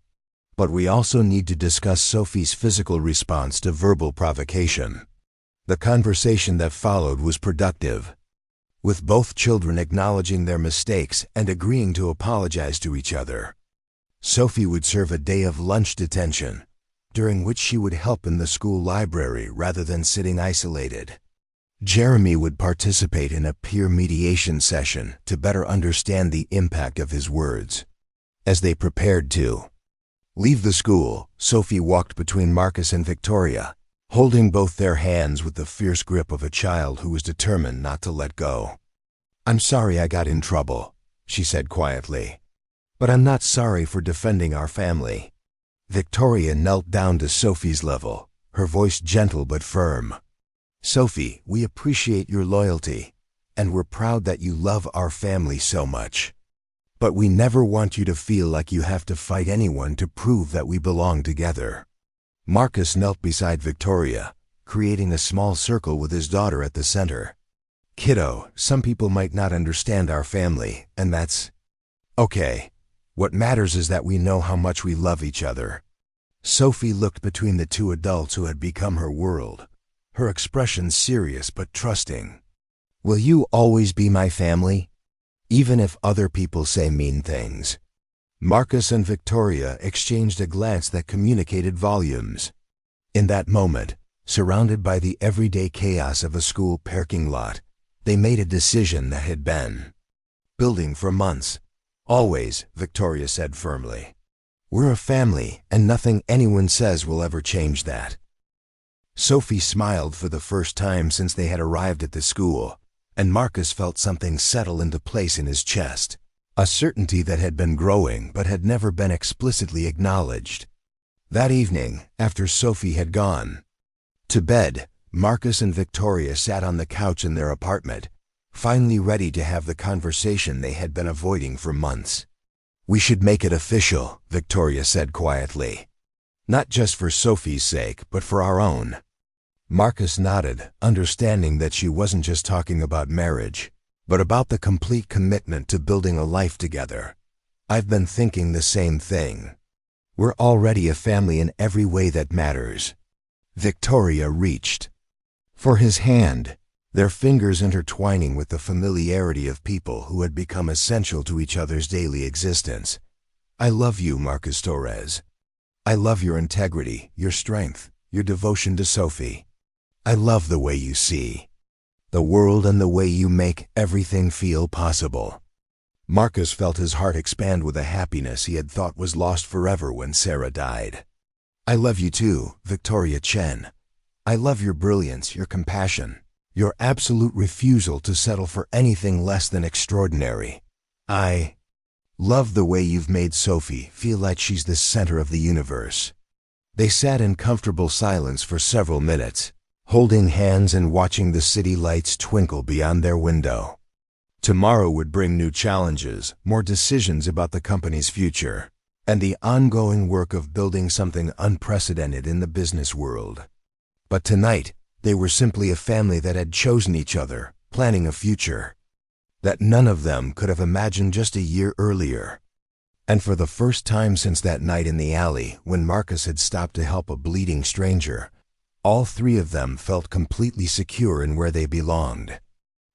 But we also need to discuss Sophie's physical response to verbal provocation." The conversation that followed was productive, with both children acknowledging their mistakes and agreeing to apologize to each other. Sophie would serve a day of lunch detention, during which she would help in the school library rather than sitting isolated. Jeremy would participate in a peer mediation session to better understand the impact of his words. As they prepared to leave the school, Sophie walked between Marcus and Victoria, holding both their hands with the fierce grip of a child who was determined not to let go. "I'm sorry I got in trouble," she said quietly, "but I'm not sorry for defending our family." Victoria knelt down to Sophie's level, her voice gentle but firm. "Sophie, we appreciate your loyalty, and we're proud that you love our family so much. But we never want you to feel like you have to fight anyone to prove that we belong together." Marcus knelt beside Victoria, creating a small circle with his daughter at the center. "Kiddo, some people might not understand our family, and that's okay. What matters is that we know how much we love each other." Sophie looked between the two adults who had become her world, her expression serious but trusting. "Will you always be my family? Even if other people say mean things?" Marcus and Victoria exchanged a glance that communicated volumes. In that moment, surrounded by the everyday chaos of a school parking lot, they made a decision that had been building for months. "Always," Victoria said firmly. "We're a family, and nothing anyone says will ever change that." Sophie smiled for the first time since they had arrived at the school, and Marcus felt something settle into place in his chest, a certainty that had been growing but had never been explicitly acknowledged. That evening, after Sophie had gone to bed, Marcus and Victoria sat on the couch in their apartment, finally ready to have the conversation they had been avoiding for months. "We should make it official," Victoria said quietly. "Not just for Sophie's sake, but for our own." Marcus nodded, understanding that she wasn't just talking about marriage, but about the complete commitment to building a life together. "I've been thinking the same thing. We're already a family in every way that matters." Victoria reached for his hand, their fingers intertwining with the familiarity of people who had become essential to each other's daily existence. "I love you, Marcus Torres. I love your integrity, your strength, your devotion to Sophie. I love the way you see the world and the way you make everything feel possible." Marcus felt his heart expand with a happiness he had thought was lost forever when Sarah died. "I love you too, Victoria Chen. I love your brilliance, your compassion, your absolute refusal to settle for anything less than extraordinary. I love the way you've made Sophie feel like she's the center of the universe." They sat in comfortable silence for several minutes, holding hands and watching the city lights twinkle beyond their window. Tomorrow would bring new challenges, more decisions about the company's future, and the ongoing work of building something unprecedented in the business world. But tonight, they were simply a family that had chosen each other, planning a future that none of them could have imagined just a year earlier. And for the first time since that night in the alley when Marcus had stopped to help a bleeding stranger, all three of them felt completely secure in where they belonged.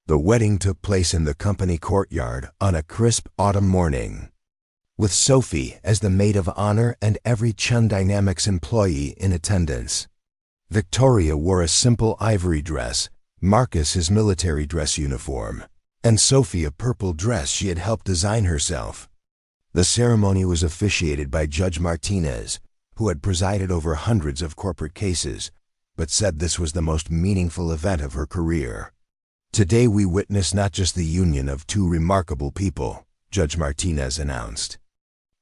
The wedding took place in the company courtyard on a crisp autumn morning, with Sophie as the maid of honor and every Chun Dynamics employee in attendance. Victoria wore a simple ivory dress, Marcus his military dress uniform, and Sophie a purple dress she had helped design herself. The ceremony was officiated by Judge Martinez, who had presided over hundreds of corporate cases, but said this was the most meaningful event of her career. "Today we witness not just the union of two remarkable people," Judge Martinez announced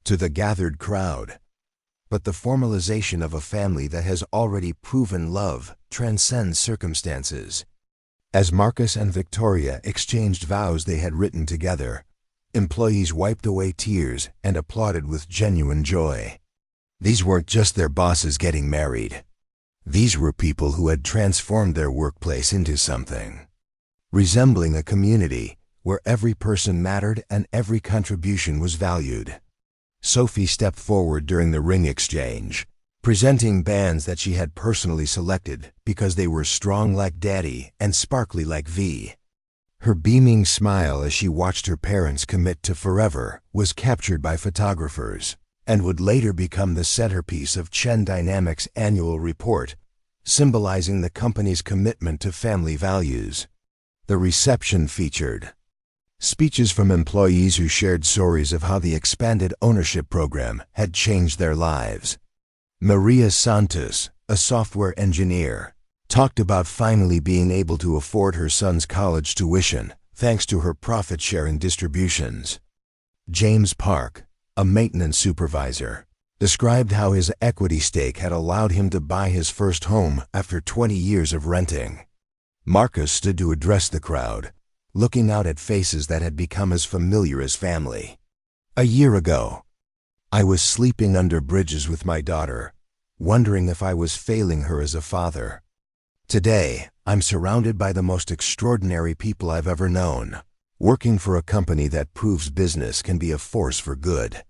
to the gathered crowd, "but the formalization of a family that has already proven love transcends circumstances." As Marcus and Victoria exchanged vows they had written together, employees wiped away tears and applauded with genuine joy. These weren't just their bosses getting married. These were people who had transformed their workplace into something resembling a community where every person mattered and every contribution was valued. Sophie stepped forward during the ring exchange, presenting bands that she had personally selected because they were strong like Daddy and sparkly like V. Her beaming smile as she watched her parents commit to forever was captured by photographers and would later become the centerpiece of Chen Dynamics' annual report, symbolizing the company's commitment to family values. The reception featured speeches from employees who shared stories of how the expanded ownership program had changed their lives. Maria Santos, a software engineer, talked about finally being able to afford her son's college tuition thanks to her profit-sharing distributions. James Park, a maintenance supervisor, described how his equity stake had allowed him to buy his first home after 20 years of renting. Marcus stood to address the crowd, looking out at faces that had become as familiar as family. "A year ago, I was sleeping under bridges with my daughter, wondering if I was failing her as a father. Today, I'm surrounded by the most extraordinary people I've ever known, working for a company that proves business can be a force for good."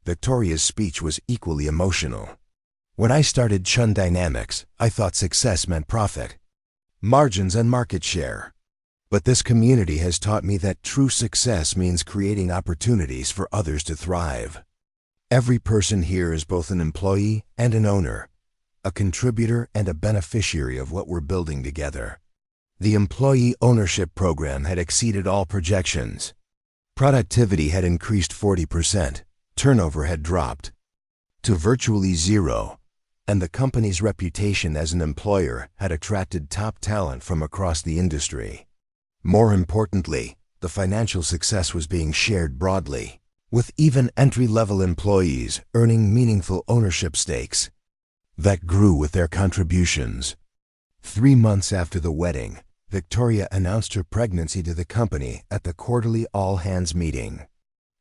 Victoria's speech was equally emotional. When I started Chun Dynamics, I thought success meant profit, margins and market share. But this community has taught me that true success means creating opportunities for others to thrive. Every person here is both an employee and an owner, a contributor and a beneficiary of what we're building together. The employee ownership program had exceeded all projections. Productivity had increased 40%, turnover had dropped to virtually zero, and the company's reputation as an employer had attracted top talent from across the industry. More importantly, the financial success was being shared broadly, with even entry-level employees earning meaningful ownership stakes that grew with their contributions. 3 months after the wedding, Victoria announced her pregnancy to the company at the quarterly all-hands meeting.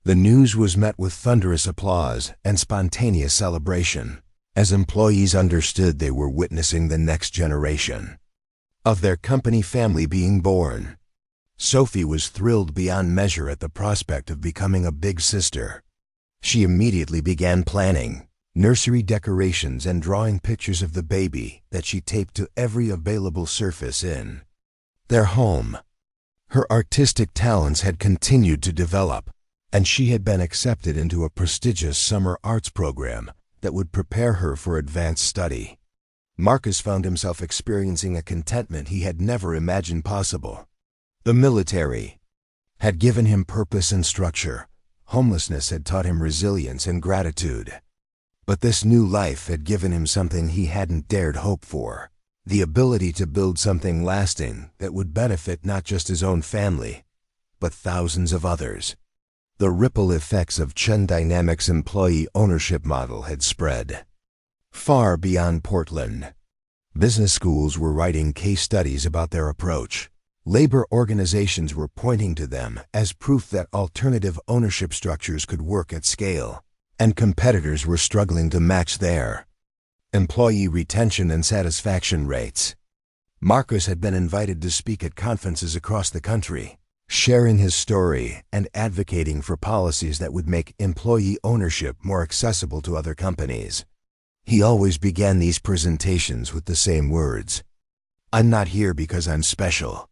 The news was met with thunderous applause and spontaneous celebration, as employees understood they were witnessing the next generation of their company family being born. Sophie was thrilled beyond measure at the prospect of becoming a big sister. She immediately began planning nursery decorations and drawing pictures of the baby that she taped to every available surface in their home. Her artistic talents had continued to develop, and she had been accepted into a prestigious summer arts program that would prepare her for advanced study. Marcus found himself experiencing a contentment he had never imagined possible. The military had given him purpose and structure. Homelessness had taught him resilience and gratitude. But this new life had given him something he hadn't dared hope for: the ability to build something lasting that would benefit not just his own family, but thousands of others. The ripple effects of Chun Dynamics' employee ownership model had spread far beyond Portland. Business schools were writing case studies about their approach. Labor organizations were pointing to them as proof that alternative ownership structures could work at scale, and competitors were struggling to match their employee retention and satisfaction rates. Marcus had been invited to speak at conferences across the country, sharing his story and advocating for policies that would make employee ownership more accessible to other companies. He always began these presentations with the same words: "I'm not here because I'm special.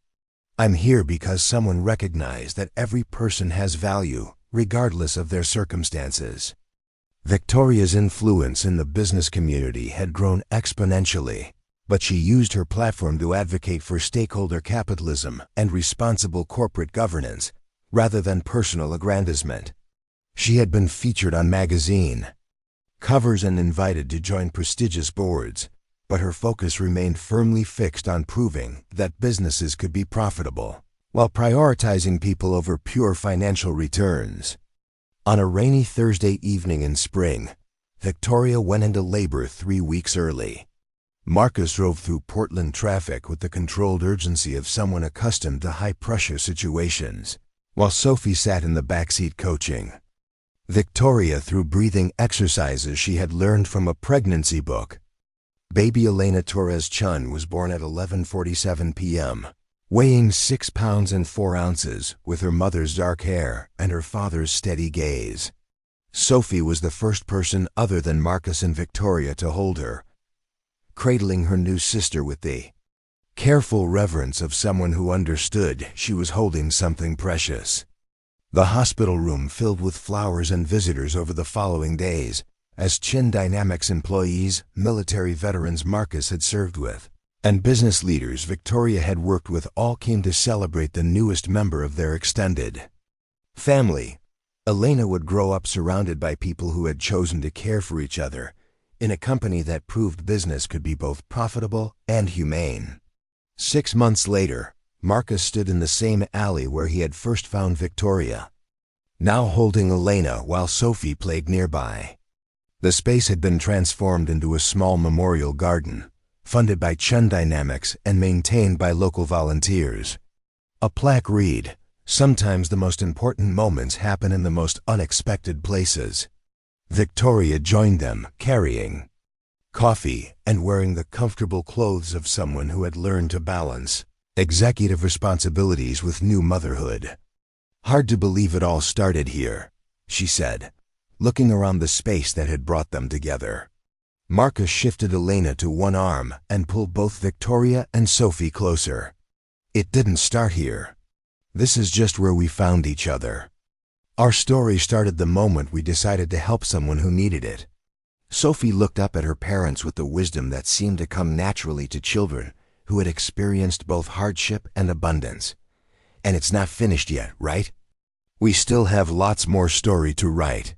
I'm here because someone recognized that every person has value, regardless of their circumstances." Victoria's influence in the business community had grown exponentially, but she used her platform to advocate for stakeholder capitalism and responsible corporate governance, rather than personal aggrandizement. She had been featured on magazine covers and invited to join prestigious boards, but her focus remained firmly fixed on proving that businesses could be profitable, while prioritizing people over pure financial returns. On a rainy Thursday evening in spring, Victoria went into labor 3 weeks early. Marcus drove through Portland traffic with the controlled urgency of someone accustomed to high-pressure situations, while Sophie sat in the backseat coaching Victoria through breathing exercises she had learned from a pregnancy book. Baby Elena Torres Chun was born at 11:47 p.m., weighing 6 pounds and 4 ounces, with her mother's dark hair and her father's steady gaze. Sophie was the first person other than Marcus and Victoria to hold her, cradling her new sister with the careful reverence of someone who understood she was holding something precious. The hospital room filled with flowers and visitors over the following days, as Chun Dynamics employees, military veterans Marcus had served with, and business leaders Victoria had worked with all came to celebrate the newest member of their extended family. Elena would grow up surrounded by people who had chosen to care for each other, in a company that proved business could be both profitable and humane. 6 months later, Marcus stood in the same alley where he had first found Victoria, now holding Elena while Sophie played nearby. The space had been transformed into a small memorial garden, funded by Chun Dynamics and maintained by local volunteers. A plaque read, "Sometimes the most important moments happen in the most unexpected places." Victoria joined them, carrying coffee and wearing the comfortable clothes of someone who had learned to balance executive responsibilities with new motherhood. "Hard to believe it all started here," she said, looking around the space that had brought them together. Marcus shifted Elena to one arm and pulled both Victoria and Sophie closer. It didn't start here. This is just where we found each other. Our story started the moment we decided to help someone who needed it. Sophie looked up at her parents with the wisdom that seemed to come naturally to children who had experienced both hardship and abundance. And it's not finished yet, right? We still have lots more story to write.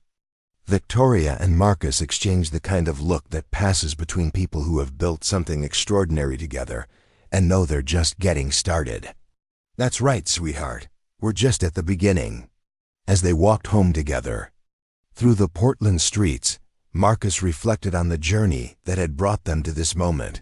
Victoria and Marcus exchanged the kind of look that passes between people who have built something extraordinary together and know they're just getting started. That's right, sweetheart. We're just at the beginning. As they walked home together, through the Portland streets, Marcus reflected on the journey that had brought them to this moment.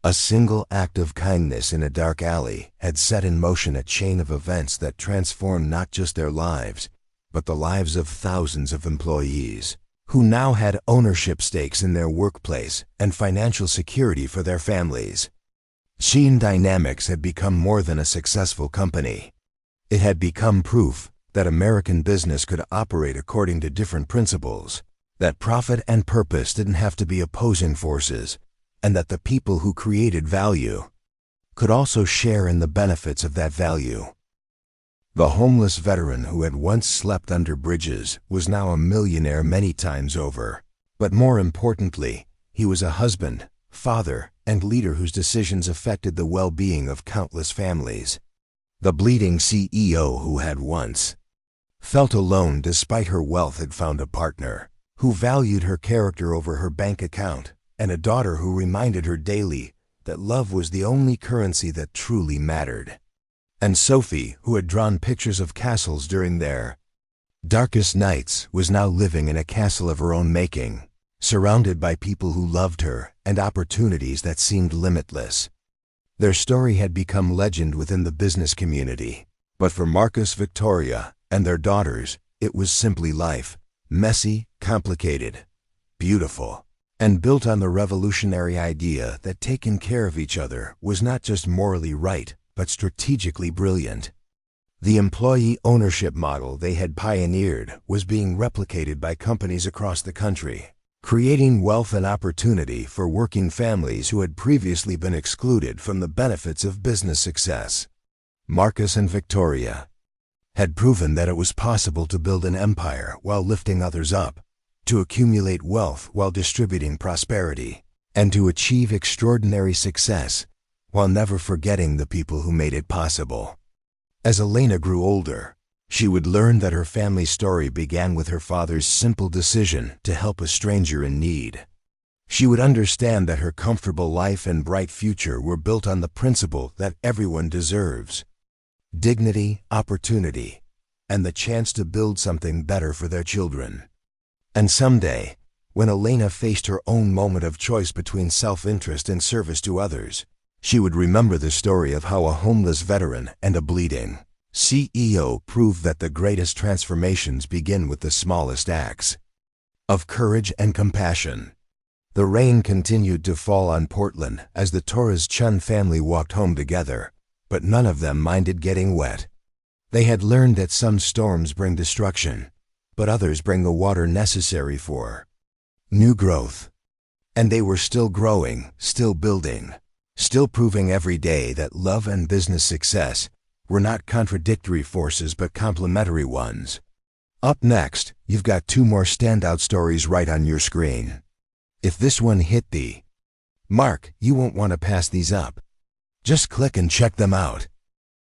A single act of kindness in a dark alley had set in motion a chain of events that transformed not just their lives, but the lives of thousands of employees, who now had ownership stakes in their workplace and financial security for their families. Sheen Dynamics had become more than a successful company. It had become proof that American business could operate according to different principles, that profit and purpose didn't have to be opposing forces, and that the people who created value could also share in the benefits of that value. The homeless veteran who had once slept under bridges was now a millionaire many times over. But more importantly, he was a husband, father, and leader whose decisions affected the well-being of countless families. The bleeding CEO who had once felt alone despite her wealth had found a partner who valued her character over her bank account, and a daughter who reminded her daily that love was the only currency that truly mattered. And Sophie, who had drawn pictures of castles during their darkest nights, was now living in a castle of her own making, surrounded by people who loved her and opportunities that seemed limitless. Their story had become legend within the business community, but for Marcus, Victoria, and their daughters, it was simply life, messy, complicated, beautiful, and built on the revolutionary idea that taking care of each other was not just morally right, but strategically brilliant. The employee ownership model they had pioneered was being replicated by companies across the country, creating wealth and opportunity for working families who had previously been excluded from the benefits of business success. Marcus and Victoria had proven that it was possible to build an empire while lifting others up, to accumulate wealth while distributing prosperity, and to achieve extraordinary success while never forgetting the people who made it possible. As Elena grew older, she would learn that her family's story began with her father's simple decision to help a stranger in need. She would understand that her comfortable life and bright future were built on the principle that everyone deserves dignity, opportunity, and the chance to build something better for their children. And someday, when Elena faced her own moment of choice between self-interest and service to others, she would remember the story of how a homeless veteran and a bleeding CEO proved that the greatest transformations begin with the smallest acts of courage and compassion. The rain continued to fall on Portland as the Torres-Chun family walked home together, but none of them minded getting wet. They had learned that some storms bring destruction, but others bring the water necessary for new growth. And they were still growing, still building, still proving every day that love and business success were not contradictory forces but complementary ones. Up next, you've got two more standout stories right on your screen. If this one hit the mark, you won't want to pass these up. Just click and check them out.